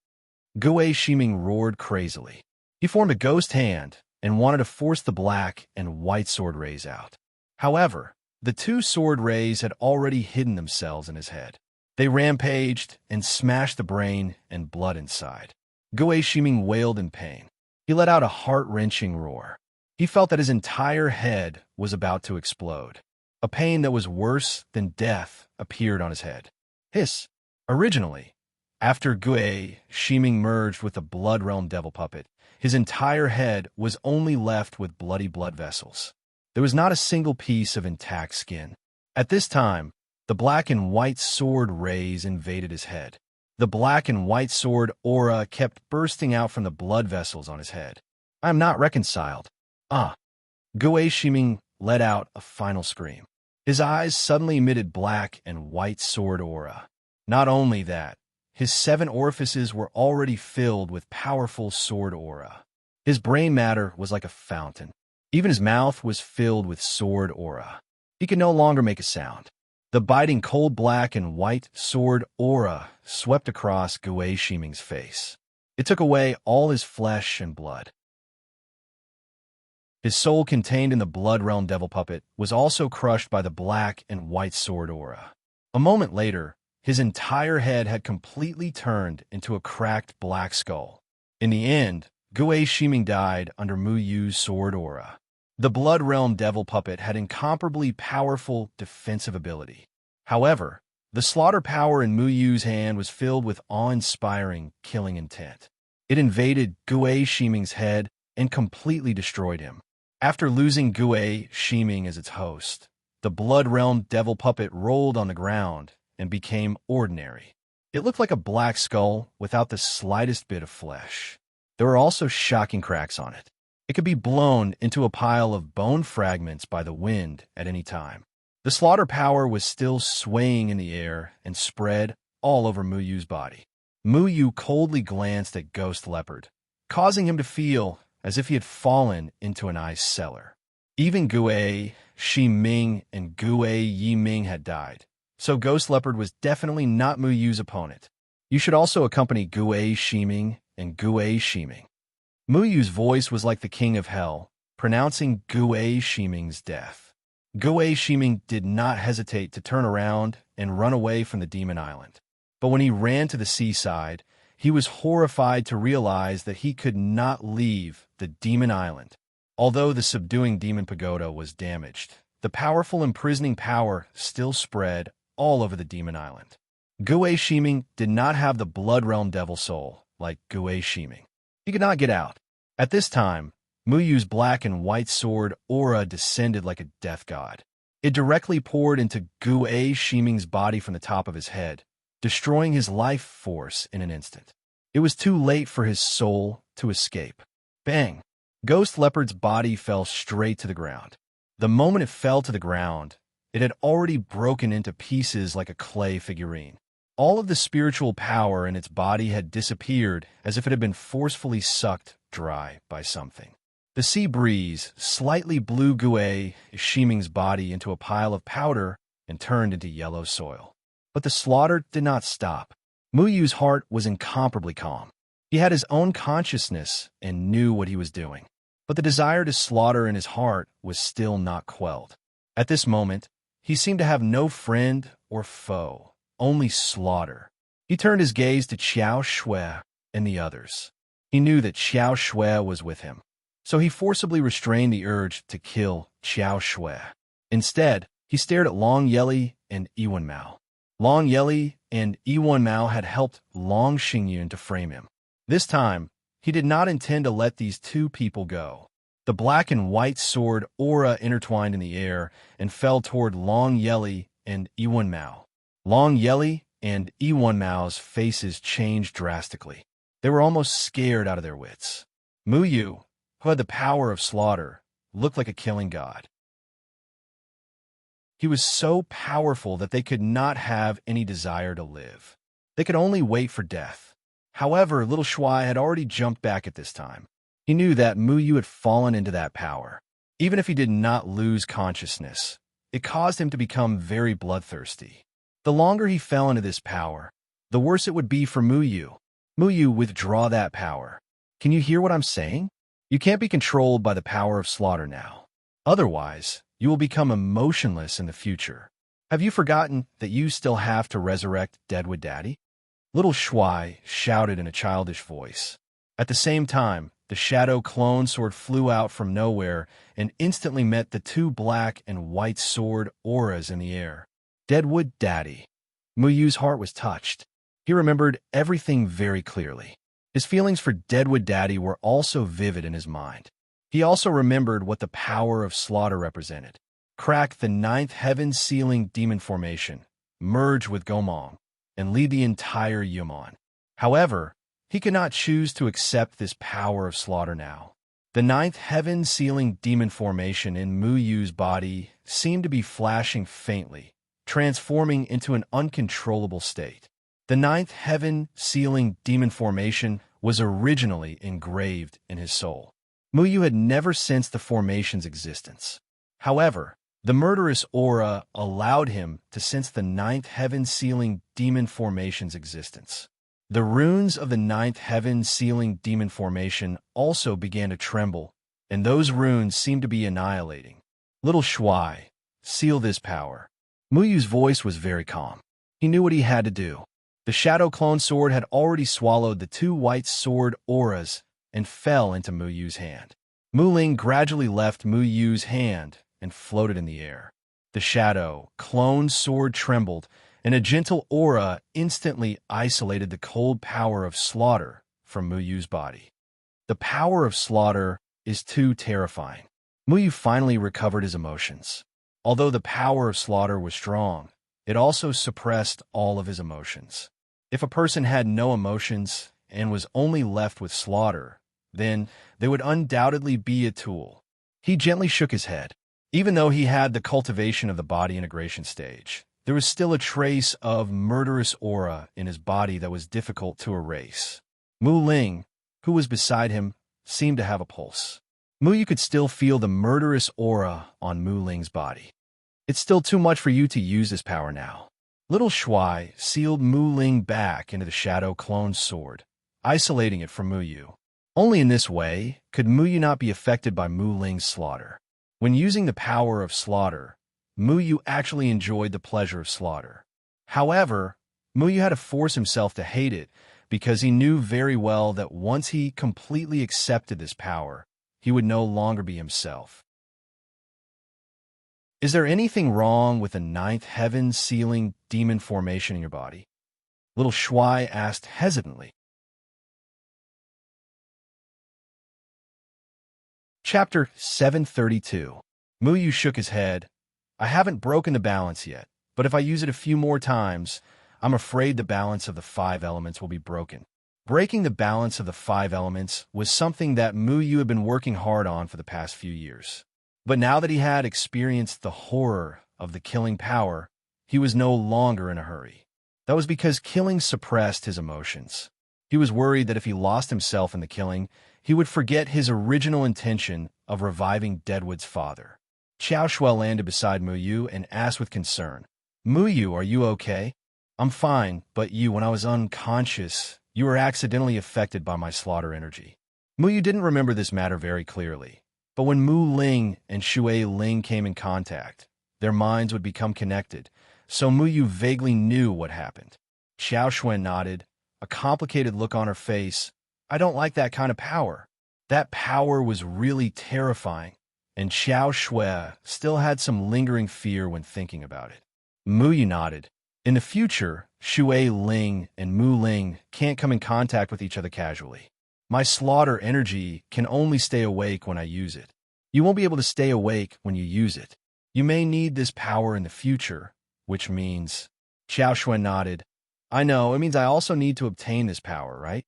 Gue Shiming roared crazily. He formed a ghost hand and wanted to force the black and white sword rays out. However, the two sword rays had already hidden themselves in his head. They rampaged and smashed the brain and blood inside. Gue Shiming wailed in pain. He let out a heart-wrenching roar. He felt that his entire head was about to explode. A pain that was worse than death appeared on his head. Hiss. Originally, after Gue Shiming merged with the blood realm devil puppet, his entire head was only left with bloody blood vessels. There was not a single piece of intact skin. At this time, the black and white sword rays invaded his head. The black and white sword aura kept bursting out from the blood vessels on his head. I am not reconciled. Gue Shiming let out a final scream. His eyes suddenly emitted black and white sword aura. Not only that, his 7 orifices were already filled with powerful sword aura. His brain matter was like a fountain. Even his mouth was filled with sword aura. He could no longer make a sound. The biting cold black and white sword aura swept across Gue Shiming's face. It took away all his flesh and blood. His soul contained in the blood realm devil puppet was also crushed by the black and white sword aura. A moment later, his entire head had completely turned into a cracked black skull. In the end, Gue Shiming died under Mu Yu's sword aura. The blood realm devil puppet had incomparably powerful defensive ability. However, the slaughter power in Mu Yu's hand was filled with awe-inspiring killing intent. It invaded Gue Shiming's head and completely destroyed him. After losing Gue Shiming as its host, the blood realm devil puppet rolled on the ground and became ordinary. It looked like a black skull without the slightest bit of flesh. There were also shocking cracks on it. It could be blown into a pile of bone fragments by the wind at any time. The slaughter power was still swaying in the air and spread all over Mu Yu's body. Mu Yu coldly glanced at Ghost Leopard, causing him to feel as if he had fallen into an ice cellar. Even Gue Shiming and Gue Yiming had died, so Ghost Leopard was definitely not Mu Yu's opponent. You should also accompany Gue Shiming and Gue Shiming. Mu Yu's voice was like the king of hell, pronouncing Gue Shiming's death. Gue Shiming did not hesitate to turn around and run away from the demon island. But when he ran to the seaside, he was horrified to realize that he could not leave the demon island. Although the subduing demon pagoda was damaged, the powerful imprisoning power still spread all over the demon island. Gue Shiming did not have the blood realm devil soul like Gue Shiming. He could not get out. At this time, Mu Yu's black and white sword aura descended like a death god. It directly poured into Gue Shiming's body from the top of his head, destroying his life force in an instant. It was too late for his soul to escape. Bang! Ghost Leopard's body fell straight to the ground. The moment it fell to the ground, it had already broken into pieces like a clay figurine. All of the spiritual power in its body had disappeared as if it had been forcefully sucked dry by something. The sea breeze slightly blew Gue Shiming's body into a pile of powder and turned into yellow soil. But the slaughter did not stop. Mu Yu's heart was incomparably calm. He had his own consciousness and knew what he was doing. But the desire to slaughter in his heart was still not quelled. At this moment, he seemed to have no friend or foe, only slaughter. He turned his gaze to Qiao Shui and the others. He knew that Qiao Shui was with him, so he forcibly restrained the urge to kill Qiao Shui. Instead, he stared at Long Yeli and Iwan Mao. Long Yeli and Iwan Mao had helped Long Xingyun to frame him. This time, he did not intend to let these two people go. The black and white sword aura intertwined in the air and fell toward Long Yeli and Iwan Mao. Long Yeli and Iwan Mao's faces changed drastically. They were almost scared out of their wits. Mu Yu, who had the power of slaughter, looked like a killing god. He was so powerful that they could not have any desire to live. They could only wait for death. However, little Shui had already jumped back at this time. He knew that Mu Yu had fallen into that power. Even if he did not lose consciousness, it caused him to become very bloodthirsty. The longer he fell into this power, the worse it would be for Mu Yu. Mu Yu, withdraw that power. Can you hear what I'm saying? You can't be controlled by the power of slaughter now. Otherwise, you will become emotionless in the future. Have you forgotten that you still have to resurrect Deadwood Daddy? Little Shuai shouted in a childish voice. At the same time, the shadow clone sword flew out from nowhere and instantly met the two black and white sword auras in the air. Deadwood Daddy. Mu Yu's heart was touched. He remembered everything very clearly. His feelings for Deadwood Daddy were also vivid in his mind. He also remembered what the power of slaughter represented. Crack the ninth heaven-sealing demon formation, merge with Gomong, and lead the entire Yumon. However, he could not choose to accept this power of slaughter now. The ninth heaven-sealing demon formation in Mu Yu's body seemed to be flashing faintly, transforming into an uncontrollable state. The ninth heaven-sealing demon formation was originally engraved in his soul. Mu Yu had never sensed the formation's existence. However, the murderous aura allowed him to sense the ninth heaven-sealing demon formation's existence. The runes of the ninth heaven-sealing demon formation also began to tremble, and those runes seemed to be annihilating. Little Shuai, seal this power. Mu Yu's voice was very calm. He knew what he had to do. The shadow clone sword had already swallowed the two white sword auras and fell into Mu Yu's hand. Mu Ling gradually left Mu Yu's hand and floated in the air. The shadow clone sword trembled, and a gentle aura instantly isolated the cold power of slaughter from Mu Yu's body. The power of slaughter is too terrifying. Mu Yu finally recovered his emotions. Although the power of slaughter was strong, it also suppressed all of his emotions. If a person had no emotions and was only left with slaughter, then they would undoubtedly be a tool. He gently shook his head. Even though he had the cultivation of the body integration stage, there was still a trace of murderous aura in his body that was difficult to erase. Mu Ling, who was beside him, seemed to have a pulse. Mu Yu could still feel the murderous aura on Mu Ling's body. It's still too much for you to use this power now. Little Shuai sealed Mu Ling back into the shadow clone sword, isolating it from Mu Yu. Only in this way could Mu Yu not be affected by Mu Ling's slaughter. When using the power of slaughter, Mu Yu actually enjoyed the pleasure of slaughter. However, Mu Yu had to force himself to hate it because he knew very well that once he completely accepted this power, he would no longer be himself. Is there anything wrong with the ninth heaven-sealing demon formation in your body? Little Shuai asked hesitantly. Chapter 732. Mu Yu shook his head. I haven't broken the balance yet, but if I use it a few more times, I'm afraid the balance of the 5 elements will be broken. Breaking the balance of the 5 elements was something that Mu Yu had been working hard on for the past few years. But now that he had experienced the horror of the killing power, he was no longer in a hurry. That was because killing suppressed his emotions. He was worried that if he lost himself in the killing, he would forget his original intention of reviving Deadwood's father. Xiao Shuai landed beside Mu Yu and asked with concern, Mu Yu, are you okay? I'm fine, but when I was unconscious, you were accidentally affected by my slaughter energy. Mu Yu didn't remember this matter very clearly, but when Mu Ling and Shui Ling came in contact, their minds would become connected, so Mu Yu vaguely knew what happened. Xiao Shuai nodded, a complicated look on her face. I don't like that kind of power. That power was really terrifying, and Xiao Shuai still had some lingering fear when thinking about it. Mu Yu nodded. In the future, Shui Ling and Mu Ling can't come in contact with each other casually. My slaughter energy can only stay awake when I use it. You won't be able to stay awake when you use it. You may need this power in the future, which means... Xiao Shuai nodded. I know, it means I also need to obtain this power, right?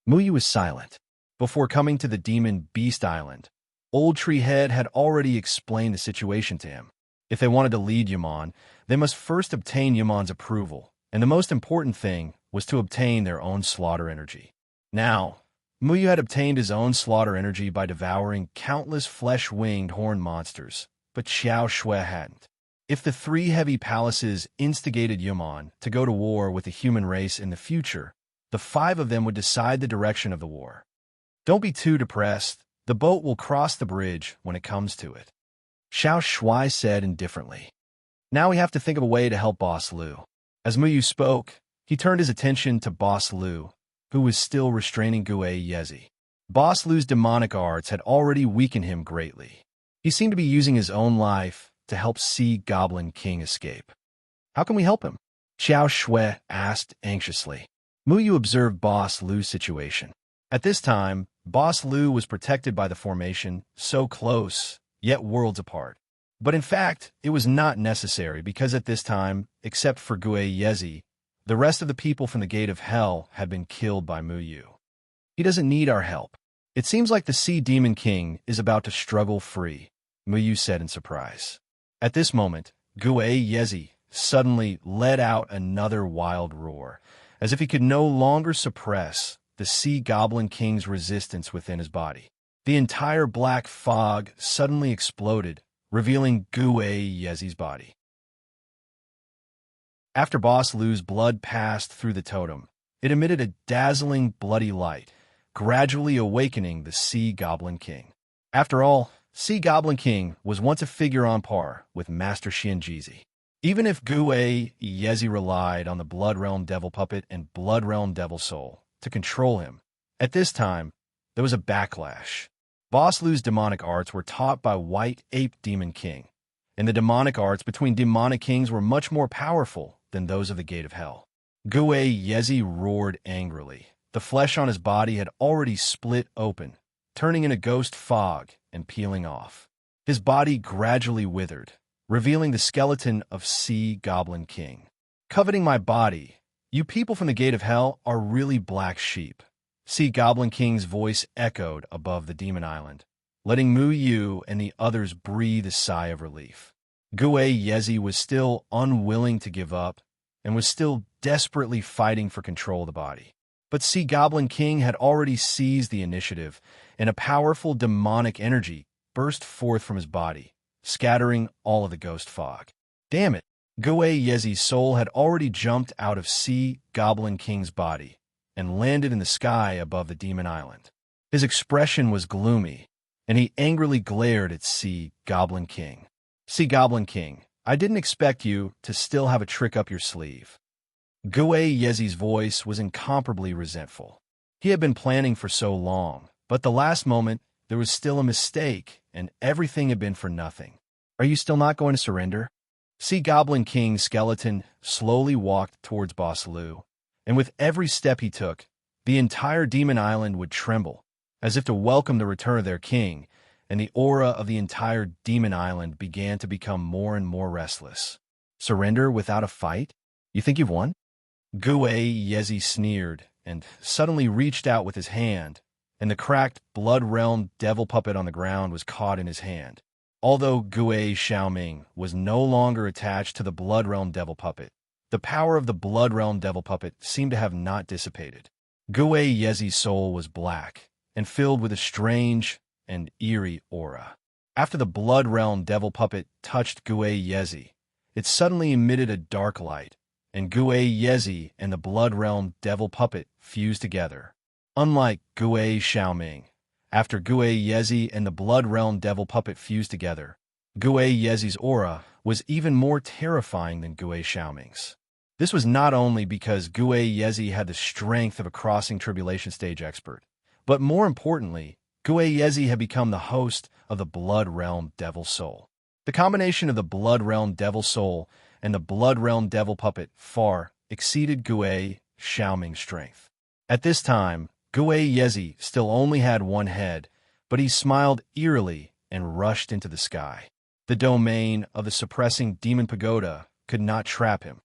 Mu Yu was silent. Before coming to the Demon Beast Island, Old Tree Head had already explained the situation to him. If they wanted to lead Yumon, they must first obtain Yumon's approval, and the most important thing was to obtain their own slaughter energy. Now, Muyu had obtained his own slaughter energy by devouring countless flesh-winged horned monsters, but Xiao Shui hadn't. If the three heavy palaces instigated Yuman to go to war with the human race in the future, the five of them would decide the direction of the war. Don't be too depressed. The boat will cross the bridge when it comes to it, Xiao Shui said indifferently. Now we have to think of a way to help Boss Lu. As Muyu spoke, he turned his attention to Boss Lu, who was still restraining Gue Yezi. Boss Lu's demonic arts had already weakened him greatly. He seemed to be using his own life to help Sea Goblin King escape. How can we help him? Xiao Shui asked anxiously. Muyu observed Boss Lu's situation. At this time, Boss Lu was protected by the formation, so close, yet worlds apart. But in fact, it was not necessary because at this time, except for Gue Yezi, the rest of the people from the Gate of Hell had been killed by Muyu. He doesn't need our help. It seems like the Sea Demon King is about to struggle free, Muyu said in surprise. At this moment, Gue Yezi suddenly let out another wild roar, as if he could no longer suppress the Sea Goblin King's resistance within his body. The entire black fog suddenly exploded, revealing Gue Yezi's body. After Boss Lu's blood passed through the totem, it emitted a dazzling, bloody light, gradually awakening the Sea Goblin King. After all, Sea Goblin King was once a figure on par with Master Xianjizi. Even if Gue Yezi relied on the Blood Realm Devil Puppet and Blood Realm Devil Soul to control him, at this time, there was a backlash. Boss Lu's demonic arts were taught by White Ape Demon King, and the demonic arts between demonic kings were much more powerful than those of the Gate of Hell. Gue Yezi roared angrily. The flesh on his body had already split open, turning into ghost fog and peeling off. His body gradually withered, revealing the skeleton of Sea Goblin King. Coveting my body, you people from the Gate of Hell are really black sheep. Sea Goblin King's voice echoed above the demon island, letting Muyu and the others breathe a sigh of relief. Gue Yezi was still unwilling to give up and was still desperately fighting for control of the body. But Sea Goblin King had already seized the initiative, and a powerful demonic energy burst forth from his body, scattering all of the ghost fog. Damn it! Gue Yezi's soul had already jumped out of Sea Goblin King's body and landed in the sky above the demon island. His expression was gloomy, and he angrily glared at Sea Goblin King. Sea Goblin King, I didn't expect you to still have a trick up your sleeve. Gue Yezi's voice was incomparably resentful. He had been planning for so long, but the last moment, there was still a mistake, and everything had been for nothing. Are you still not going to surrender? Sea Goblin King's skeleton slowly walked towards Boss Lu, and with every step he took, the entire demon island would tremble, as if to welcome the return of their king, and the aura of the entire demon island began to become more and more restless. Surrender without a fight? You think you've won? Gue Yezi sneered, and suddenly reached out with his hand, and the cracked Blood Realm Devil Puppet on the ground was caught in his hand. Although Gue Xiaoming was no longer attached to the Blood Realm Devil Puppet, the power of the Blood Realm Devil Puppet seemed to have not dissipated. Gue Yezi's soul was black, and filled with a strange and eerie aura. After the Blood Realm Devil Puppet touched Gue Yezi, it suddenly emitted a dark light, and Gue Yezi and the Blood Realm Devil Puppet fused together. Unlike Gue Xiaoming, after Gue Yezi and the Blood Realm Devil Puppet fused together, Gue Yezi's aura was even more terrifying than Gue Xiaoming's. This was not only because Gue Yezi had the strength of a crossing tribulation stage expert, but more importantly, Gue Yezi had become the host of the Blood Realm Devil Soul. The combination of the Blood Realm Devil Soul and the Blood Realm Devil Puppet far exceeded Gue Xiaoming's strength. At this time, Gue Yezi still only had one head, but he smiled eerily and rushed into the sky. The domain of the suppressing demon pagoda could not trap him.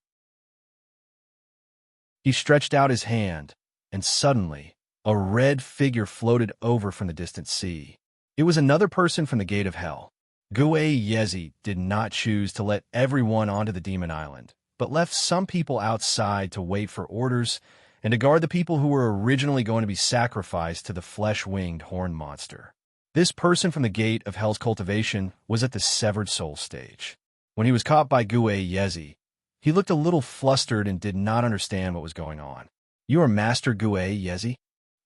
He stretched out his hand, and suddenly, a red figure floated over from the distant sea. It was another person from the Gate of Hell. Gue Yezi did not choose to let everyone onto the demon island, but left some people outside to wait for orders and to guard the people who were originally going to be sacrificed to the flesh-winged horn monster. This person from the gate of Hell's cultivation was at the severed soul stage. When he was caught by Gue Yezi, he looked a little flustered and did not understand what was going on. "You are Master Gue Yezi?"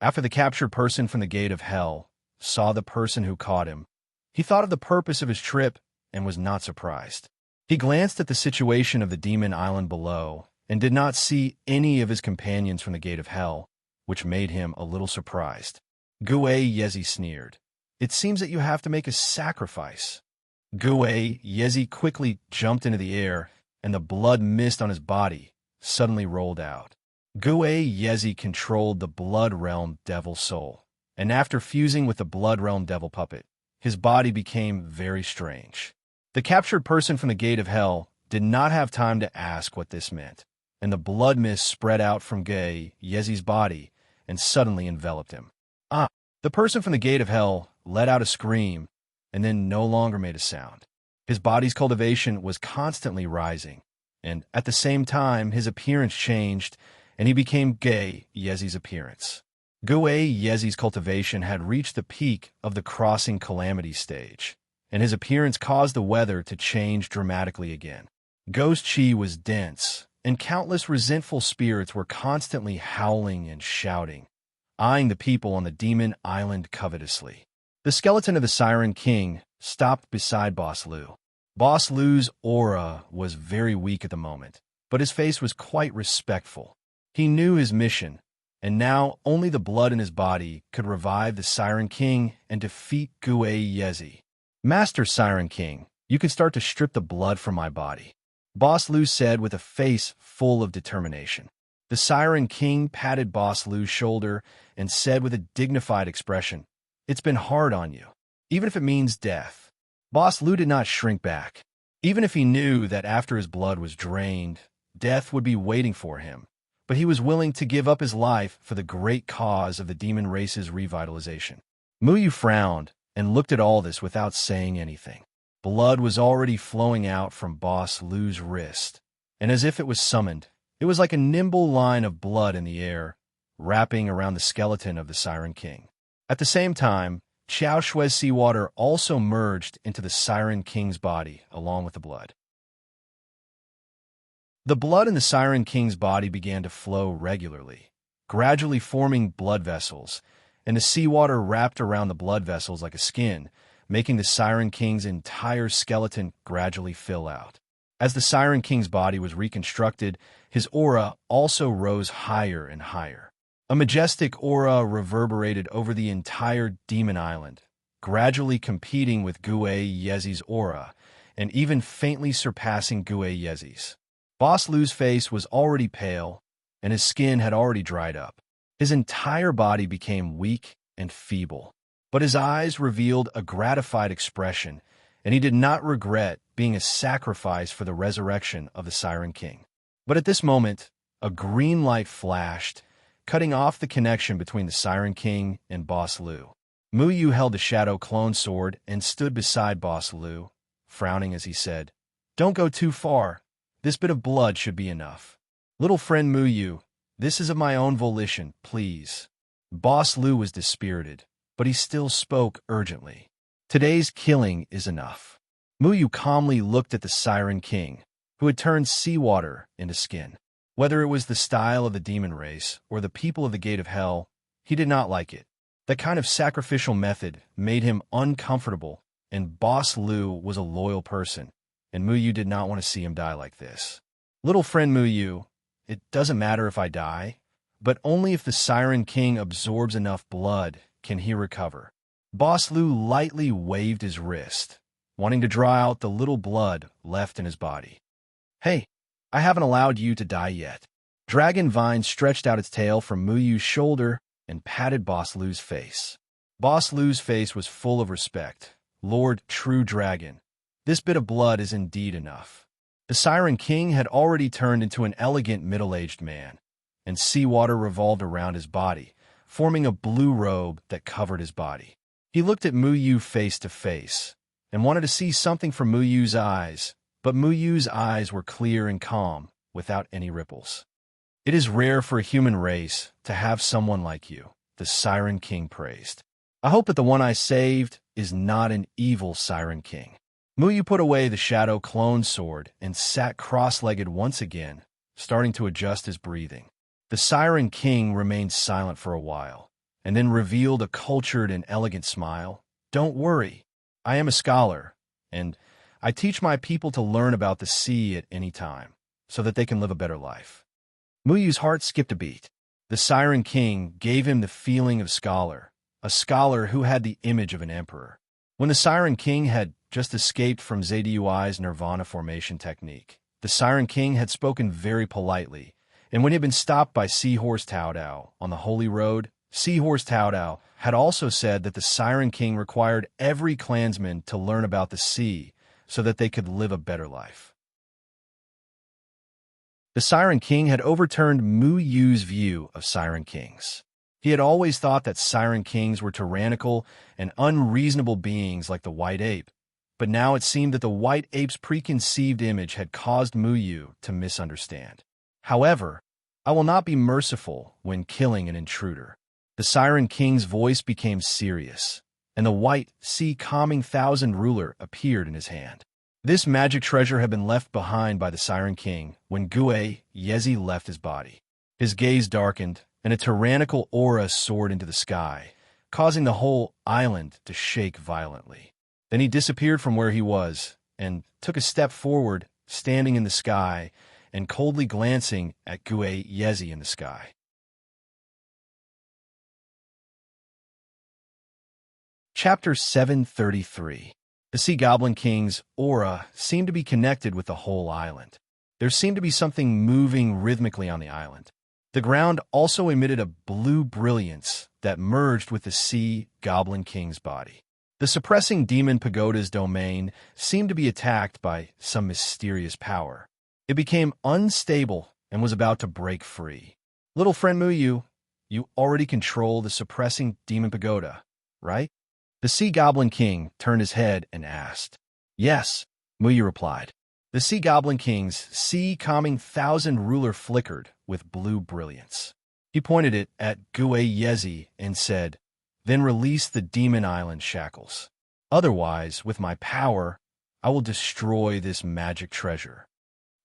After the captured person from the gate of Hell saw the person who caught him, he thought of the purpose of his trip and was not surprised. He glanced at the situation of the demon island below and did not see any of his companions from the gate of Hell, which made him a little surprised. Gue Yezi sneered. "It seems that you have to make a sacrifice." Gue Yezi quickly jumped into the air, and the blood mist on his body suddenly rolled out. Gue Yezi controlled the Blood Realm Devil Soul, and after fusing with the Blood Realm Devil Puppet, his body became very strange. The captured person from the gate of Hell did not have time to ask what this meant, and the blood mist spread out from Gue Yezi's body and suddenly enveloped him. Ah! The person from the gate of Hell let out a scream and then no longer made a sound. His body's cultivation was constantly rising, and at the same time his appearance changed and he became Gue Yezi's appearance. Gue Yezi's cultivation had reached the peak of the crossing calamity stage, and his appearance caused the weather to change dramatically again. Ghost Chi was dense, and countless resentful spirits were constantly howling and shouting, eyeing the people on the demon island covetously. The skeleton of the Siren King stopped beside Boss Lu. Boss Lu's aura was very weak at the moment, but his face was quite respectful. He knew his mission, and now only the blood in his body could revive the Siren King and defeat Gue Yezi. "Master Siren King, you can start to strip the blood from my body," Boss Lu said with a face full of determination. The Siren King patted Boss Lu's shoulder and said with a dignified expression, "It's been hard on you, even if it means death." Boss Lu did not shrink back. Even if he knew that after his blood was drained, death would be waiting for him, but he was willing to give up his life for the great cause of the demon race's revitalization. Muyu frowned and looked at all this without saying anything. Blood was already flowing out from Boss Lu's wrist, and as if it was summoned, it was like a nimble line of blood in the air, wrapping around the skeleton of the Siren King. At the same time, Xiao Shui's seawater also merged into the Siren King's body along with the blood. The blood in the Siren King's body began to flow regularly, gradually forming blood vessels, and the seawater wrapped around the blood vessels like a skin, making the Siren King's entire skeleton gradually fill out. As the Siren King's body was reconstructed, his aura also rose higher and higher. A majestic aura reverberated over the entire demon island, gradually competing with Gue Yezi's aura, and even faintly surpassing Gue Yezi's. Boss Lu's face was already pale, and his skin had already dried up. His entire body became weak and feeble, but his eyes revealed a gratified expression, and he did not regret being a sacrifice for the resurrection of the Siren King. But at this moment, a green light flashed, cutting off the connection between the Siren King and Boss Lu. Muyu held the Shadow Clone Sword and stood beside Boss Lu, frowning as he said, "Don't go too far. This bit of blood should be enough. Little friend Muyu, this is of my own volition, please." Boss Lu was dispirited, but he still spoke urgently. "Today's killing is enough." Muyu calmly looked at the Siren King, who had turned seawater into skin. Whether it was the style of the demon race or the people of the Gate of Hell, he did not like it. That kind of sacrificial method made him uncomfortable, and Boss Lu was a loyal person, and Muyu did not want to see him die like this. "Little friend Muyu, it doesn't matter if I die, but only if the Siren King absorbs enough blood can he recover." Boss Lu lightly waved his wrist, wanting to draw out the little blood left in his body. "Hey, I haven't allowed you to die yet." Dragon Vine stretched out its tail from Muyu's shoulder and patted Boss Lu's face. Boss Lu's face was full of respect. "Lord True Dragon, this bit of blood is indeed enough." The Siren King had already turned into an elegant middle-aged man, and seawater revolved around his body, forming a blue robe that covered his body. He looked at Muyu face to face, and wanted to see something from Muyu's eyes, but Muyu's eyes were clear and calm, without any ripples. It is rare for a human race to have someone like you, the Siren King praised. I hope that the one I saved is not an evil Siren King. Muyu put away the shadow clone sword and sat cross-legged once again, starting to adjust his breathing. The Siren King remained silent for a while, and then revealed a cultured and elegant smile. Don't worry, I am a scholar, and I teach my people to learn about the sea at any time, so that they can live a better life. Muyu's heart skipped a beat. The Siren King gave him the feeling of a scholar who had the image of an emperor. When the Siren King had just escaped from Zdui's Nirvana formation technique, the Siren King had spoken very politely, and when he had been stopped by Seahorse Taodao on the Holy Road, Seahorse Taodao had also said that the Siren King required every clansman to learn about the sea so that they could live a better life. The Siren King had overturned Muyu's view of Siren Kings. He had always thought that Siren Kings were tyrannical and unreasonable beings like the white ape, but now it seemed that the white ape's preconceived image had caused Muyu to misunderstand. However, I will not be merciful when killing an intruder. The Siren King's voice became serious, and the white, sea-calming thousand ruler appeared in his hand. This magic treasure had been left behind by the Siren King when Gue Yezi left his body. His gaze darkened, and a tyrannical aura soared into the sky, causing the whole island to shake violently. Then he disappeared from where he was and took a step forward, standing in the sky and coldly glancing at Gue Yezi in the sky. Chapter 733. The Sea Goblin King's aura seemed to be connected with the whole island. There seemed to be something moving rhythmically on the island. The ground also emitted a blue brilliance that merged with the Sea Goblin King's body. The suppressing demon pagoda's domain seemed to be attacked by some mysterious power. It became unstable and was about to break free. Little friend Muyu, you already control the suppressing demon pagoda, right? The Sea Goblin King turned his head and asked. Yes, Muyu replied. The Sea Goblin King's sea-calming thousand ruler flickered with blue brilliance. He pointed it at Gue Yezi and said, Then release the demon island shackles. Otherwise, with my power, I will destroy this magic treasure.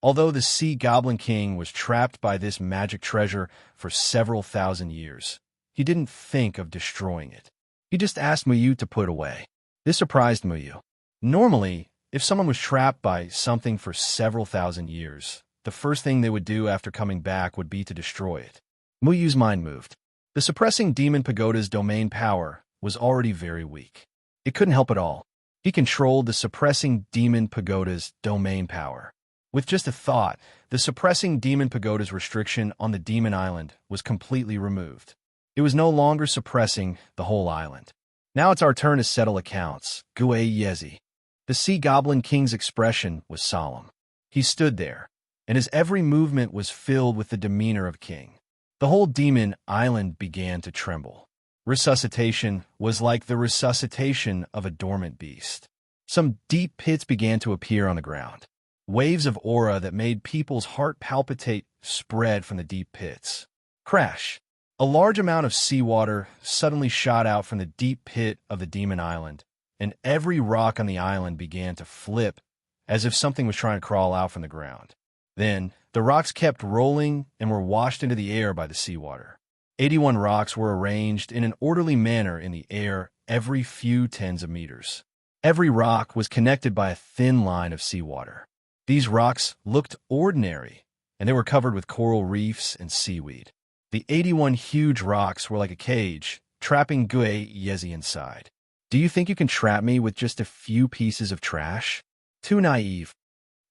Although the Sea Goblin King was trapped by this magic treasure for several thousand years, he didn't think of destroying it. He just asked Muyu to put it away. This surprised Muyu. Normally, if someone was trapped by something for several thousand years, the first thing they would do after coming back would be to destroy it. Muyu's mind moved. The suppressing demon pagoda's domain power was already very weak. It couldn't help at all. He controlled the suppressing demon pagoda's domain power. With just a thought, the suppressing demon pagoda's restriction on the demon island was completely removed. It was no longer suppressing the whole island. Now it's our turn to settle accounts, Gue Yezi. The Sea Goblin King's expression was solemn. He stood there, and his every movement was filled with the demeanor of a king. The whole demon island began to tremble. Resuscitation was like the resuscitation of a dormant beast. Some deep pits began to appear on the ground. Waves of aura that made people's heart palpitate spread from the deep pits. Crash! A large amount of seawater suddenly shot out from the deep pit of the demon island, and every rock on the island began to flip as if something was trying to crawl out from the ground. Then, the rocks kept rolling and were washed into the air by the seawater. 81 rocks were arranged in an orderly manner in the air every few tens of meters. Every rock was connected by a thin line of seawater. These rocks looked ordinary, and they were covered with coral reefs and seaweed. The 81 huge rocks were like a cage, trapping Gue Yezi inside. Do you think you can trap me with just a few pieces of trash? Too naive.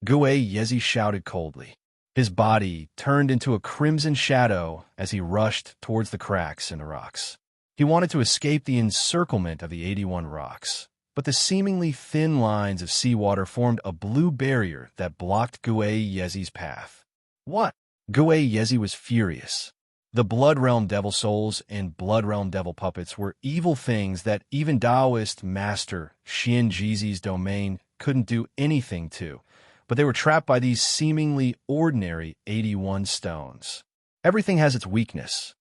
Gue Yezi shouted coldly. His body turned into a crimson shadow as he rushed towards the cracks in the rocks. He wanted to escape the encirclement of the 81 rocks, but the seemingly thin lines of seawater formed a blue barrier that blocked Gue Yezi's path. What? Gue Yezi was furious. The Blood Realm Devil Souls and Blood Realm Devil Puppets were evil things that even Taoist Master Xian Jizi's domain couldn't do anything to, but they were trapped by these seemingly ordinary 81 stones. Everything has its weakness.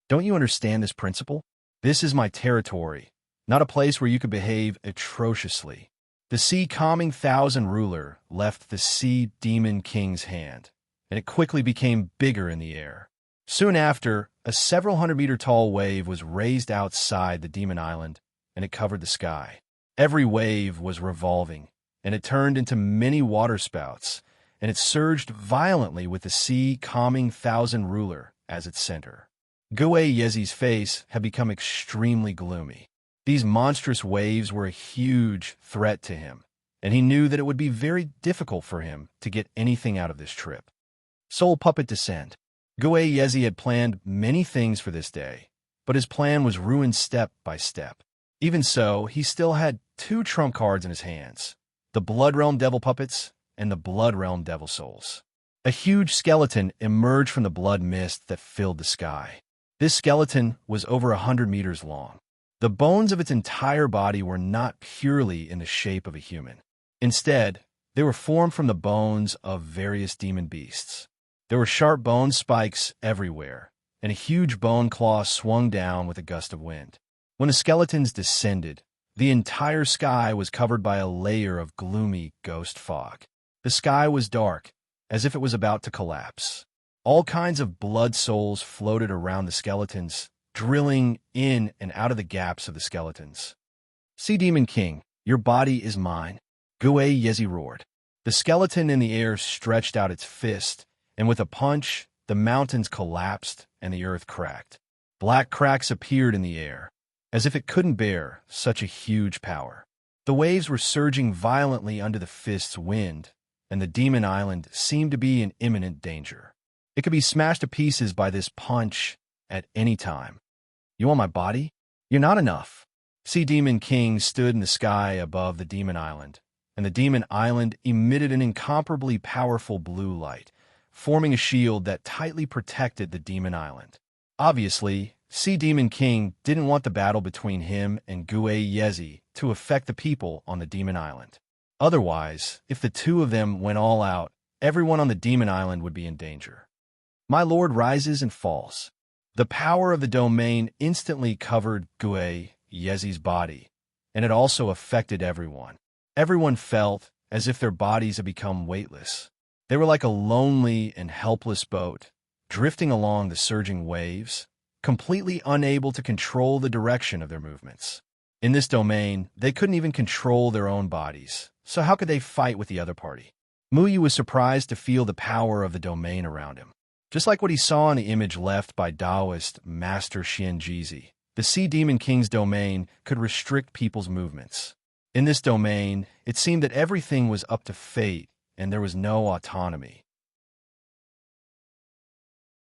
Don't you understand this principle? This is my territory, not a place where you could behave atrociously. The sea calming thousand ruler left the sea demon king's hand, and it quickly became bigger in the air. Soon after, a several hundred-meter tall wave was raised outside the demon island, and it covered the sky. Every wave was revolving, and it turned into many waterspouts, and it surged violently with the sea calming thousand ruler as its center. Yezi's face had become extremely gloomy. These monstrous waves were a huge threat to him, and he knew that it would be very difficult for him to get anything out of this trip. Soul Puppet Descent. Yezi had planned many things for this day, but his plan was ruined step by step. Even so, he still had two trump cards in his hands, the Blood Realm Devil Puppets and the Blood Realm Devil Souls. A huge skeleton emerged from the blood mist that filled the sky. This skeleton was over 100 meters long. The bones of its entire body were not purely in the shape of a human. Instead, they were formed from the bones of various demon beasts. There were sharp bone spikes everywhere, and a huge bone claw swung down with a gust of wind. When the skeletons descended, the entire sky was covered by a layer of gloomy ghost fog. The sky was dark, as if it was about to collapse. All kinds of blood souls floated around the skeletons, drilling in and out of the gaps of the skeletons. Sea Demon King, your body is mine, Yezi roared. The skeleton in the air stretched out its fist, and with a punch, the mountains collapsed and the earth cracked. Black cracks appeared in the air, as if it couldn't bear such a huge power. The waves were surging violently under the fist's wind, and the demon island seemed to be in imminent danger. It could be smashed to pieces by this punch at any time. You want my body? You're not enough. Sea Demon King stood in the sky above the demon island, and the demon island emitted an incomparably powerful blue light, forming a shield that tightly protected the demon island. Obviously, Sea Demon King didn't want the battle between him and Yezi to affect the people on the demon island. Otherwise, if the two of them went all out, everyone on the demon island would be in danger. My lord rises and falls. The power of the domain instantly covered Yezi's body, and it also affected everyone. Everyone felt as if their bodies had become weightless. They were like a lonely and helpless boat, drifting along the surging waves, completely unable to control the direction of their movements. In this domain, they couldn't even control their own bodies, so how could they fight with the other party? Muyu was surprised to feel the power of the domain around him. Just like what he saw in the image left by Taoist Master Xianjizi, the Sea Demon King's domain could restrict people's movements. In this domain, it seemed that everything was up to fate and there was no autonomy.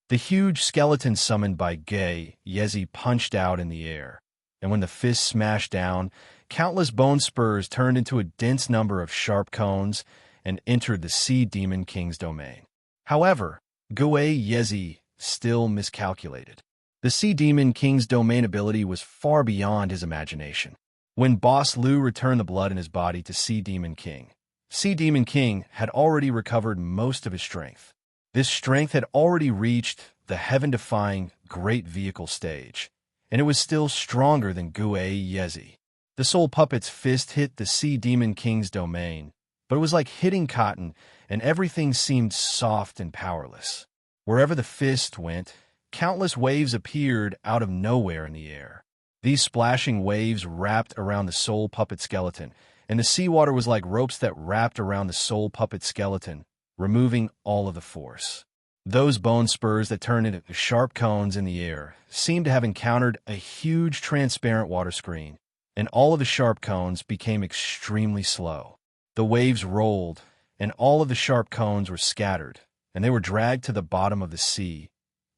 The huge skeleton summoned by Yezi punched out in the air, and when the fist smashed down, countless bone spurs turned into a dense number of sharp cones and entered the Sea Demon King's domain. However, Yezi still miscalculated. The Sea Demon King's domain ability was far beyond his imagination. When Boss Lu returned the blood in his body to Sea Demon King had already recovered most of his strength. This strength had already reached the heaven-defying great vehicle stage, and it was still stronger than Yezi. The Soul Puppet's fist hit the Sea Demon King's domain, but it was like hitting cotton, and everything seemed soft and powerless. Wherever the fist went, countless waves appeared out of nowhere in the air. These splashing waves wrapped around the Soul Puppet skeleton, and the seawater was like ropes that wrapped around the Soul Puppet skeleton, removing all of the force. Those bone spurs that turned into sharp cones in the air seemed to have encountered a huge transparent water screen, and all of the sharp cones became extremely slow. The waves rolled, and all of the sharp cones were scattered, and they were dragged to the bottom of the sea,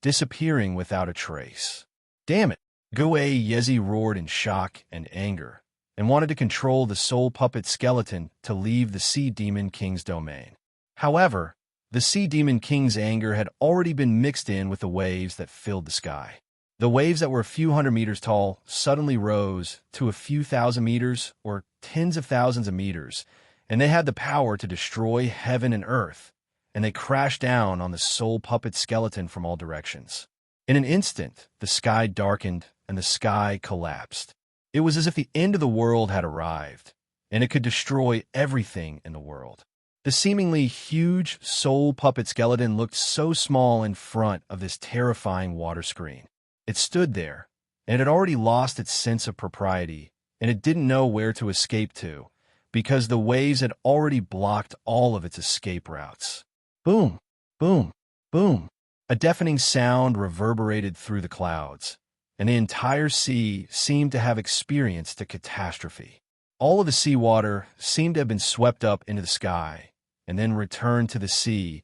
disappearing without a trace. Damn it! Yezi roared in shock and anger, and wanted to control the Soul Puppet skeleton to leave the Sea Demon King's domain. However, the Sea Demon King's anger had already been mixed in with the waves that filled the sky. The waves that were a few hundred meters tall suddenly rose to a few thousand meters or tens of thousands of meters, and they had the power to destroy heaven and earth, and they crashed down on the soul puppet skeleton from all directions. In an instant, the sky darkened and the sky collapsed. It was as if the end of the world had arrived, and it could destroy everything in the world. The seemingly huge soul puppet skeleton looked so small in front of this terrifying water screen. It stood there, and it had already lost its sense of propriety, and it didn't know where to escape to, because the waves had already blocked all of its escape routes. Boom, boom, boom. A deafening sound reverberated through the clouds, and the entire sea seemed to have experienced a catastrophe. All of the seawater seemed to have been swept up into the sky, and then returned to the sea,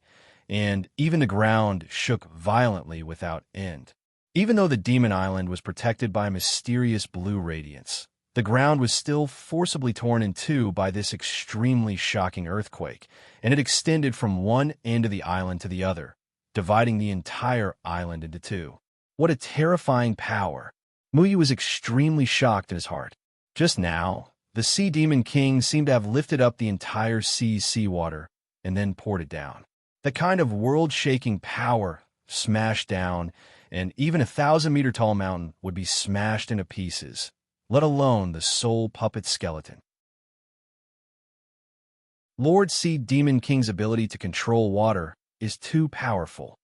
and even the ground shook violently without end. Even though the demon island was protected by a mysterious blue radiance, the ground was still forcibly torn in two by this extremely shocking earthquake, and it extended from one end of the island to the other, dividing the entire island into two. What a terrifying power! Muyu was extremely shocked in his heart. Just now, the Sea Demon King seemed to have lifted up the entire sea's seawater and then poured it down. The kind of world-shaking power smashed down, and even a 1,000-meter-tall mountain would be smashed into pieces, let alone the soul puppet skeleton. Lord Sea Demon King's ability to control water is too powerful.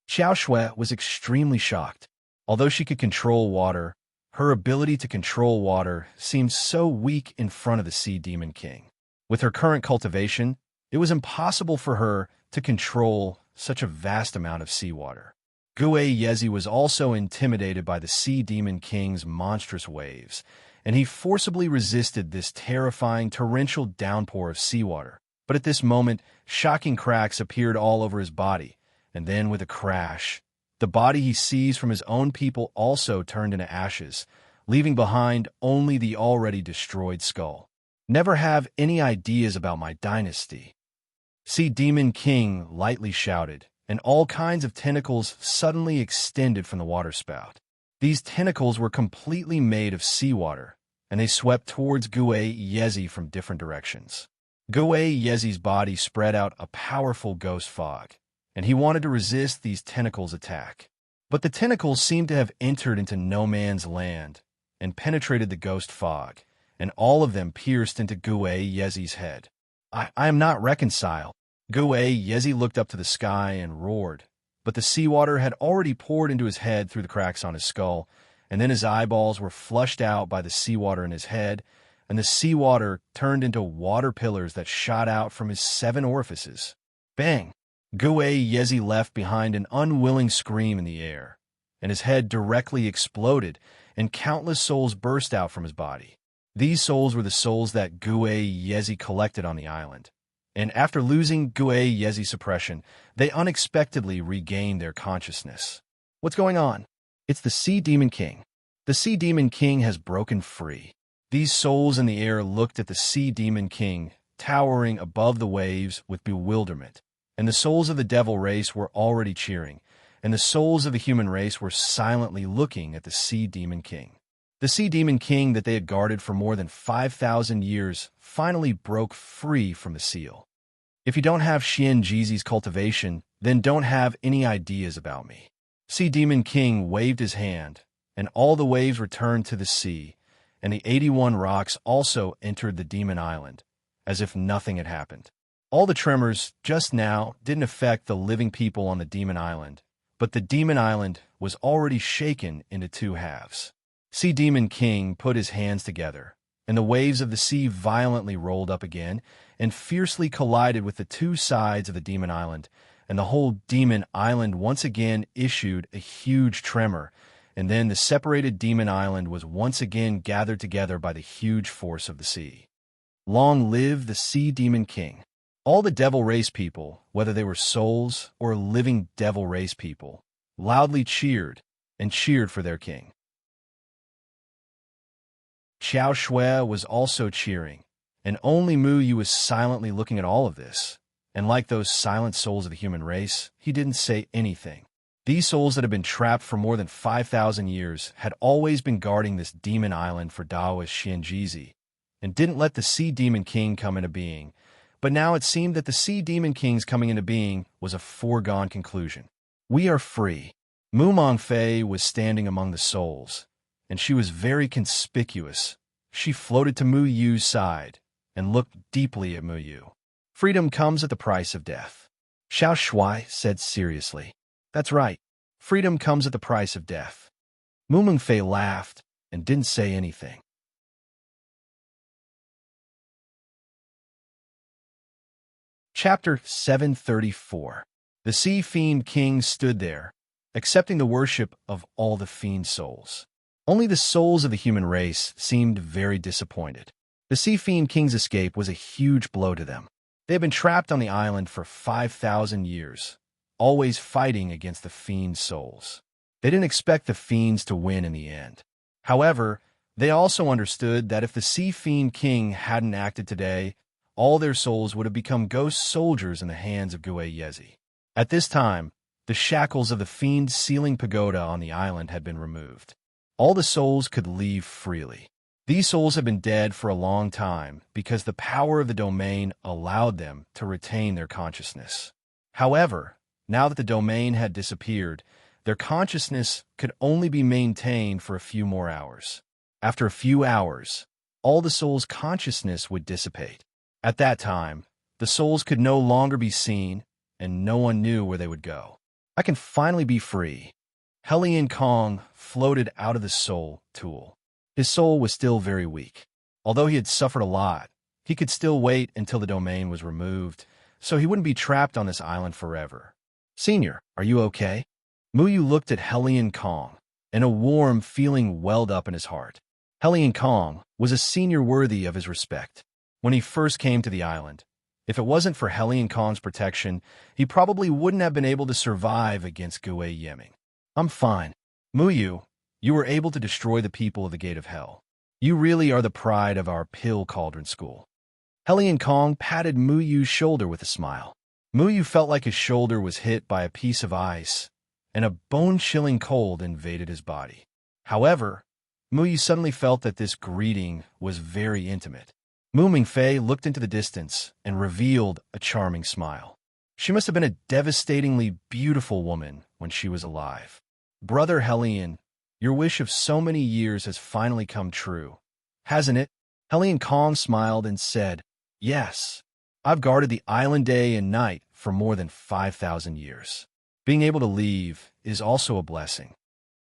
Xiao Shui was extremely shocked. Although she could control water, her ability to control water seemed so weak in front of the Sea Demon King. With her current cultivation, it was impossible for her to control such a vast amount of seawater. Gue Yezi was also intimidated by the Sea Demon King's monstrous waves, and he forcibly resisted this terrifying torrential downpour of seawater. But at this moment, shocking cracks appeared all over his body, and then with a crash, the body he seized from his own people also turned into ashes, leaving behind only the already destroyed skull. Never have any ideas about my dynasty. Sea Demon King lightly shouted, and all kinds of tentacles suddenly extended from the waterspout. These tentacles were completely made of seawater, and they swept towards Gue Yezi from different directions. Gue Yezi's body spread out a powerful ghost fog, and he wanted to resist these tentacles' attack. But the tentacles seemed to have entered into no man's land and penetrated the ghost fog, and all of them pierced into Gue Yezi's head. I am not reconciled. Gue Yezi looked up to the sky and roared, but the seawater had already poured into his head through the cracks on his skull, and then his eyeballs were flushed out by the seawater in his head, and the seawater turned into water pillars that shot out from his 7 orifices. Bang! Gue Yezi left behind an unwilling scream in the air, and his head directly exploded, and countless souls burst out from his body. These souls were the souls that Gue Yezi collected on the island, and after losing Gue Yezi's suppression, they unexpectedly regained their consciousness. What's going on? It's the Sea Demon King. The Sea Demon King has broken free. These souls in the air looked at the Sea Demon King, towering above the waves with bewilderment, and the souls of the devil race were already cheering, and the souls of the human race were silently looking at the Sea Demon King. The Sea Demon King that they had guarded for more than 5,000 years finally broke free from the seal. If you don't have Xian Jizi's cultivation, then don't have any ideas about me. Sea Demon King waved his hand, and all the waves returned to the sea, and the 81 rocks also entered the Demon Island, as if nothing had happened. All the tremors just now didn't affect the living people on the Demon Island, but the Demon Island was already shaken into 2 halves. Sea Demon King put his hands together, and the waves of the sea violently rolled up again and fiercely collided with the 2 sides of the Demon Island, and the whole Demon Island once again issued a huge tremor, and then the separated Demon Island was once again gathered together by the huge force of the sea. Long live the Sea Demon King! All the devil race people, whether they were souls or living devil race people, loudly cheered and cheered for their king. Xiao Shui was also cheering, and only Mu Yu was silently looking at all of this, and like those silent souls of the human race, he didn't say anything. These souls that had been trapped for more than 5,000 years had always been guarding this demon island for Daoist Xianjizi, and didn't let the Sea Demon King come into being, But now it seemed that the Sea Demon King's coming into being was a foregone conclusion. We are free. Mu Mengfei was standing among the souls, and she was very conspicuous. She floated to Mu Yu's side and looked deeply at Mu Yu. Freedom comes at the price of death. Xiao Shuai said seriously. That's right. Freedom comes at the price of death. Mu Mengfei laughed and didn't say anything. Chapter 734. The Sea Fiend King stood there, accepting the worship of all the fiend souls. Only the souls of the human race seemed very disappointed. The Sea Fiend King's escape was a huge blow to them. They had been trapped on the island for 5,000 years, always fighting against the fiend souls. They didn't expect the fiends to win in the end. However, they also understood that if the Sea Fiend King hadn't acted today, all their souls would have become ghost soldiers in the hands of Gue Yezi. At this time, the shackles of the fiend sealing pagoda on the island had been removed. All the souls could leave freely. These souls had been dead for a long time because the power of the domain allowed them to retain their consciousness. However, now that the domain had disappeared, their consciousness could only be maintained for a few more hours. After a few hours, all the souls' consciousness would dissipate. At that time, the souls could no longer be seen, and no one knew where they would go. I can finally be free. Helian Kong floated out of the soul tool. His soul was still very weak. Although he had suffered a lot, he could still wait until the domain was removed, so he wouldn't be trapped on this island forever. Senior, are you okay? Mu Yu looked at Helian Kong, and a warm feeling welled up in his heart. Helian Kong was a senior worthy of his respect. When he first came to the island, if it wasn't for Helian Kong's protection, he probably wouldn't have been able to survive against Gue Yeming. I'm fine. Mu Yu, you were able to destroy the people of the Gate of Hell. You really are the pride of our Pill Cauldron School. Helian Kong patted Mu Yu's shoulder with a smile. Mu Yu felt like his shoulder was hit by a piece of ice, and a bone-chilling cold invaded his body. However, Mu Yu suddenly felt that this greeting was very intimate. Mu Mengfei looked into the distance and revealed a charming smile. She must have been a devastatingly beautiful woman when she was alive. Brother Helian, your wish of so many years has finally come true, hasn't it? Helian Kong smiled and said, Yes. I've guarded the island day and night for more than 5,000 years. Being able to leave is also a blessing.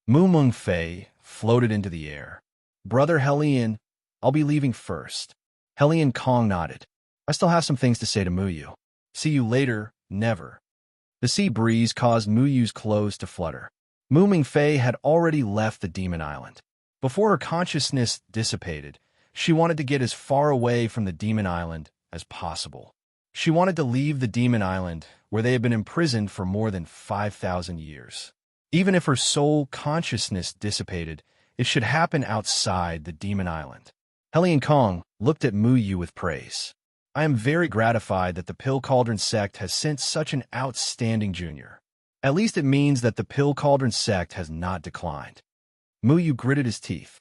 Mu Mengfei floated into the air. Brother Helian, I'll be leaving first. Helian Kong nodded. I still have some things to say to Mu Yu. See you later, never. The sea breeze caused Mu Yu's clothes to flutter. Mu Mengfei had already left the demon island. Before her consciousness dissipated, she wanted to get as far away from the demon island as possible. She wanted to leave the demon island where they had been imprisoned for more than 5,000 years. Even if her soul consciousness dissipated, it should happen outside the demon island. Helian Kong looked at Mu Yu with praise. I am very gratified that the Pill Cauldron sect has sent such an outstanding junior. At least it means that the Pill Cauldron sect has not declined. Mu Yu gritted his teeth.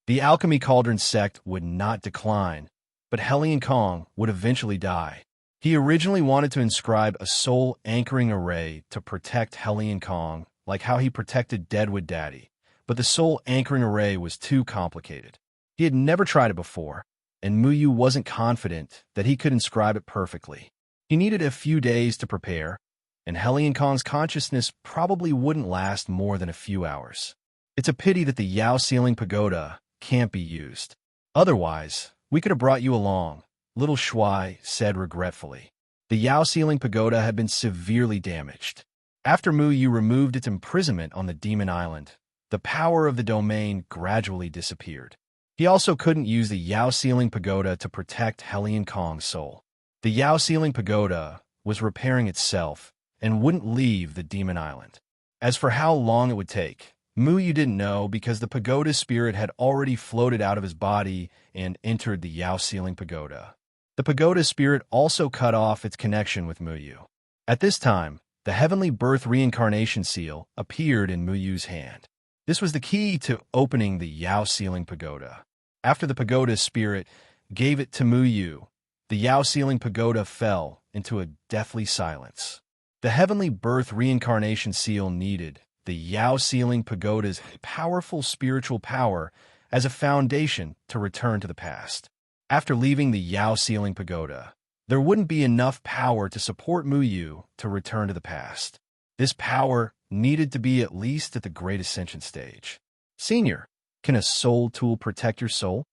The Alchemy Cauldron sect would not decline, but Helian Kong would eventually die. He originally wanted to inscribe a soul anchoring array to protect Helian Kong, like how he protected Deadwood Daddy, but the soul anchoring array was too complicated. He had never tried it before, and Mu Yu wasn't confident that he could inscribe it perfectly. He needed a few days to prepare, and Helian Kong's consciousness probably wouldn't last more than a few hours. It's a pity that the Yao Sealing Pagoda can't be used. Otherwise, we could have brought you along, Little Shuai said regretfully. The Yao Sealing Pagoda had been severely damaged. After Mu Yu removed its imprisonment on the Demon Island, the power of the domain gradually disappeared. He also couldn't use the Yao Sealing Pagoda to protect Helian Kong's soul. The Yao Sealing Pagoda was repairing itself and wouldn't leave the Demon Island. As for how long it would take, Mu Yu didn't know because the pagoda spirit had already floated out of his body and entered the Yao Sealing Pagoda. The pagoda spirit also cut off its connection with Mu Yu. At this time, the Heavenly Birth Reincarnation Seal appeared in Mu Yu's hand. This was the key to opening the Yao Sealing Pagoda. After the pagoda spirit gave it to Mu Yu, the Yao Ceiling Pagoda fell into a deathly silence. The heavenly birth reincarnation seal needed the Yao Ceiling Pagoda's powerful spiritual power as a foundation to return to the past. After leaving the Yao Ceiling Pagoda, there wouldn't be enough power to support Mu Yu to return to the past. This power needed to be at least at the Great Ascension stage. Senior, can a soul tool protect your soul?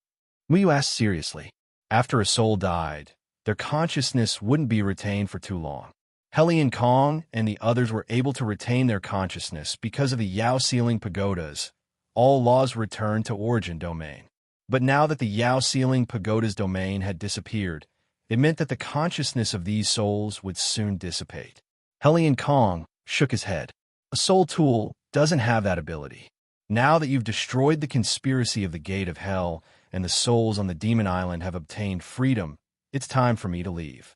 Mu Yu asked seriously. After a soul died, their consciousness wouldn't be retained for too long. Hellion Kong and the others were able to retain their consciousness because of the Yao Ceiling Pagodas. All laws returned to origin domain. But now that the Yao Ceiling Pagoda's domain had disappeared, it meant that the consciousness of these souls would soon dissipate. Hellion Kong shook his head. A soul tool doesn't have that ability. Now that you've destroyed the conspiracy of the Gate of Hell and the souls on the Demon Island have obtained freedom, it's time for me to leave.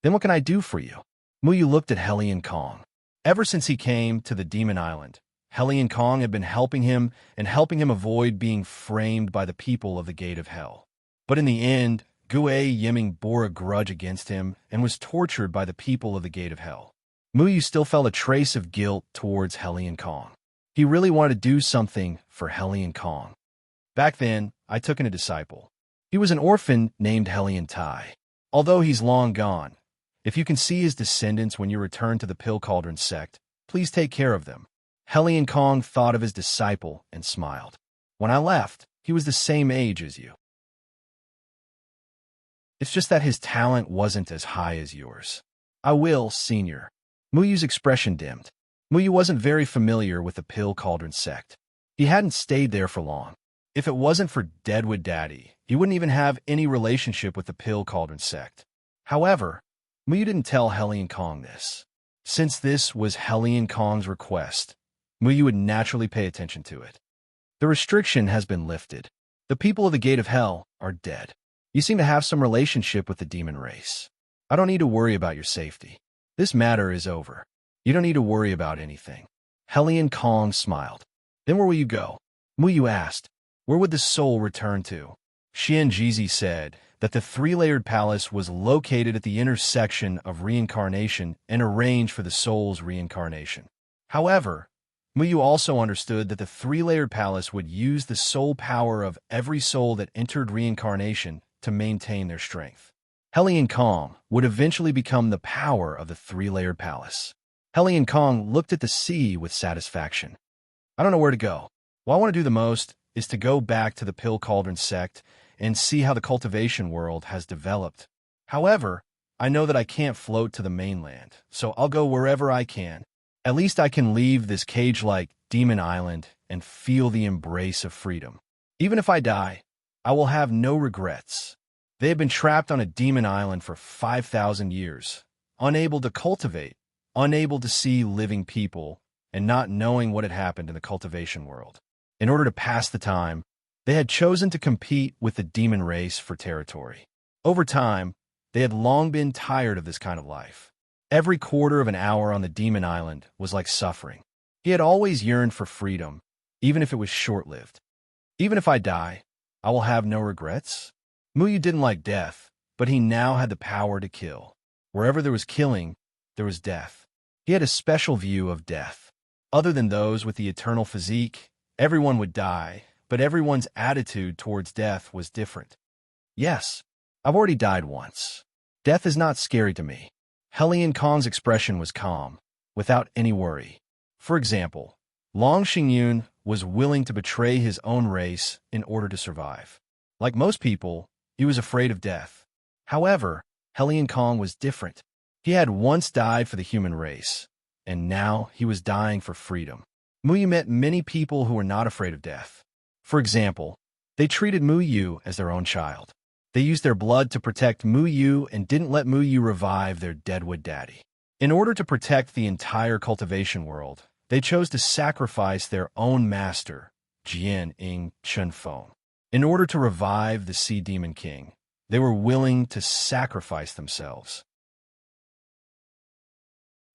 Then what can I do for you? Mu Yu looked at Hellion Kong. Ever since he came to the Demon Island, Hellion Kong had been helping him avoid being framed by the people of the Gate of Hell. But in the end, Gue Yiming bore a grudge against him and was tortured by the people of the Gate of Hell. Mu Yu still felt a trace of guilt towards Hellion Kong. He really wanted to do something for Hellion Kong. Back then, I took in a disciple. He was an orphan named Hellion Tai. Although he's long gone, if you can see his descendants when you return to the Pill Cauldron sect, please take care of them. Hellion Kong thought of his disciple and smiled. When I left, he was the same age as you. It's just that his talent wasn't as high as yours. I will, Senior. Mu Yu's expression dimmed. Mu Yu wasn't very familiar with the Pill Cauldron sect. He hadn't stayed there for long. If it wasn't for Deadwood Daddy, he wouldn't even have any relationship with the Pill Cauldron sect. However, Mu Yu didn't tell Hellion Kong this. Since this was Hellion Kong's request, Mu Yu would naturally pay attention to it. The restriction has been lifted. The people of the Gate of Hell are dead. You seem to have some relationship with the demon race. I don't need to worry about your safety. This matter is over. You don't need to worry about anything. Hellion Kong smiled. Then where will you go? Mu Yu asked. Where would the soul return to? Xian Jizi said that the three-layered palace was located at the intersection of reincarnation and arranged for the soul's reincarnation. However, Mu Yu also understood that the three-layered palace would use the soul power of every soul that entered reincarnation to maintain their strength. Hellion Kong would eventually become the power of the three-layered palace. Hellion Kong looked at the sea with satisfaction. I don't know where to go. What I want to do the most is to go back to the Pill Cauldron sect and see how the cultivation world has developed. However, I know that I can't float to the mainland, so I'll go wherever I can. At least I can leave this cage-like Demon Island and feel the embrace of freedom. Even if I die, I will have no regrets. They have been trapped on a demon island for 5,000 years, unable to cultivate, unable to see living people, and not knowing what had happened in the cultivation world. In order to pass the time, they had chosen to compete with the demon race for territory. Over time, they had long been tired of this kind of life. Every quarter of an hour on the demon island was like suffering. He had always yearned for freedom, even if it was short-lived. Even if I die, I will have no regrets. Mu Yu didn't like death, but he now had the power to kill. Wherever there was killing, there was death. He had a special view of death. Other than those with the eternal physique, everyone would die, but everyone's attitude towards death was different. Yes, I've already died once. Death is not scary to me. Hellion Kong's expression was calm, without any worry. For example, Long Xingyun was willing to betray his own race in order to survive. Like most people, he was afraid of death. However, Hellion Kong was different. He had once died for the human race, and now he was dying for freedom. Mu Yu met many people who were not afraid of death. For example, they treated Mu Yu as their own child. They used their blood to protect Mu Yu and didn't let Mu Yu revive their Deadwood Daddy. In order to protect the entire cultivation world, they chose to sacrifice their own master, Jian Ing Chunfeng. In order to revive the Sea Demon King, they were willing to sacrifice themselves.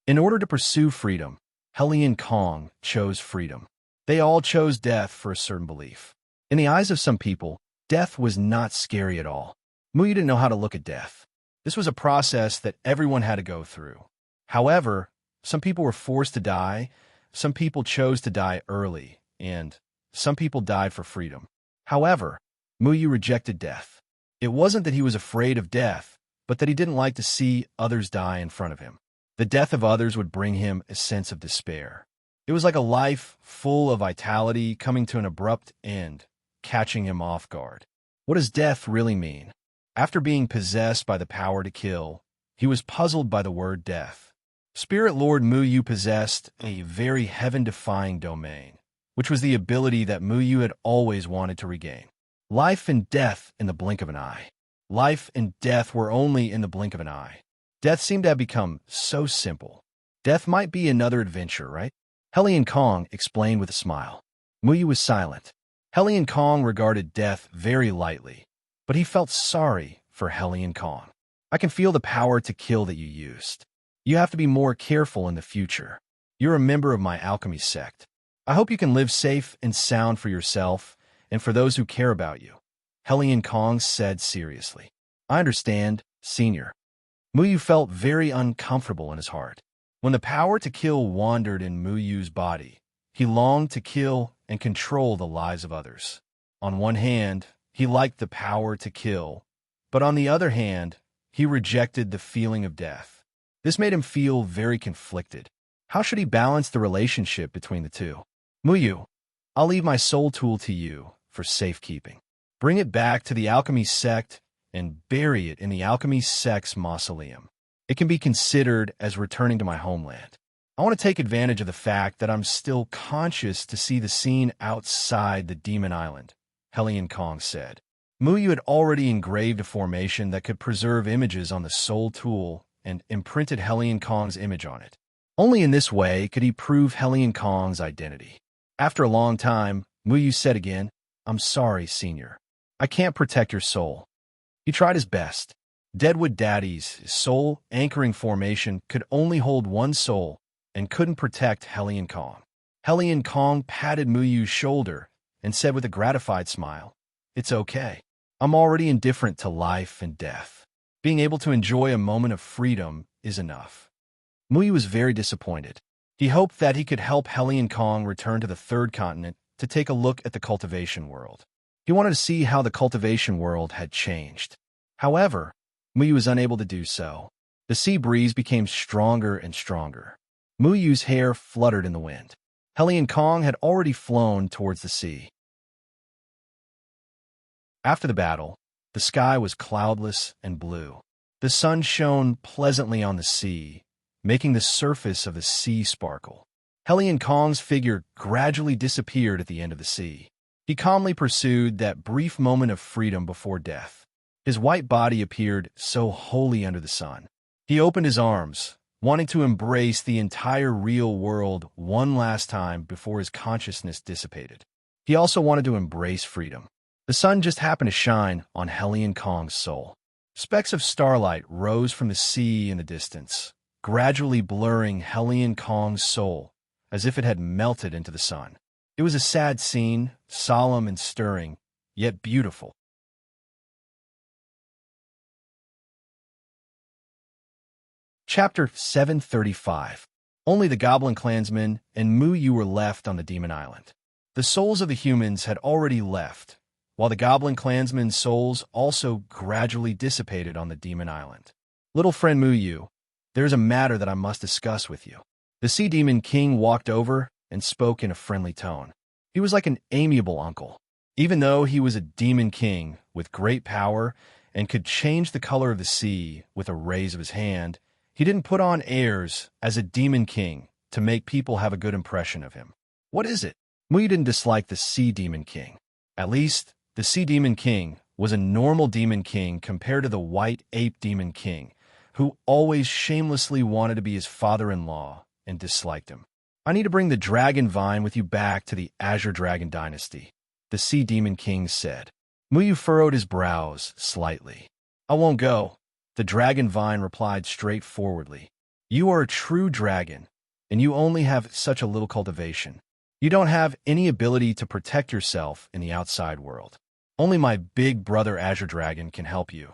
In order to pursue freedom, Hellion Kong chose freedom. They all chose death for a certain belief. In the eyes of some people, death was not scary at all. Muyu didn't know how to look at death. This was a process that everyone had to go through. However, some people were forced to die, some people chose to die early, and some people died for freedom. However, Muyu rejected death. It wasn't that he was afraid of death, but that he didn't like to see others die in front of him. The death of others would bring him a sense of despair. It was like a life full of vitality coming to an abrupt end, catching him off guard. What does death really mean? After being possessed by the power to kill, he was puzzled by the word death. Spirit Lord Muyu possessed a very heaven-defying domain, which was the ability that Muyu had always wanted to regain. Life and death in the blink of an eye. Life and death were only in the blink of an eye. Death seemed to have become so simple. Death might be another adventure, right? Hellion Kong explained with a smile. Muyu was silent. Hellion Kong regarded death very lightly, but he felt sorry for Hellion Kong. I can feel the power to kill that you used. You have to be more careful in the future. You're a member of my alchemy sect. I hope you can live safe and sound for yourself and for those who care about you. Hellion Kong said seriously. I understand, Senior. Muyu felt very uncomfortable in his heart. When the power to kill wandered in Muyu's body, he longed to kill and control the lives of others. On one hand, he liked the power to kill, but on the other hand, he rejected the feeling of death. This made him feel very conflicted. How should he balance the relationship between the two? Muyu, I'll leave my soul tool to you for safekeeping. Bring it back to the alchemy sect and bury it in the alchemy sect's mausoleum. It can be considered as returning to my homeland. I want to take advantage of the fact that I'm still conscious to see the scene outside the Demon Island, Hellion Kong said. Muyu had already engraved a formation that could preserve images on the soul tool and imprinted Hellion Kong's image on it. Only in this way could he prove Hellion Kong's identity. After a long time, Muyu said again, I'm sorry, Senior. I can't protect your soul. He tried his best. Deadwood Daddy's soul anchoring formation could only hold one soul and couldn't protect Hellion Kong. Hellion Kong patted Muyu's shoulder and said with a gratified smile, It's okay. I'm already indifferent to life and death. Being able to enjoy a moment of freedom is enough. Muyu was very disappointed. He hoped that he could help Hellion Kong return to the third continent to take a look at the cultivation world. He wanted to see how the cultivation world had changed. However, Muyu was unable to do so. The sea breeze became stronger and stronger. Muyu's hair fluttered in the wind. Hellion Kong had already flown towards the sea. After the battle, the sky was cloudless and blue. The sun shone pleasantly on the sea, making the surface of the sea sparkle. Hellion Kong's figure gradually disappeared at the end of the sea. He calmly pursued that brief moment of freedom before death. His white body appeared so wholly under the sun. He opened his arms, wanting to embrace the entire real world one last time before his consciousness dissipated. He also wanted to embrace freedom. The sun just happened to shine on Hellion Kong's soul. Specks of starlight rose from the sea in the distance, gradually blurring Hellion Kong's soul as if it had melted into the sun. It was a sad scene, solemn and stirring, yet beautiful. Chapter 735. Only the Goblin Clansmen and Muyu were left on the Demon Island. The souls of the humans had already left, while the Goblin Clansmen's souls also gradually dissipated on the Demon Island. Little friend Muyu, there is a matter that I must discuss with you. The Sea Demon King walked over and spoke in a friendly tone. He was like an amiable uncle. Even though he was a demon king with great power and could change the color of the sea with a raise of his hand, he didn't put on airs as a demon king to make people have a good impression of him. What is it? Muyu didn't dislike the Sea Demon King. At least, the Sea Demon King was a normal demon king compared to the White Ape Demon King, who always shamelessly wanted to be his father-in-law and disliked him. I need to bring the Dragon Vine with you back to the Azure Dragon Dynasty, the Sea Demon King said. Muyu furrowed his brows slightly. I won't go, the Dragon Vine replied straightforwardly. You are a true dragon, and you only have such a little cultivation. You don't have any ability to protect yourself in the outside world. Only my big brother Azure Dragon can help you,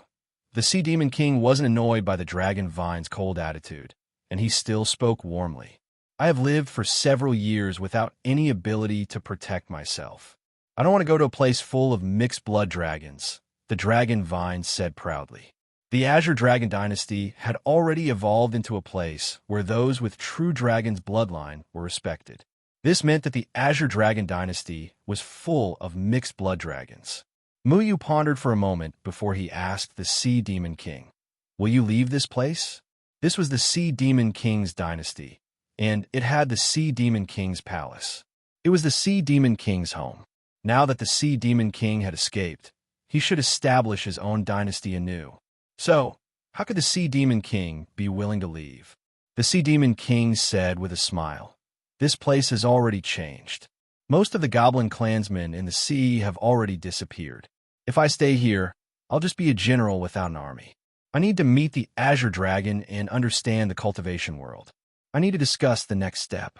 The Sea Demon King wasn't annoyed by the dragon vine's cold attitude, and he still spoke warmly. I have lived for several years without any ability to protect myself. I don't want to go to a place full of mixed blood dragons, the dragon vine said proudly. The Azure Dragon Dynasty had already evolved into a place where those with true dragon's bloodline were respected. This meant that the Azure Dragon Dynasty was full of mixed blood dragons. Muyu pondered for a moment before he asked the Sea Demon King, "Will you leave this place?" This was the Sea Demon King's dynasty, and it had the Sea Demon King's palace. It was the Sea Demon King's home. Now that the Sea Demon King had escaped, he should establish his own dynasty anew. So, how could the Sea Demon King be willing to leave? The Sea Demon King said with a smile, "This place has already changed. Most of the goblin clansmen in the sea have already disappeared. If I stay here, I'll just be a general without an army. I need to meet the Azure Dragon and understand the cultivation world. I need to discuss the next step."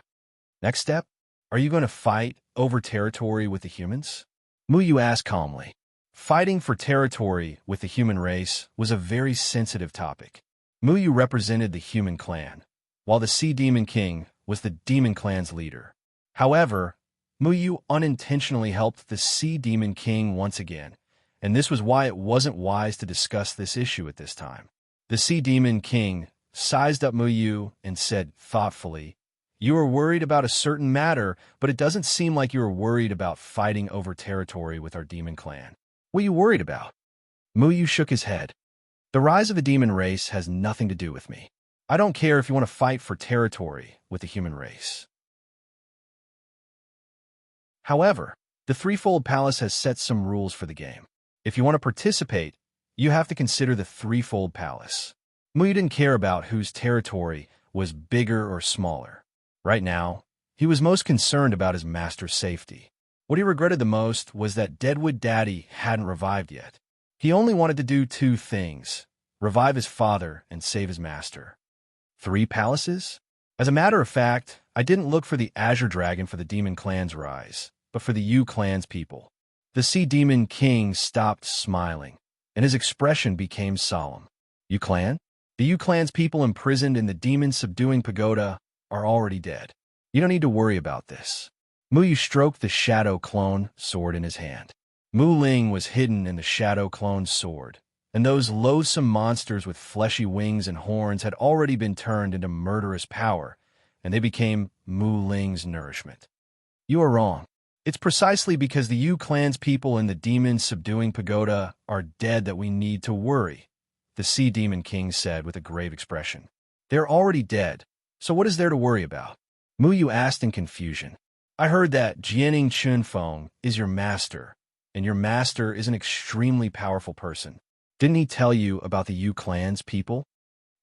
"Next step? Are you going to fight over territory with the humans?" Muyu asked calmly. Fighting for territory with the human race was a very sensitive topic. Muyu represented the human clan, while the Sea Demon King was the demon clan's leader. However, Muyu unintentionally helped the Sea Demon King once again, and this was why it wasn't wise to discuss this issue at this time. The Sea Demon King sized up Muyu and said thoughtfully, "You are worried about a certain matter, but it doesn't seem like you are worried about fighting over territory with our demon clan. What are you worried about?" Muyu shook his head. "The rise of the demon race has nothing to do with me. I don't care if you want to fight for territory with the human race." However, the Threefold Palace has set some rules for the game. If you want to participate, you have to consider the Threefold Palace. Muyu didn't care about whose territory was bigger or smaller. Right now, he was most concerned about his master's safety. What he regretted the most was that Deadwood Daddy hadn't revived yet. He only wanted to do two things: revive his father and save his master. 3 palaces? As a matter of fact, I didn't look for the Azure Dragon for the Demon Clan's rise, but for the U Clan's people. The Sea Demon King stopped smiling, and his expression became solemn. U Clan? The U Clan's people imprisoned in the demon-subduing pagoda are already dead. You don't need to worry about this. Muyu stroked the Shadow Clone sword in his hand. Mu Ling was hidden in the Shadow Clone's sword, and those loathsome monsters with fleshy wings and horns had already been turned into murderous power, and they became Mu Ling's nourishment. You are wrong. It's precisely because the U Clan's people in the demon-subduing pagoda are dead that we need to worry, the Sea Demon King said with a grave expression. They're already dead, so what is there to worry about? Muyu asked in confusion. I heard that Jianing Chunfeng is your master, and your master is an extremely powerful person. Didn't he tell you about the U Clan's people?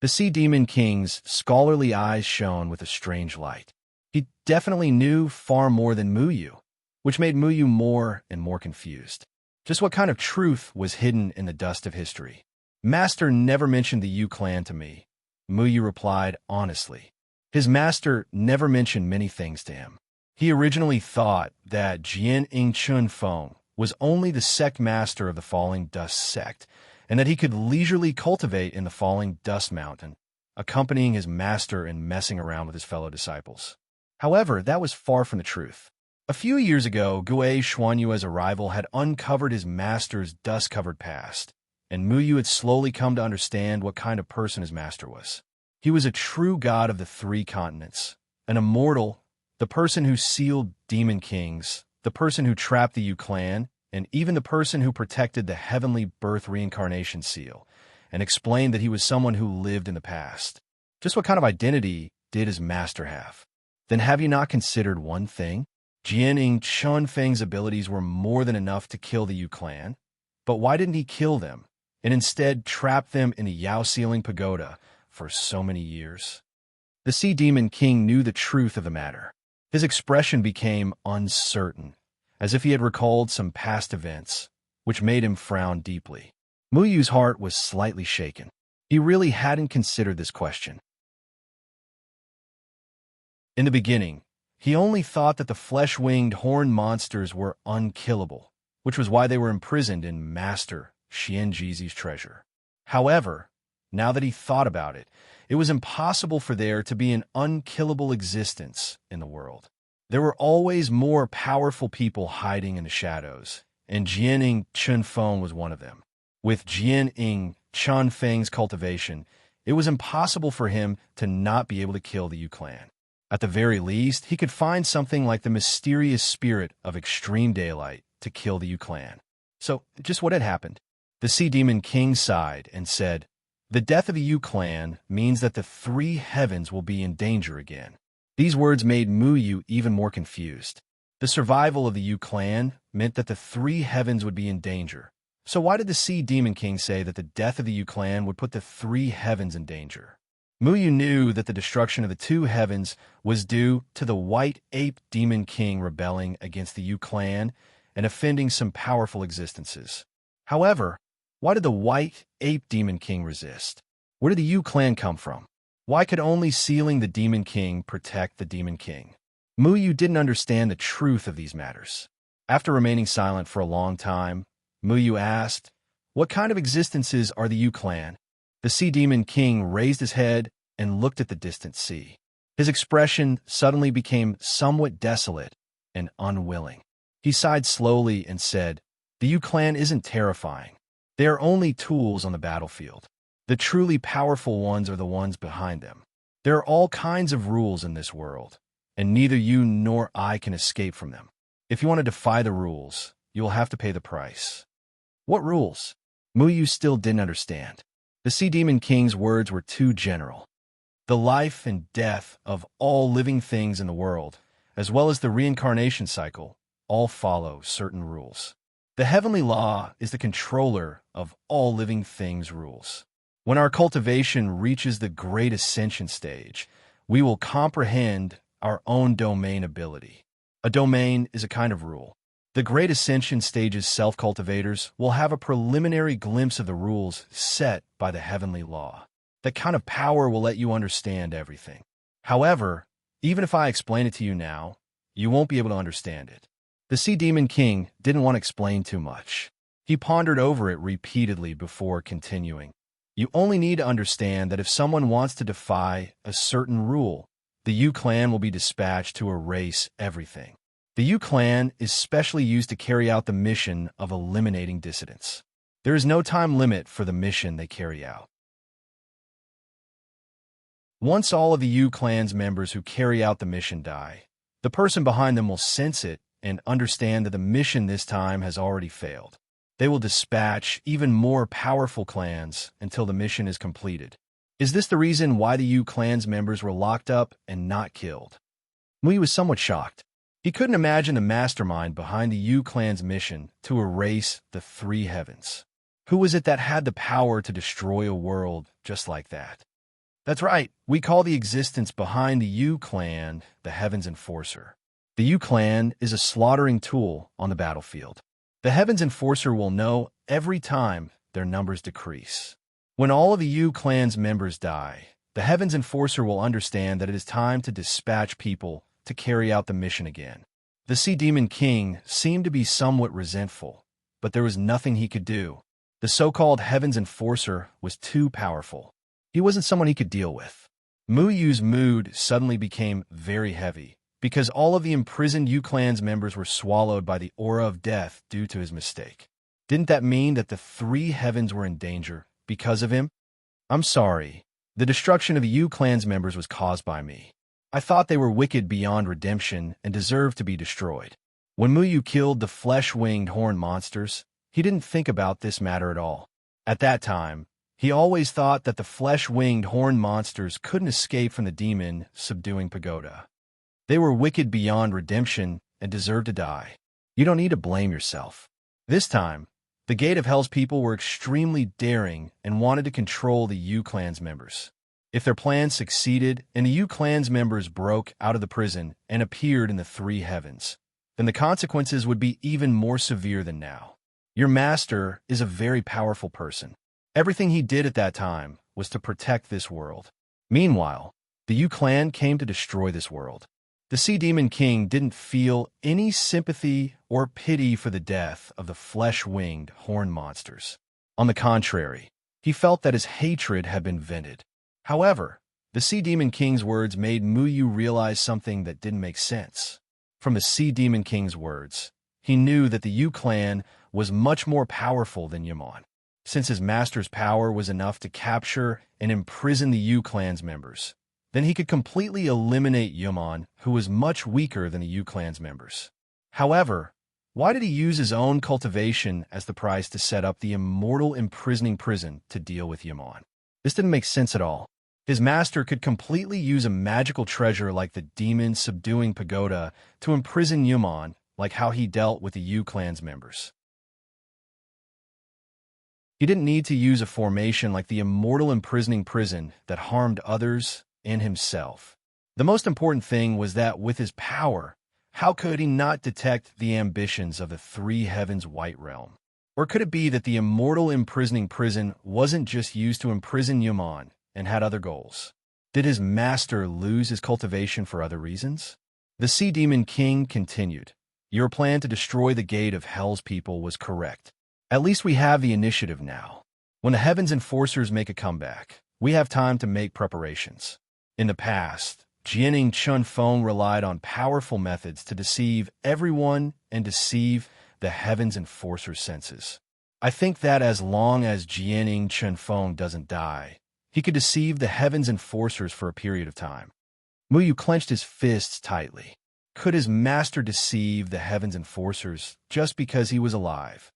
The Sea Demon King's scholarly eyes shone with a strange light. He definitely knew far more than Muyu, which made Muyu more and more confused. Just what kind of truth was hidden in the dust of history? Master never mentioned the U Clan to me, Muyu replied honestly. His master never mentioned many things to him. He originally thought that Jian Chun Feng was only the sect master of the Falling Dust sect, and that he could leisurely cultivate in the Falling Dust Mountain, accompanying his master and messing around with his fellow disciples. However, that was far from the truth. A few years ago, Gue Xuanyue's arrival had uncovered his master's dust-covered past, and Muyu had slowly come to understand what kind of person his master was. He was a true god of the 3 continents, an immortal, the person who sealed demon kings, the person who trapped the U Clan, and even the person who protected the heavenly birth reincarnation seal, and explained that he was someone who lived in the past. Just what kind of identity did his master have? Then have you not considered one thing? Jianing Chunfeng's abilities were more than enough to kill the U Clan, but why didn't he kill them, and instead trap them in the Yao Ceiling Pagoda for so many years? The Sea Demon King knew the truth of the matter. His expression became uncertain, as if he had recalled some past events, which made him frown deeply. Muyu's heart was slightly shaken. He really hadn't considered this question. In the beginning, he only thought that the flesh-winged horned monsters were unkillable, which was why they were imprisoned in Master Xianjizi's treasure. However, now that he thought about it, it was impossible for there to be an unkillable existence in the world. There were always more powerful people hiding in the shadows, and Jianing Chunfeng was one of them. With Jianing Chunfeng's cultivation, it was impossible for him to not be able to kill the Yu clan. At the very least, he could find something like the mysterious spirit of extreme daylight to kill the Yu clan. So, just what had happened? The Sea Demon King sighed and said, "The death of the Yu clan means that the three heavens will be in danger again." These words made Mu Yu even more confused. The survival of the Yu clan meant that the three heavens would be in danger. So why did the Sea Demon King say that the death of the Yu clan would put the three heavens in danger? Mu Yu knew that the destruction of the two heavens was due to the White Ape Demon King rebelling against the Yu clan and offending some powerful existences. However, why did the White Ape Demon King resist? Where did the Yu clan come from? Why could only sealing the Demon King protect the Demon King? Mu Yu didn't understand the truth of these matters. After remaining silent for a long time, Mu Yu asked, "What kind of existences are the Yu clan?" The Sea Demon King raised his head and looked at the distant sea. His expression suddenly became somewhat desolate and unwilling. He sighed slowly and said, "The Yu clan isn't terrifying. They are only tools on the battlefield. The truly powerful ones are the ones behind them. There are all kinds of rules in this world, and neither you nor I can escape from them. If you want to defy the rules, you will have to pay the price." What rules? Mu Yu still didn't understand. The Sea Demon King's words were too general. The life and death of all living things in the world, as well as the reincarnation cycle, all follow certain rules. The heavenly law is the controller of all living things' rules. When our cultivation reaches the great ascension stage, we will comprehend our own domain ability. A domain is a kind of rule. The great ascension stage's self-cultivators will have a preliminary glimpse of the rules set by the heavenly law. That kind of power will let you understand everything. However, even if I explain it to you now, you won't be able to understand it. The Sea Demon King didn't want to explain too much. He pondered over it repeatedly before continuing. You only need to understand that if someone wants to defy a certain rule, the Yu clan will be dispatched to erase everything. The Yu clan is specially used to carry out the mission of eliminating dissidents. There is no time limit for the mission they carry out. Once all of the Yu clan's members who carry out the mission die, the person behind them will sense it and understand that the mission this time has already failed. They will dispatch even more powerful clans until the mission is completed. Is this the reason why the Yu clan's members were locked up and not killed? Mu Yu was somewhat shocked. He couldn't imagine the mastermind behind the Yu clan's mission to erase the three heavens. Who was it that had the power to destroy a world just like that? That's right, we call the existence behind the Yu clan the Heaven's Enforcer. The Yu clan is a slaughtering tool on the battlefield. The Heaven's Enforcer will know every time their numbers decrease. When all of the Yu clan's members die, the Heaven's Enforcer will understand that it is time to dispatch people to carry out the mission again. The Sea Demon King seemed to be somewhat resentful, but there was nothing he could do. The so-called Heaven's Enforcer was too powerful. He wasn't someone he could deal with. Mu Yu's mood suddenly became very heavy, because all of the imprisoned Yu clan's members were swallowed by the aura of death due to his mistake. Didn't that mean that the three heavens were in danger because of him? I'm sorry. The destruction of the Yu clan's members was caused by me. I thought they were wicked beyond redemption and deserved to be destroyed. When Mu Yu killed the flesh-winged horn monsters, he didn't think about this matter at all. At that time, he always thought that the flesh-winged horn monsters couldn't escape from the demon subduing pagoda. They were wicked beyond redemption and deserved to die. You don't need to blame yourself. This time, the Gate of Hell's people were extremely daring and wanted to control the Yu clan's members. If their plan succeeded and the Yu clan's members broke out of the prison and appeared in the three heavens, then the consequences would be even more severe than now. Your master is a very powerful person. Everything he did at that time was to protect this world. Meanwhile, the Yu clan came to destroy this world. The Sea Demon King didn't feel any sympathy or pity for the death of the flesh-winged horn monsters. On the contrary, He felt that his hatred had been vented. However, the Sea Demon King's words made Muyu realize something that didn't make sense. From the Sea Demon King's words, he knew that the Yu clan was much more powerful than Yaman. Since his master's power was enough to capture and imprison the Yu clan's members, then he could completely eliminate Yaman, who was much weaker than the Yu clan's members. However, why did he use his own cultivation as the prize to set up the immortal imprisoning prison to deal with Yaman? This didn't make sense at all. His master could completely use a magical treasure like the demon subduing pagoda to imprison Yaman, like how he dealt with the Yu clan's members. He didn't need to use a formation like the immortal imprisoning prison that harmed others and himself. The most important thing was that with his power, how could he not detect the ambitions of the Three Heavens White Realm? Or could it be that the immortal imprisoning prison wasn't just used to imprison Yaman and had other goals? Did his master lose his cultivation for other reasons? The Sea Demon King continued, "Your plan to destroy the gate of Hell's people was correct. At least we have the initiative now. When the Heavens Enforcers make a comeback, we have time to make preparations." In the past, Jianing Chunfeng relied on powerful methods to deceive everyone and deceive the Heavens Enforcer's senses. I think that as long as Jianing Chunfeng doesn't die, he could deceive the Heavens Enforcers for a period of time. Muyu clenched his fists tightly. Could his master deceive the Heavens Enforcers just because he was alive?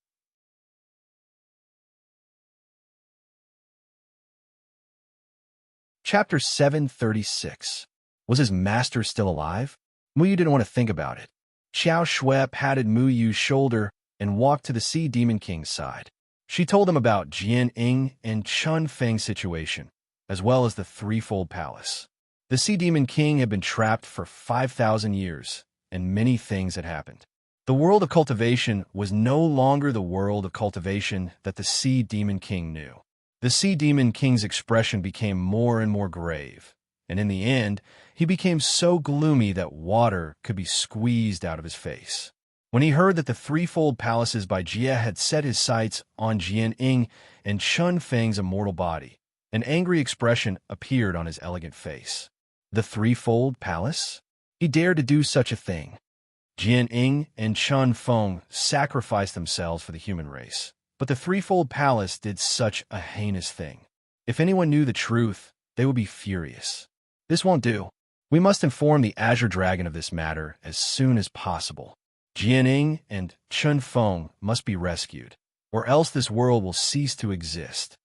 Chapter 736. Was his master still alive? Muyu didn't want to think about it. Xiao Shui patted Muyu's shoulder and walked to the Sea Demon King's side. She told him about Jian Ying and Chun Feng's situation, as well as the Threefold Palace. The Sea Demon King had been trapped for 5,000 years, and many things had happened. The world of cultivation was no longer the world of cultivation that the Sea Demon King knew. The Sea Demon King's expression became more and more grave, and in the end, he became so gloomy that water could be squeezed out of his face. When he heard that the Threefold Palaces by Jia had set his sights on Jian Ying and Chun Feng's immortal body, an angry expression appeared on his elegant face. The Threefold Palace? He dared to do such a thing. Jian Ying and Chun Feng sacrificed themselves for the human race, but the Threefold Palace did such a heinous thing. If anyone knew the truth, they would be furious. This won't do. We must inform the Azure Dragon of this matter as soon as possible. Jianing and Chun Feng must be rescued, or else this world will cease to exist.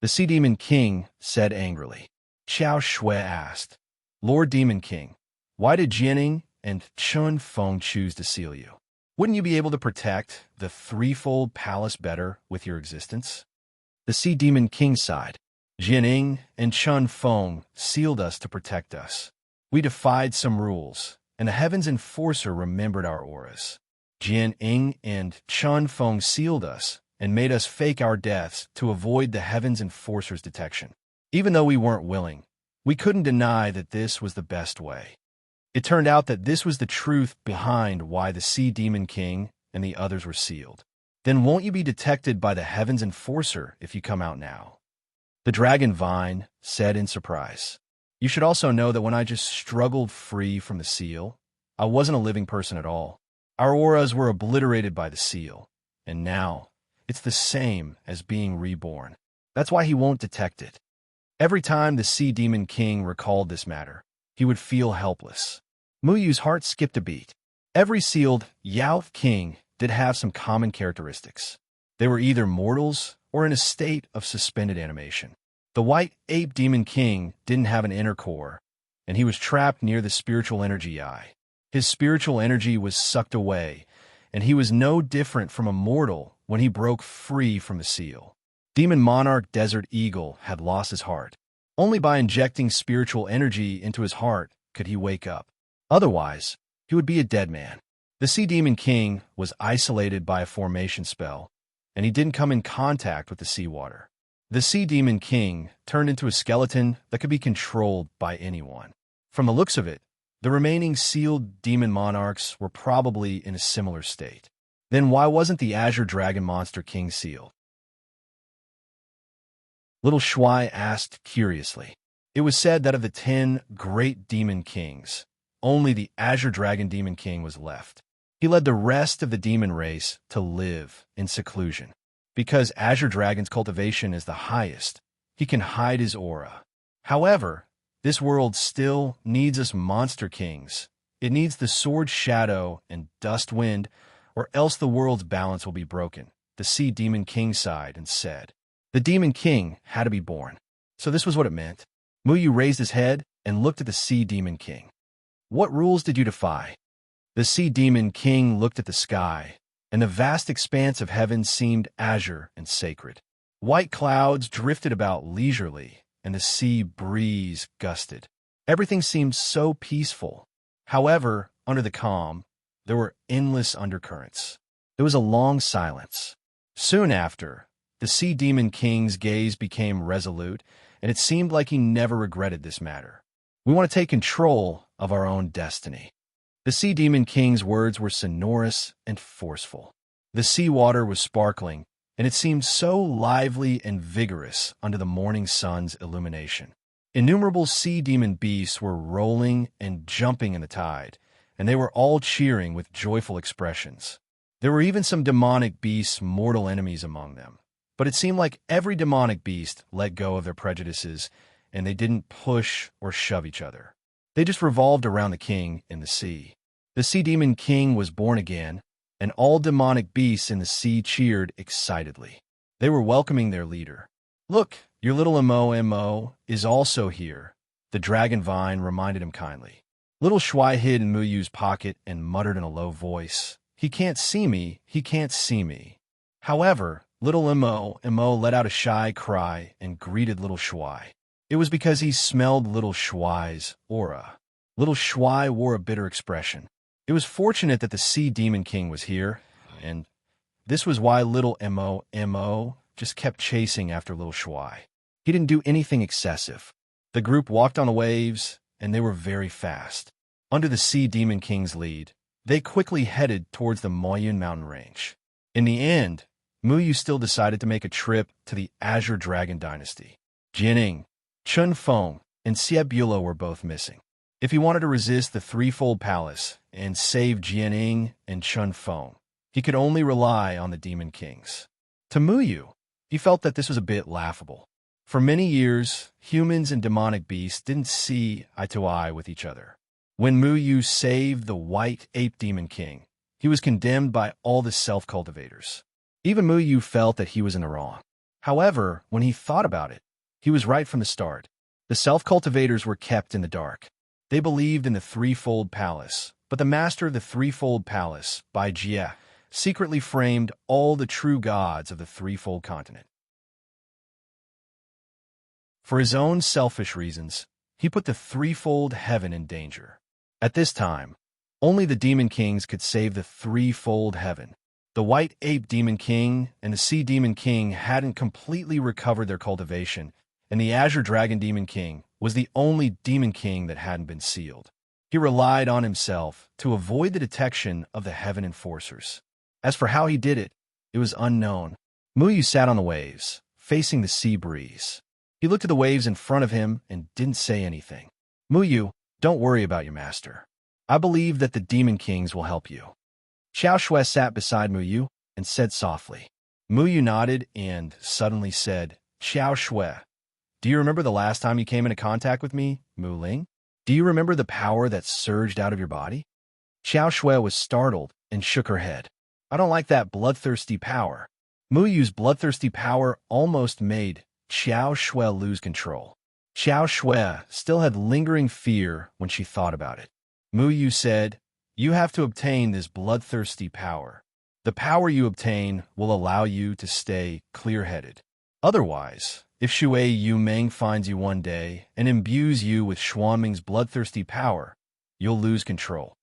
The Sea Demon King said angrily. Xiao Shui asked, "Lord Demon King, why did Jianing and Chun Feng choose to seal you? Wouldn't you be able to protect the Threefold Palace better with your existence?" The Sea Demon King sighed. Jianing and Chun Feng sealed us to protect us. We defied some rules, and the Heavens Enforcer remembered our auras. Jian Ying and Chun Feng sealed us and made us fake our deaths to avoid the Heavens Enforcer's detection. Even though we weren't willing, we couldn't deny that this was the best way. It turned out that this was the truth behind why the Sea Demon King and the others were sealed. Then won't you be detected by the Heavens Enforcer if you come out now? The Dragon Vine said in surprise. You should also know that when I just struggled free from the seal, I wasn't a living person at all. Our auras were obliterated by the seal, and now it's the same as being reborn. That's why he won't detect it. Every time the Sea Demon King recalled this matter, he would feel helpless. Muyu's heart skipped a beat. Every sealed Yao King did have some common characteristics. They were either mortals or in a state of suspended animation. The White Ape Demon King didn't have an inner core, and he was trapped near the spiritual energy eye. His spiritual energy was sucked away, and he was no different from a mortal when he broke free from the seal. Demon Monarch Desert Eagle had lost his heart. Only by injecting spiritual energy into his heart could he wake up. Otherwise, he would be a dead man. The Sea Demon King was isolated by a formation spell, and he didn't come in contact with the seawater. The Sea Demon King turned into a skeleton that could be controlled by anyone. From the looks of it, the remaining sealed demon monarchs were probably in a similar state. Then why wasn't the Azure Dragon Monster King sealed? Little Shuai asked curiously. It was said that of the 10 great demon kings, only the Azure Dragon Demon King was left. He led the rest of the demon race to live in seclusion. Because Azure Dragon's cultivation is the highest, he can hide his aura. However, this world still needs us monster kings. It needs the sword shadow and dust wind, or else the world's balance will be broken. The Sea Demon King sighed and said, the Demon King had to be born. So this was what it meant. Muyu raised his head and looked at the Sea Demon King. What rules did you defy? The Sea Demon King looked at the sky, and the vast expanse of heaven seemed azure and sacred. White clouds drifted about leisurely, and the sea breeze gusted. Everything seemed so peaceful. However, under the calm, there were endless undercurrents. There was a long silence. Soon after, the Sea Demon King's gaze became resolute, and it seemed like he never regretted this matter. We want to take control of our own destiny. The Sea Demon King's words were sonorous and forceful. The sea water was sparkling, and it seemed so lively and vigorous under the morning sun's illumination. Innumerable sea demon beasts were rolling and jumping in the tide, and they were all cheering with joyful expressions. There were even some demonic beasts, mortal enemies among them. But it seemed like every demonic beast let go of their prejudices, and they didn't push or shove each other. They just revolved around the king in the sea. The Sea Demon King was born again, and all demonic beasts in the sea cheered excitedly. They were welcoming their leader. Look, your little Mo is also here, the dragon vine reminded him kindly. Little Shuai hid in Muyu's pocket and muttered in a low voice, he can't see me, he can't see me. However, little Mo let out a shy cry and greeted Little Shuai. It was because he smelled Little Shuai's aura. Little Shuai wore a bitter expression. It was fortunate that the Sea Demon King was here, and this was why little Mo just kept chasing after Little Shuai. He didn't do anything excessive. The group walked on the waves, and they were very fast. Under the Sea Demon King's lead, they quickly headed towards the Moyun mountain range. In the end, Muyu still decided to make a trip to the Azure Dragon Dynasty. Jianing, Chunfeng, and Xiebulo were both missing. If he wanted to resist the threefold palace and save Jianing and Chunfeng, he could only rely on the Demon Kings. To Muyu, he felt that this was a bit laughable. For many years, humans and demonic beasts didn't see eye to eye with each other. When Muyu saved the White Ape Demon King, he was condemned by all the self-cultivators. Even Muyu felt that he was in the wrong. However, when he thought about it, he was right from the start. The self-cultivators were kept in the dark. They believed in the threefold palace, but the master of the threefold palace, Bai Jie, secretly framed all the true gods of the threefold continent. For his own selfish reasons, he put the threefold heaven in danger. At this time, only the Demon Kings could save the threefold heaven. The White Ape Demon King and the Sea Demon King hadn't completely recovered their cultivation, and the Azure Dragon Demon King was the only Demon King that hadn't been sealed. He relied on himself to avoid the detection of the Heaven Enforcers. As for how he did it, it was unknown. Muyu sat on the waves, facing the sea breeze. He looked at the waves in front of him and didn't say anything. Muyu, don't worry about your master. I believe that the Demon Kings will help you. Xiao Shui sat beside Muyu and said softly. Muyu nodded and suddenly said, Xiao Shui, do you remember the last time you came into contact with me, Mu Ling? Do you remember the power that surged out of your body? Xiao Shui was startled and shook her head. I don't like that bloodthirsty power. Muyu's bloodthirsty power almost made Xiao Shui lose control. Xiao Shui still had lingering fear when she thought about it. Muyu said, you have to obtain this bloodthirsty power. The power you obtain will allow you to stay clear-headed. Otherwise, if Shui Yumeng finds you one day and imbues you with Xuanming's bloodthirsty power, you'll lose control.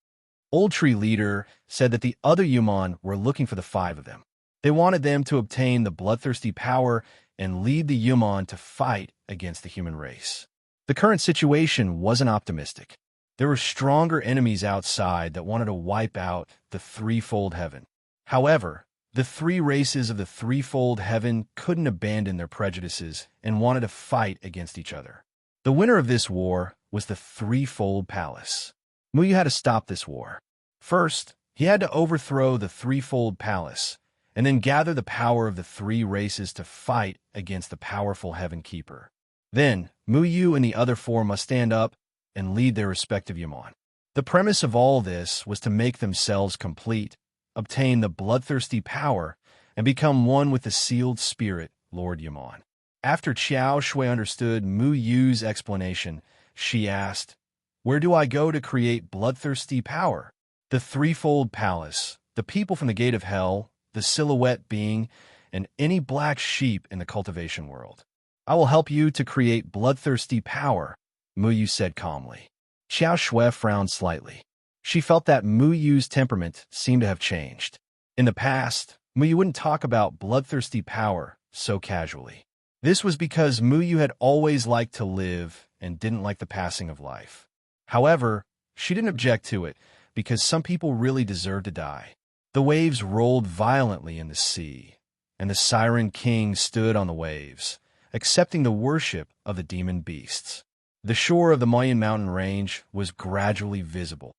Old Tree Leader said that the other Yuman were looking for the 5 of them. They wanted them to obtain the bloodthirsty power and lead the Yuman to fight against the human race. The current situation wasn't optimistic. There were stronger enemies outside that wanted to wipe out the threefold heaven. However, The three races of the threefold heaven couldn't abandon their prejudices and wanted to fight against each other. The winner of this war was the threefold palace. Muyu had to stop this war. First, he had to overthrow the threefold palace, and then gather the power of the three races to fight against the powerful Heaven Keeper. Then, Muyu and the other four must stand up and lead their respective Yamon. The premise of all this was to make themselves complete, obtain the bloodthirsty power, and become one with the sealed spirit, Lord Yamon. After Qiao Shui understood Muyu's explanation, she asked, "Where do I go to create bloodthirsty power?" "The threefold palace, the people from the gate of hell, the silhouette being, and any black sheep in the cultivation world. I will help you to create bloodthirsty power," Muyu said calmly. Qiao Shui frowned slightly. She felt that Muyu's temperament seemed to have changed. In the past, Muyu wouldn't talk about bloodthirsty power so casually. This was because Muyu had always liked to live and didn't like the passing of life. However, she didn't object to it because some people really deserve to die. The waves rolled violently in the sea, and the Siren King stood on the waves, accepting the worship of the demon beasts. The shore of the Mayan mountain range was gradually visible.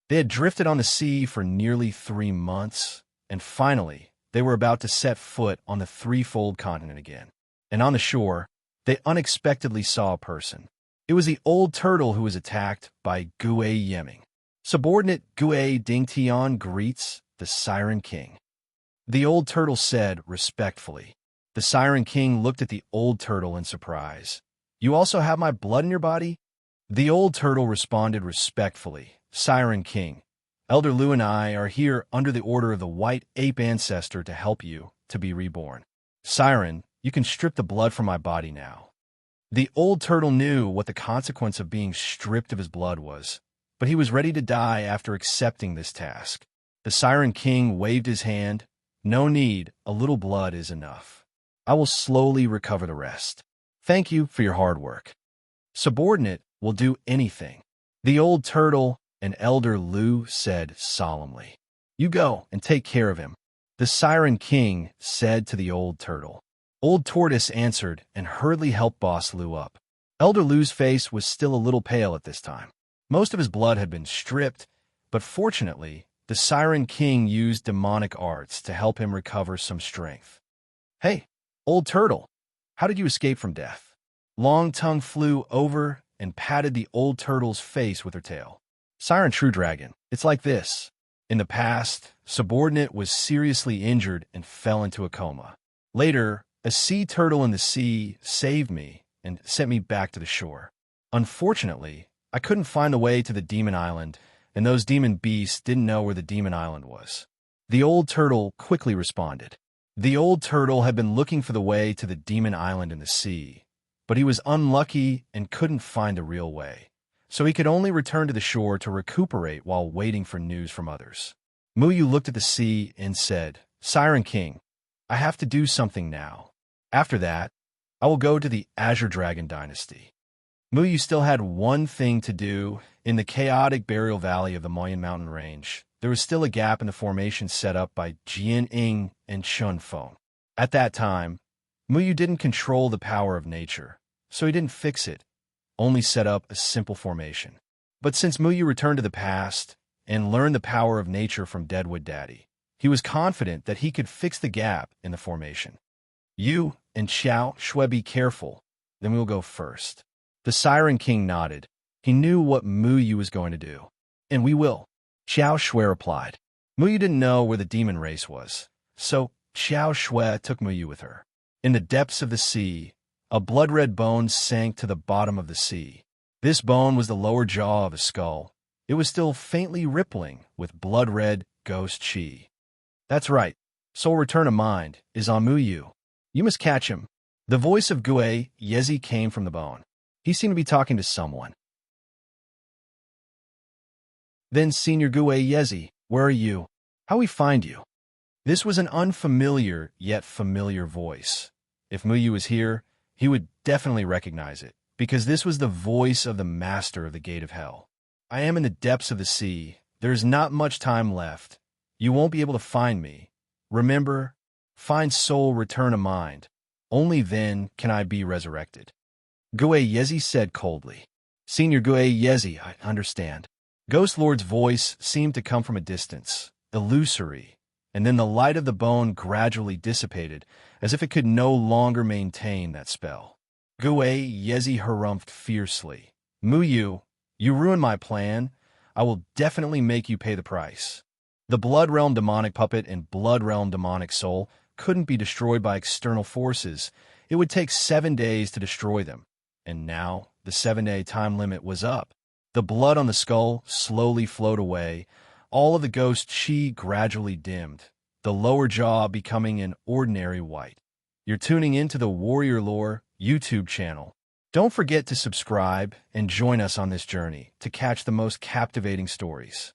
They had drifted on the sea for nearly 3 months, and finally, they were about to set foot on the threefold continent again. And on the shore, they unexpectedly saw a person. It was the old turtle who was attacked by Gue Yeming. Subordinate Gue Dingtian greets the Siren King. The old turtle said respectfully. The Siren King looked at the old turtle in surprise. "You also have my blood in your body?" The old turtle responded respectfully. "Siren King, Elder Lu and I are here under the order of the white ape ancestor to help you to be reborn. Siren, you can strip the blood from my body now." The old turtle knew what the consequence of being stripped of his blood was, but he was ready to die after accepting this task. The Siren King waved his hand. "No need, a little blood is enough. I will slowly recover the rest. Thank you for your hard work. Subordinate will do anything." The old turtle and Elder Lu said solemnly. "You go and take care of him," the Siren King said to the old turtle. Old Tortoise answered and hurriedly helped Boss Lu up. Elder Lu's face was still a little pale at this time. Most of his blood had been stripped, but fortunately, the Siren King used demonic arts to help him recover some strength. "Hey, old turtle, how did you escape from death?" Long Tongue flew over and patted the old turtle's face with her tail. "Siren True Dragon, it's like this. In the past, Subordinate was seriously injured and fell into a coma. Later, a sea turtle in the sea saved me and sent me back to the shore. Unfortunately, I couldn't find the way to the Demon Island, and those demon beasts didn't know where the Demon Island was." The old turtle quickly responded. The old turtle had been looking for the way to the Demon Island in the sea, but he was unlucky and couldn't find the real way, so he could only return to the shore to recuperate while waiting for news from others. Muyu looked at the sea and said, "Siren King, I have to do something now. After that, I will go to the Azure Dragon Dynasty." Muyu still had one thing to do. In the chaotic burial valley of the Mayan mountain range, there was still a gap in the formation set up by Jian Ying and Chun Feng. At that time, Muyu didn't control the power of nature, so he didn't fix it, only set up a simple formation. But since Muyu returned to the past and learned the power of nature from Deadwood Daddy, he was confident that he could fix the gap in the formation. "You and Qiao Shui be careful, then we will go first." The Siren King nodded. He knew what Muyu was going to do. "And we will," Qiao Shui replied. Muyu didn't know where the demon race was, so Qiao Shui took Muyu with her. In the depths of the sea, a blood-red bone sank to the bottom of the sea. This bone was the lower jaw of a skull. It was still faintly rippling with blood-red ghost chi. "That's right. Soul Return of Mind is on Muyu. You must catch him." The voice of Gue Yezi came from the bone. He seemed to be talking to someone. "Then, Senior Gue Yezi, where are you? How we find you?" This was an unfamiliar yet familiar voice. If Muyu was here, he would definitely recognize it, because this was the voice of the master of the Gate of Hell. "I am in the depths of the sea. There is not much time left. You won't be able to find me. Remember, find soul, return a mind. Only then can I be resurrected. Gue Yezi said coldly. Senior Gue Yezi, I understand. Ghost Lord's voice seemed to come from a distance, illusory, and then the light of the bone gradually dissipated, as if it could no longer maintain that spell. Gue Yezi harumphed fiercely. Muyu, you ruined my plan. I will definitely make you pay the price. The Blood Realm demonic puppet and Blood Realm demonic soul couldn't be destroyed by external forces. It would take 7 days to destroy them. And now, the 7-day time limit was up. The blood on the skull slowly flowed away. All of the ghost chi gradually dimmed, the lower jaw becoming an ordinary white. You're tuning into the Warrior Lore YouTube channel. Don't forget to subscribe and join us on this journey to catch the most captivating stories.